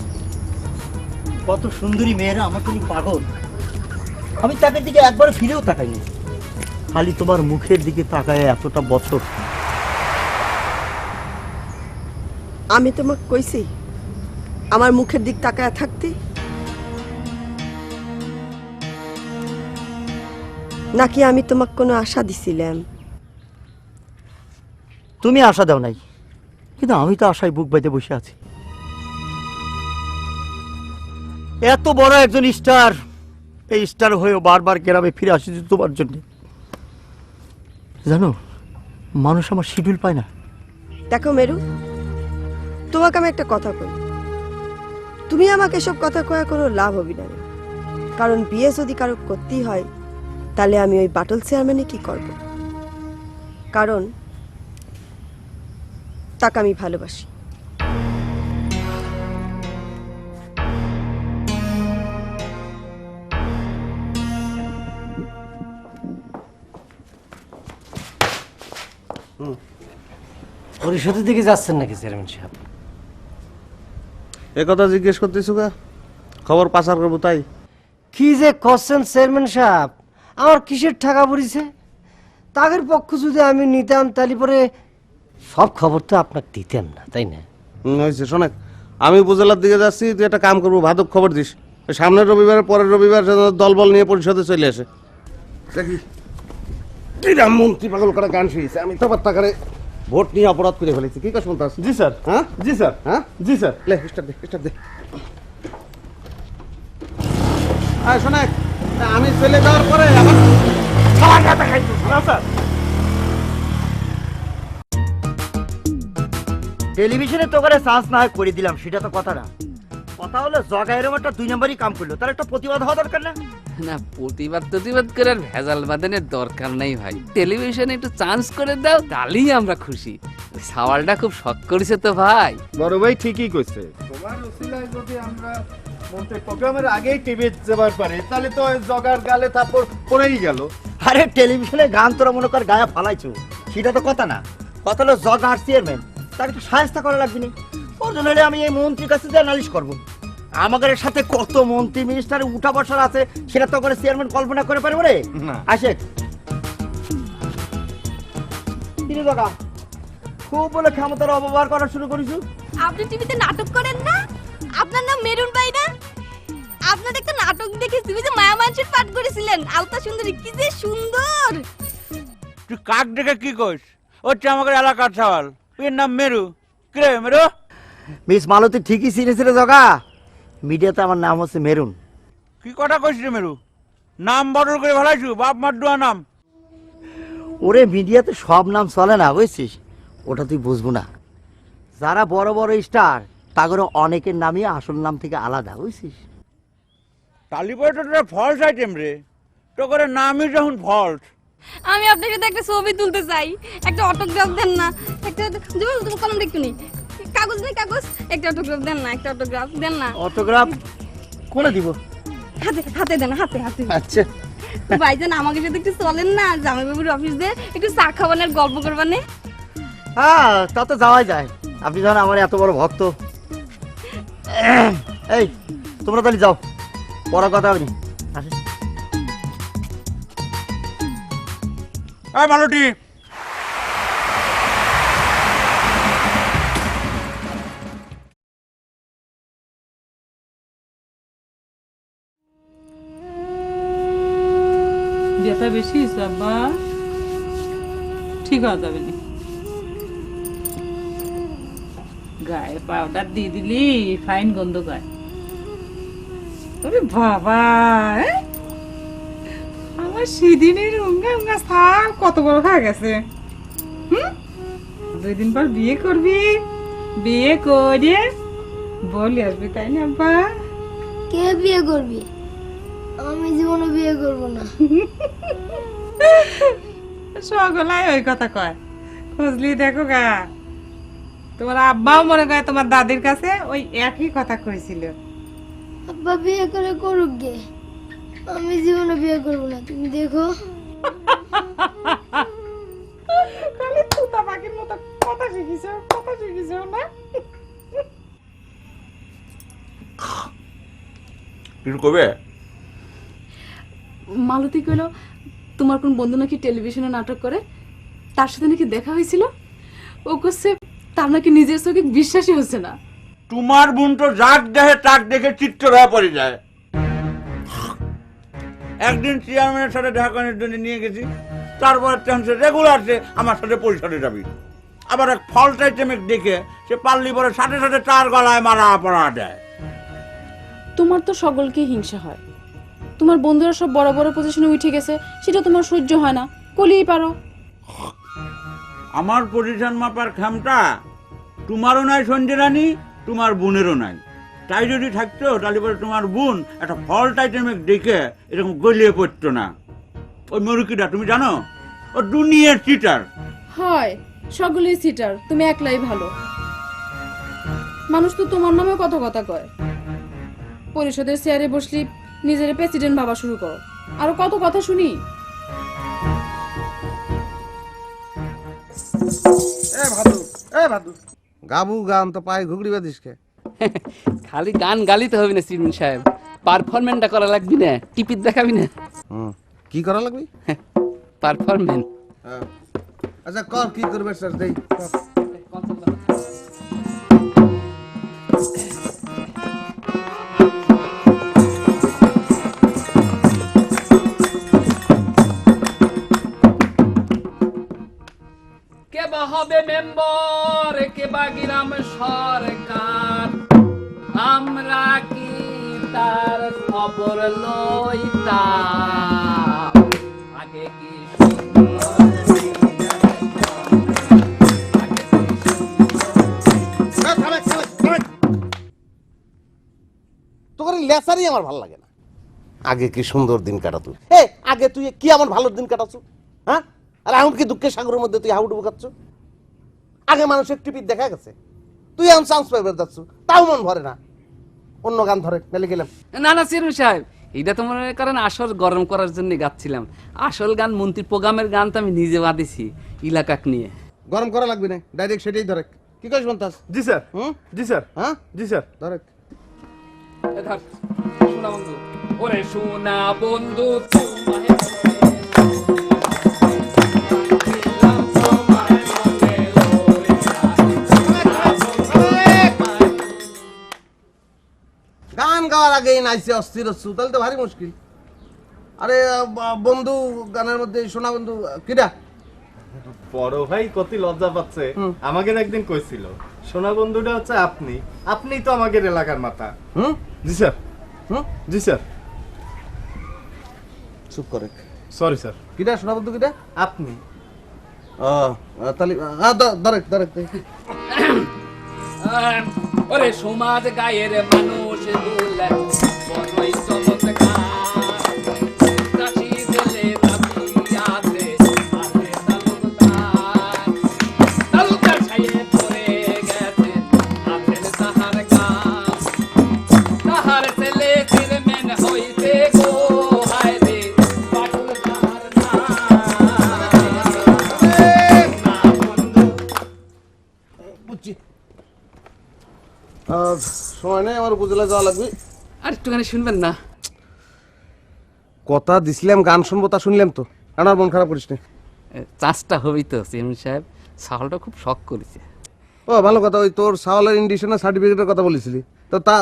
কত সুন্দরী মেয়েরা আমাকে নিয়ে পাগল। আমি তাদের দিকে একবার ফিরেও তাকাইনি, খালি তোমার মুখের দিকে তাকায় এতটা বছর। আমি তোমাকে কইছি আমার মুখের দিক তাকায় থাকতে, নাকি আমি তোমাকে কোনো আশা দিছিলাম? তুমি আশা দাও নাই, কিন্তু আমি তো আশায় বুক বাইতে বসে আছি। এত বড় একজন স্টার, এই স্টার হয়েও বারবার গ্রামে ফিরে আসছি তোমার জন্য। জানো, মানুষ আমার শিডিউল পায় না। দেখো মেরু, তোমাকে আমি একটা কথা কই, তুমি আমাকে এসব কথা কয়া কোনো লাভ হবি না, কারণ বিয়ে যদি কারো করতেই হয় তাহলে আমি ওই বাটল চেয়ারম্যানে কি করব? কারণ তাকে আমি ভালোবাসি। পরিষদের দিকে যাচ্ছেন নাকি চেয়ারম্যান সাহেব? একথা জিজ্ঞেস করতেছো গা, খবর পাচার করবো তাই? কি যে করছেন চেয়ারম্যান সাহেব, আমার কিসের টাকা পড়িছে? তাদের পক্ষ যদি আমি নিতাম তাহলে পরে সব খবর তো আপনাকে দিতেন না, তাই না? হয়েছে, শোনে, আমি উপজেলার দিকে যাচ্ছি, তুই একটা কাম করবো, ভাদক খবর দিস। সামনের রবিবার, পরের রবিবার দলবল নিয়ে পরিষদে চলে আসে। দেখি মন্ত্রী পাগল করা গান শুয়েছে, আমি তো টাকারে ভোট নিয়ে অপরাধ করে ফেলেছি। কি কাজ শুনতে? জি স্যার। হ্যাঁ, জি স্যার। হ্যাঁ, জি স্যার। লে স্টার্ট দে, স্টার্ট দে। আয় শোনে, আমি চলে যাওয়ার পরে আবার না স্যার। টেলিভিশনে তো করে চান্স না হয় করে দিলাম, সেটা তো কথা না। কথা হলো জগা এরকম একটা 2 নম্বরই কাম করলো, তার একটা প্রতিবাদ হওয়া দরকার না? না, প্রতিবাদ করে আর ভেজাল বাঁধানোর দরকার নেই ভাই। টেলিভিশনে একটু চান্স করে দাও, তাহলেই আমরা খুশি। ওই সাওয়ালটা খুব শখ করেছে তো ভাই। বড় ভাই ঠিকই কইছে। তোমার উসিলায় যদি আমরা মন্ত্রী প্রোগ্রামের আগেই টিভি যাবার পারে, তাহলে তো জগার গালে তারপর পড়েই গেল। আরে টেলিভিশনে গান তোরা মনে কর গায়ে ফালাইছো, সেটা তো কথা না। কথা হলো জগা আর চেয়ারম্যান, তার একটু সাহায্য করা লাগবে না? ওর জন্য হলে আমি এই মন্ত্রীর কাছে যা নালিশ করবো। আমাদের সাথে কত মন্ত্রী মিনিস্টার উঠা বসার আছে, সেটা তো করে চেয়ারম্যান কল্পনা করে পারবো রে? আসে জগা, খুব বলে ক্ষমতার অপব্যবহার করা শুরু করিস। আপনি টিভিতে নাটক করেন না? আপনার নাম মেরুন ভাই না? আপনার একটা নাটক দেখে তুমি যে মায়া মানুষের পাঠ করেছিলেন, আলতা সুন্দরী, কি যে সুন্দর। তুই কাক দেখে কি কইস? হচ্ছে আমাদের এলাকার সওয়াল, এর নাম মেরু। কে মেরু? মিস মালতী ঠিকই চিনেছিল জগা, মিডিয়াতে আমার নাম হচ্ছে মেরুন। কি কথা কইস রে মেরু? নাম বদল করে ভালাইছু, বাপ মার দোয়া নাম। ওরে মিডিয়াতে সব নাম চলে না, বুঝছিস? ওটা তুই বুঝবো না। যারা বড় বড় স্টার, তাগর অনেকের নামই আসল নাম থেকে আলাদা, বুঝছিস? তালিপরে তো তোরা ফলস আইটেম রে, তো করে নামই যখন ফলস। আমি আপনার সাথে একটা ছবি তুলতে চাই, একটা অটোগ্রাফ দেন না? একটা তুমি কলম দেখতে নি, কাগজ নেই কাগজ, একটা অটোগ্রাফ দেন না, একটা অটোগ্রাফ দেন না। অটোগ্রাফ কোনে দিব? হাতে হাতে দেন, হাতে হাতে। আচ্ছা ভাইজান, আমাকে সাথে একটু চলেন না, জামাইবাবুর অফিস দিয়ে একটু চা খাবানের গল্প করবানে। হ্যাঁ, তা তো যাওয়াই যায়। আপনি যখন আমার এত বড় ভক্ত। এই তোমরা তাহলে যাও, পড়া কথা হবে। এই মালতী, ব্যথা বেশি হয়েছে আব্বা, ঠিক হওয়া যাবে না। গায়ে পাউডার দিয়ে দিলি ফাইন গন্ধ গায়। ওরে বাবা, আমার সেদিনের উঙ্গা উঙ্গা সাপ কত বড় হয়ে গেছে। 2 দিন পর বিয়ে করবি, বিয়ে করে বলি আসবি, তাই না আব্বা? কে বিয়ে করবি? আমি জীবনে বিয়ে করব না। সকলাই ওই কথা কয়, খুঁজলি দেখো গা। তোমার আব্বাও মনে করে তোমার দাদির কাছে ওই একই কথা কইছিল। আব্বা বিয়ে করে করুক গে, আমি জীবনে বিয়ে করব না, তুমি দেখো। তাহলে তুতা পাখির মতো কথা শিখিছো না? কিছু কবে? মালতী কইল তোমার কোন বন্ধু নাকি টেলিভিশনে নাটক করে, তার সাথে নাকি দেখা হয়েছিল। ও কইছে তার নাকি নিজের চোখে বিশ্বাসই হচ্ছে না। তোমার বোন তো যাক দেখে তাক দেখে চিত্ত হয়ে পড়ে যায়। একদিন চেয়ারম্যানের সাথে দেখা করার জন্য নিয়ে গেছি, তারপরে রেগুলার সে আমার সাথে পরিষদে যাবি। আবার এক ফল্ট আইটেমে দেখে সে পাল্লি পরে সাথে সাথে তার গলায় মারা পড়া দেয়। তোমার তো সকলকে হিংসা হয়। তোমার বন্ধুরা সব বড় বড় পজিশনে উঠে গেছে, সেটা তোমার সহ্য হয় না, কলিই পারো। আমার পজিশন মাপার ক্ষমতা তোমারও নাই সঞ্জয় রানী, তোমার বোনেরও নাই। তাই যদি থাকতো তাহলে পরে তোমার বোন একটা ফল্ট আইটেমে দেখে এরকম গলিয়ে পড়তো না। ওই মরুকিটা তুমি জানো, ও দুনিয়ার চিটার হয়। সকলেই সিটার, তুমি একলাই ভালো। মানুষ তো তোমার নামে কথা কথা কয়। পরিষদের চেয়ারে বসলি নিজের প্রেসিডেন্ট ভাবা শুরু করো, আরো কত কথা শুনি। গাবু গান তো পায়ে ঘুগড়ি বাঁধিস কে? খালি গান গালিতে হবে না সিরুন সাহেব, পারফরমেন্সটা করা লাগবি না, টিপিট দেখাবি না। কি করা লাগবে? পারফরমেন্স। আচ্ছা কর, কি করবে স্যার? দেই কে বা হবে মেম্বার, কে বা গ্রাম সরকার, আমরা কি তার খবর লইতাম? আগে কি তোর লেসারই আমার ভালো লাগে না। আগে কি সুন্দর দিন কাটাতো, আগে তুই কি আমার ভালো দিন কাটাচ্ছ, হ্যাঁ? আর এখন কি দুঃখের সাগরের মধ্যে তুই হাউডুবু খাচ্ছ? আগে মানুষের টিপিট দেখা গেছে, তুই এখন চান্স পাইবে যাচ্ছ, তাও মন ভরে না। অন্য গান ধরে মেলে গেলাম। না না সিরুন সাহেব, এটা তো মনে করেন আসল গরম করার জন্য গাচ্ছিলাম। আসল গান মন্ত্রীর প্রোগ্রামের গান তো আমি নিজে বাঁধিছি এলাকাক নিয়ে। গরম করা লাগবে না, ডাইরেক্ট সেটাই ধরে। কি কইস মন্তাজ? জি স্যার। জি স্যার। হ্যাঁ জি স্যার। ধরে শোনা বন্ধু, ওরে শোনা বন্ধু, গান গাওয়ার আগে নাইছে অস্থির হচ্ছু, তাহলে তো ভারী মুশকিল। আরে বন্ধু গানের মধ্যে শোনা বন্ধু কিরা? বড় ভাই কত লজ্জা পাচ্ছে। আমাকে একদিন কইছিল সোনা বন্ধুটা হচ্ছে আপনি, আপনিই তো আমাদের এলাকার মাথা। জি স্যার। জি স্যার। চুপ করে। Sorry sir. কিরা শোনা বন্ধু কিরা? আপনি। তাহলে ধরে ধরে। ওরে সমাজ গায়ের মানুষ বলে বড়ই চমৎকার, চাষি ছেলে চাষি আছে, আছে তালুকদার, তালুকদার ছায়ে পড়ে গেছে, আছেন তাহার কাজ, তাহার ছেলে চেয়ারম্যান হইতে গো, হায় রে পাটুল তাহার বুঝছি। সময় নেই, আমার উপজেলা যাওয়া লাগবে। আর একটুখানি শুনবেন না? কথা দিছিলাম গান শুনবো, তা শুনলাম তো। আমার মন খারাপ করিস না। চাষটা হবেই তো চেয়ারম্যান সাহেব, সাহলটা খুব শখ করেছে। ও ভালো কথা, ওই তোর সাওয়ালের ইন্ডিশনের সার্টিফিকেটের কথা বলেছিলি তো, তা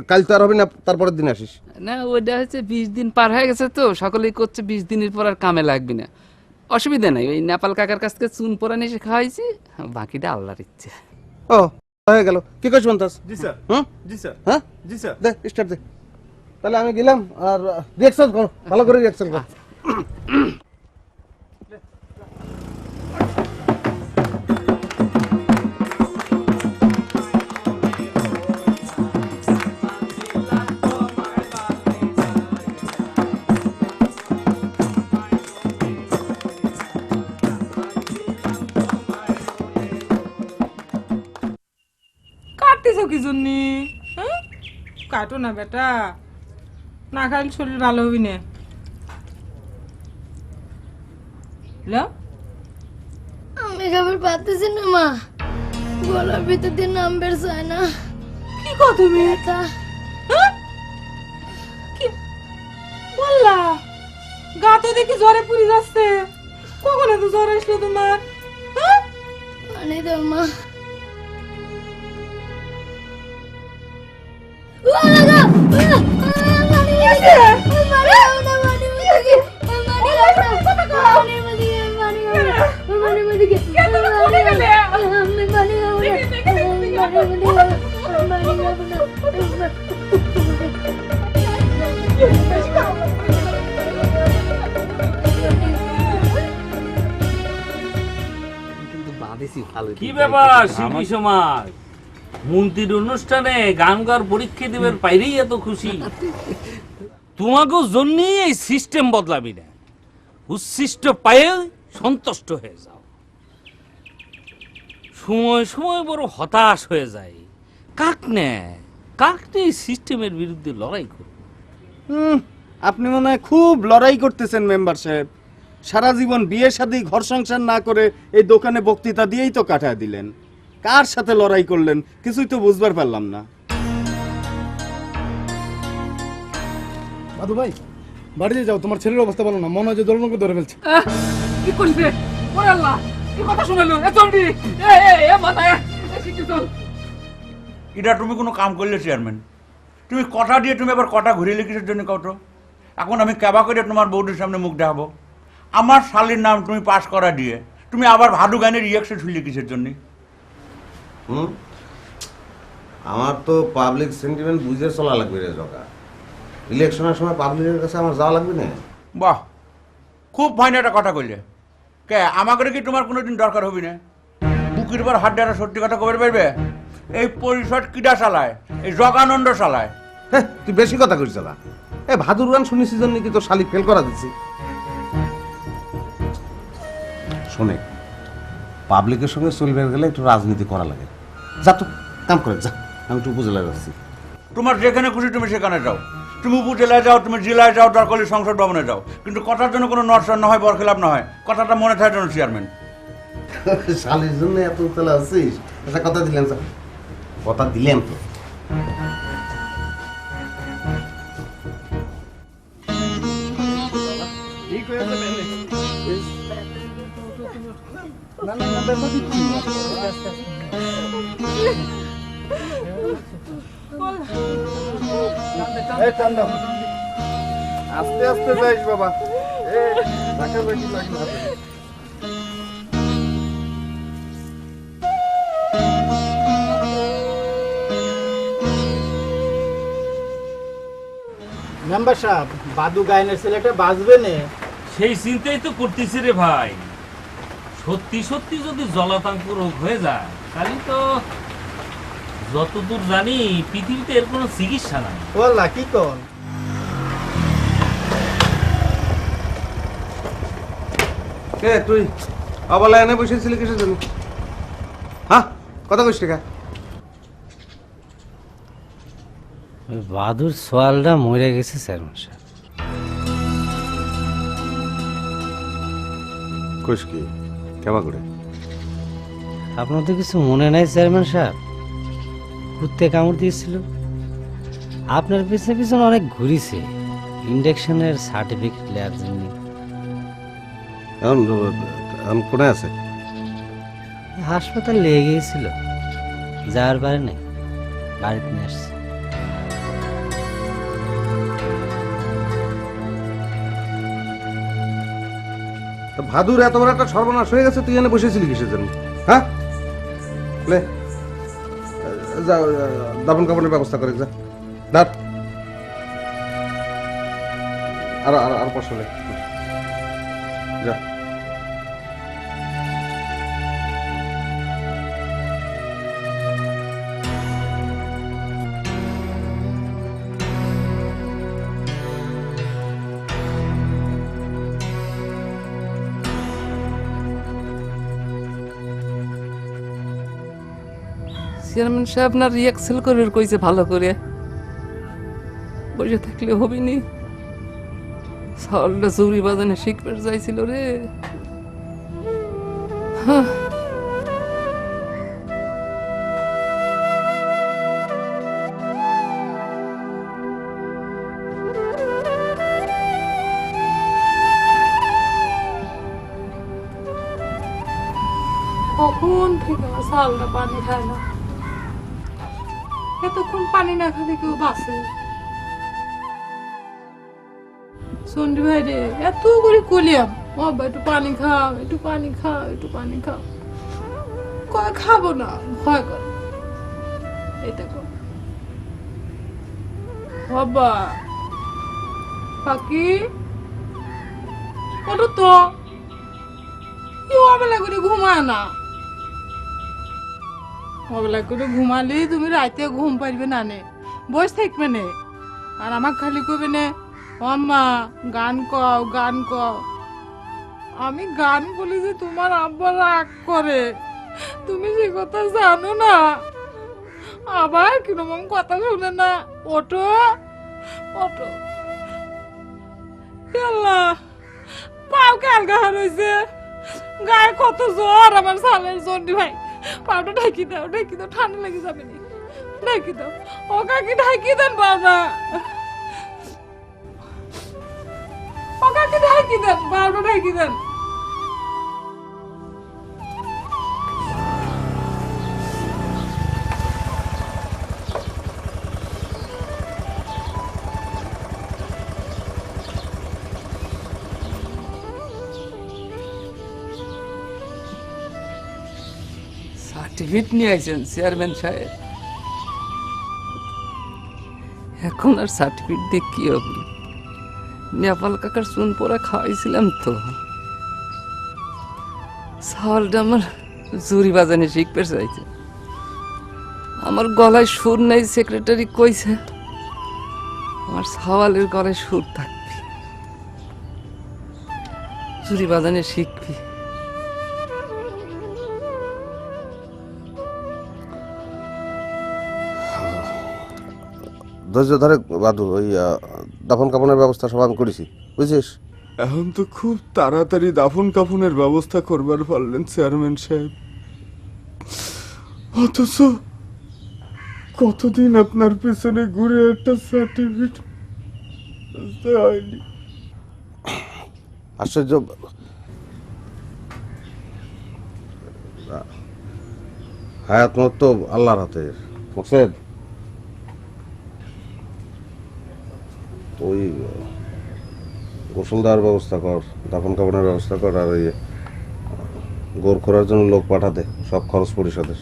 কাল তো আর হবে না, তারপরের দিন আসিস। না ওইটা হচ্ছে 20 দিন পার হয়ে গেছে তো, সকলেই করছে 20 দিনের পর আর কামে লাগবে না। অসুবিধা নাই, ওই নেপাল কাকার কাছ থেকে চুন পোড়া নিয়ে এসে খাওয়াইছি, বাকিটা আল্লাহর ইচ্ছে। ও হয়ে গেল। কি কইছ মন্তাজ? জি স্যার। হুম জি স্যার। হ্যাঁ জি স্যার। দে স্টার্ট দে। তাহলে আমি গেলাম, আর রিয়াকশন করো, ভালো করে রিয়াকশন করো। কাটতেছো কি জন্যে? হ্যাঁ কাটো না বেটা, না খাইলে শরীর ভালো হবি না। আমি খাবার পাচ্ছি না মা, গলার ভিতর দিয়ে নাম বের হয় না। কি কো তুমি? বললা গা তো দেখি জ্বরে পুরি যাচ্ছে, কখন এত জ্বর আসলো তোমার? পানি দাও মা। কি ব্যাপার শিল্পী সমাজ, মন্ত্রীর অনুষ্ঠানে গান গাওয়ার পরীক্ষা দেবের বাইরেই এত খুশি? তোমাকেও জন্যই এই সিস্টেম বদলাবি না, উচ্ছিষ্ট পায়ে সন্তুষ্ট হয়ে যাও। সময় সময় বড় হতাশ হয়ে যায়, কাক এই সিস্টেমের বিরুদ্ধে লড়াই করো। আপনি মনে হয় খুব লড়াই করতেছেন মেম্বার সাহেব। সারা জীবন বিয়ে শাদী ঘর সংসার না করে এই দোকানে বক্তৃতা দিয়েই তো কাটায় দিলেন। কার সাথে লড়াই করলেন কিছুই তো বুঝবার পারলাম না। দাদু ভাই বাড়িতে যাও, তোমার ছেলের অবস্থা ভালো না, মনে হয় যে দলনকে ধরে ফেলছে। কি করছে? ওরে আল্লাহ, কি কথা শুনালো? এ চন্ডি, এ মাথায় এটা তুমি কোনো কাম করলে চেয়ারম্যান? তুমি কথা দিয়ে তুমি আবার কথা ঘুরিয়ে কিসের জন্য কত? এখন আমি কেবা করে তোমার বৌদির সামনে মুখ দেখাবো? আমার শালির নাম তুমি পাস করা দিয়ে তুমি আবার ভাদু গানের রিয়াকশন শুনলে কিসের জন্য? আমার তো পাবলিক সেন্টিমেন্ট বুঝে চলা লাগবে রে জগা। ইলেকশনের সময় পাবলিকের কাছে আমার যাওয়া লাগবে না। বাহ, খুব ফাইন একটা কথা কইলে। কে আমাকে কি তোমার কোনোদিন দরকার হবি না? বুকের পর হাত দেওয়ার সত্যি কথা কবে পারবে? এই পরিষদ কিডা চালায়? এই জগানন্দ চালায়। হ্যাঁ, তুই বেশি কথা কইছ না। এই ভাদুর গান শুনেছি জন্য কি তোর শালি ফেল করা দিচ্ছি? শোনে, পাবলিকের সঙ্গে চলবে গেলে একটু রাজনীতি করা লাগে। যা তো কাম করে যা, আমি একটু উপজেলায় যাচ্ছি। তোমার যেখানে খুশি তুমি সেখানে যাও, তুমি উপজেলায় যাও, তুমি জেলায় যাও, দরকার হলে সংসদ ভবনে যাও, কিন্তু কথার জন্য কোনো নড়চড় না হয়, বরখেলাপ না হয়। কথাটা মনে থাকে যেন চেয়ারম্যান। শালির জন্য এত উতলা আছিস? আচ্ছা কথা দিলাম, কথা দিলাম তো। আস্তে আস্তে যাইস বাবা। ঢাকা বেশি লাগবে হাতে। মেম্বার সাহেব, বাদু গায়নের ছেলেটা বাজবে না? সেই চিন্তাই তো করতেছি রে ভাই। সত্যি সত্যি যদি জলাতঙ্ক রোগ হয়ে যায় তাহলে তো যতদূর জানি পৃথিবীতে এর কোনো চিকিৎসা নাই। বললা কি কোন? কে তুই অবলা এনে বসেছিলি কিসের জন্য? হ্যাঁ, কথা কইস কা? বাদুর সোয়ালটা মরে গেছে চেয়ারম্যান সাহেব। কইস কি কেমন করে? আপনার তো কিছু মনে নাই চেয়ারম্যান সাহেব? কুত্তে কামড় দিয়েছিল, আপনার পিছনে পিছনে অনেক ঘুরিছে ইন্ডাকশনের সার্টিফিকেট নেওয়ার জন্য। এখন কোথায় আছে? হাসপাতাল লেগে গিয়েছিল, যাওয়ার পারে নাই, বাড়িতে নিয়ে আসছে। ভাদুর এত বড় একটা সর্বনাশ হয়ে গেছে, তুই এনে বসেছিলি কিসের জন্য? হ্যাঁ, লে যা দাফন কাপড়ের ব্যবস্থা করে যা। আর 500 লে যা। চেয়ারম্যান সাহেব না রিয়াকসেল করে কইছে ভালো করে, বসে থাকলে হবি নি। সালটা চুরি বাজানে শিখবে যাইছিল রে। হ্যাঁ কখন থেকে আমার সালটা পানি খায় না, এতক্ষণ পানি না খেলে কেউ বাঁচে? সন্ডি ভাই রে, এত করে কলিয়াম বাবা একটু পানি খাও, একটু পানি খাও, একটু পানি খাও, কয় খাবো না, ভয় করে। এটা কর বাবা, পাখি ওটা তো কেউ অবেলা করে ঘুমায় না। অবেলা করে ঘুমালেই তুমি রাতে ঘুম পারবে না, নে বসে থাকবে নে। আর আমার খালি কবে নে আম্মা গান কও, গান কও। আমি গান বলি যে তোমার আব্বা রাগ করে, তুমি সে কথা জানো না। আবার কিরকম কথা শুনে না। ওটো ওটো আল্লাহ, পাও কালগা হয়েছে, গায়ে কত জ্বর আমার সালের জন্ডি ভাই। পাউটা ঢাকি দাও, ঢাকি দাও, ঠান্ডা লেগে যাবে নি, ঢাকি দাও। ও কাকি ঢাকি দেন পাউটা, ও কাকি ঢাকি দেন, পাউটা ঢাকি দেন। সার্টিফিকেট নিয়ে আইছেন চেয়ারম্যান সাহেব? এখন আর সার্টিফিকেট দিয়ে কি হবে? নেপাল কাকার চুন পোড়া খাওয়াইছিলাম তো। সালটা আমার জুরি বাজানে শিখতে চাইছে। আমার গলায় সুর নেই, সেক্রেটারি কইছে আমার সওয়ালের গলায় সুর থাকবে, জুরি বাজানে শিখবি। ধৈর্য ধরে বাদু, ওই দাফন কাফনের ব্যবস্থা সব আমি করেছি, বুঝছিস? এখন তো খুব তাড়াতাড়ি দাফন কাফনের ব্যবস্থা করবার পারলেন চেয়ারম্যান সাহেব, অথচ কতদিন আপনার পেছনে ঘুরে একটা সার্টিফিকেট হয়নি। আশ্চর্য। হায়াত মত তো আল্লাহর হাতে। মোকসেদ, ওই গোসল দেওয়ার ব্যবস্থা কর, দাফন কাফনের ব্যবস্থা কর, আর ওই গোর খোরার জন্য লোক পাঠাতে, সব খরচ পরিশোধের।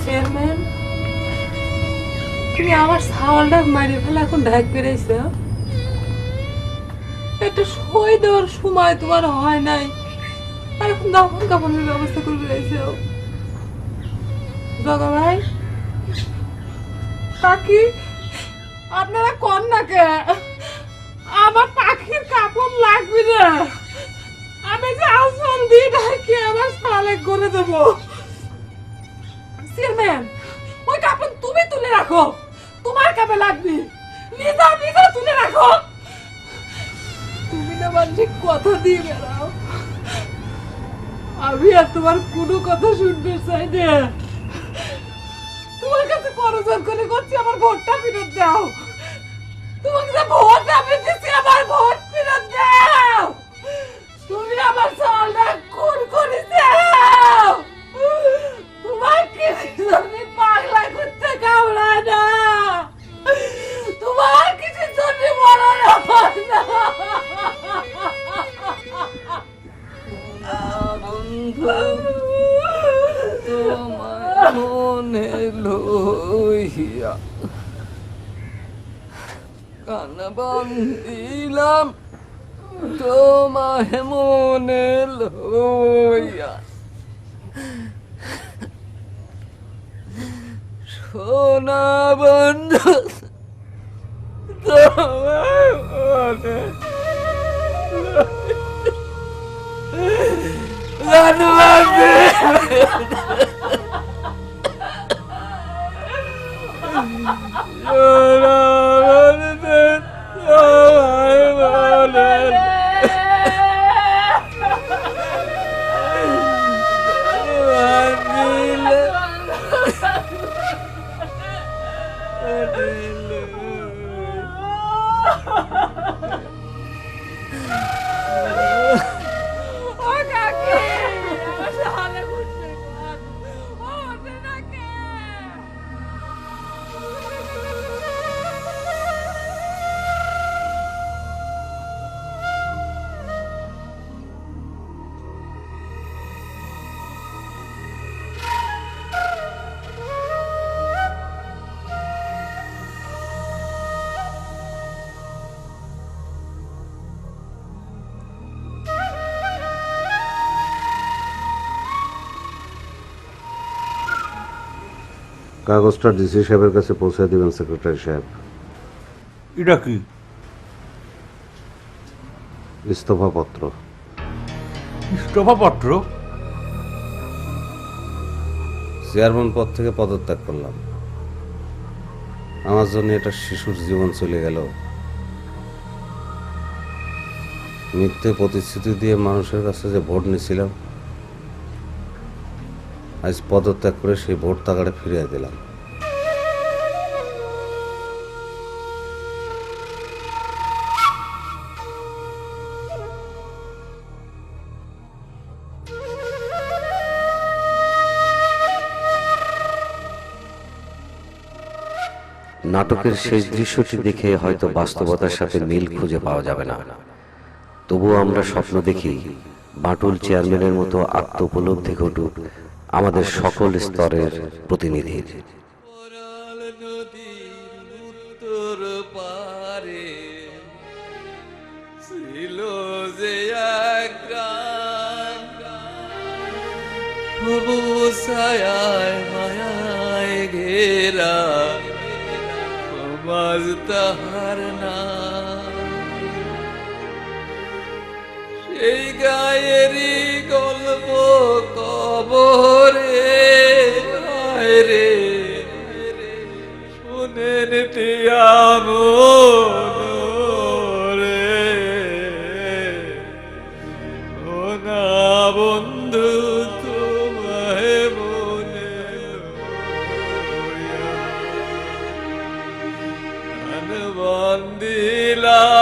চেয়ারম্যান, তুমি আমার সাওয়ালটা মারি ফেলে এখন ঢাক পেরেছ। একটা সই দেওয়ার সময় তোমার হয় নাই, আর এখন দাফন কাফনের ব্যবস্থা করে রয়েছে। জগা ভাই, কাকি, আপনারা কন না কে? আমার পাখির কাপড় লাগবে না, আমি যে আসন দিয়ে ঢাকি আমার সালে করে দেবো। চেয়ারম্যান, ওই কাপড় তুমি তুলে রাখো, তোমার কাপে লাগবে, নিজা নিজা তুলে রাখো। তুমি না মানুষ কথা দিয়ে বেড়াও, আমি আর তোমার কোনো কথা শুনতে চাই না। তোমার কাছে করজোর করে করছি, আমার ভোটটা ফেরত দাও। তোমাকে যে ভোট আমি দিচ্ছি, আমার ভোট ফেরত দাও। তুমি আমার সালটা খুন করে দাও। তোমার কি জন্য পাগলা করতে কামড়ায় না? তোমার কিছু জন্য মরণ হয় না। বন্ধু তোমার মনে লইয়া কান বান্ধিলাম তোমায় মনে লইয়া, সোনা বন্ধু তোমায় মনে গান কাগজটা ডিসি সাহেবের কাছে পৌঁছে দিবেন সেক্রেটারি সাহেব। এটা কি? ইস্তফা পত্র। ইস্তফা পত্র? চেয়ারম্যান পদ থেকে পদত্যাগ করলাম। আমার জন্য এটা শিশুর জীবন চলে গেল। মিথ্যে প্রতিশ্রুতি দিয়ে মানুষের কাছে যে ভোট নিয়েছিলাম, আজ পদত্যাগ করে সেই ভোট টাকাটা ফিরিয়ে দিলাম। নাটকের শেষ দৃশ্যটি দেখে হয়তো বাস্তবতার সাথে মিল খুঁজে পাওয়া যাবে না, তবুও আমরা স্বপ্ন দেখি বাটুল চেয়ারম্যানের মতো আত্মোপলব্ধি ঘটুক আমাদের সকল স্তরের প্রতিনিধির। উত্তর পারে ছিল যে এক গ্রাম, সবুজ ছায়ায় মায়ায় ঘেরা, সমাজ তাহার নাম। সেই গায়েরই গল্প কবরে রে শুনেন রে ও না বন্ধু তোমায় মনে গান বান্ধিলাম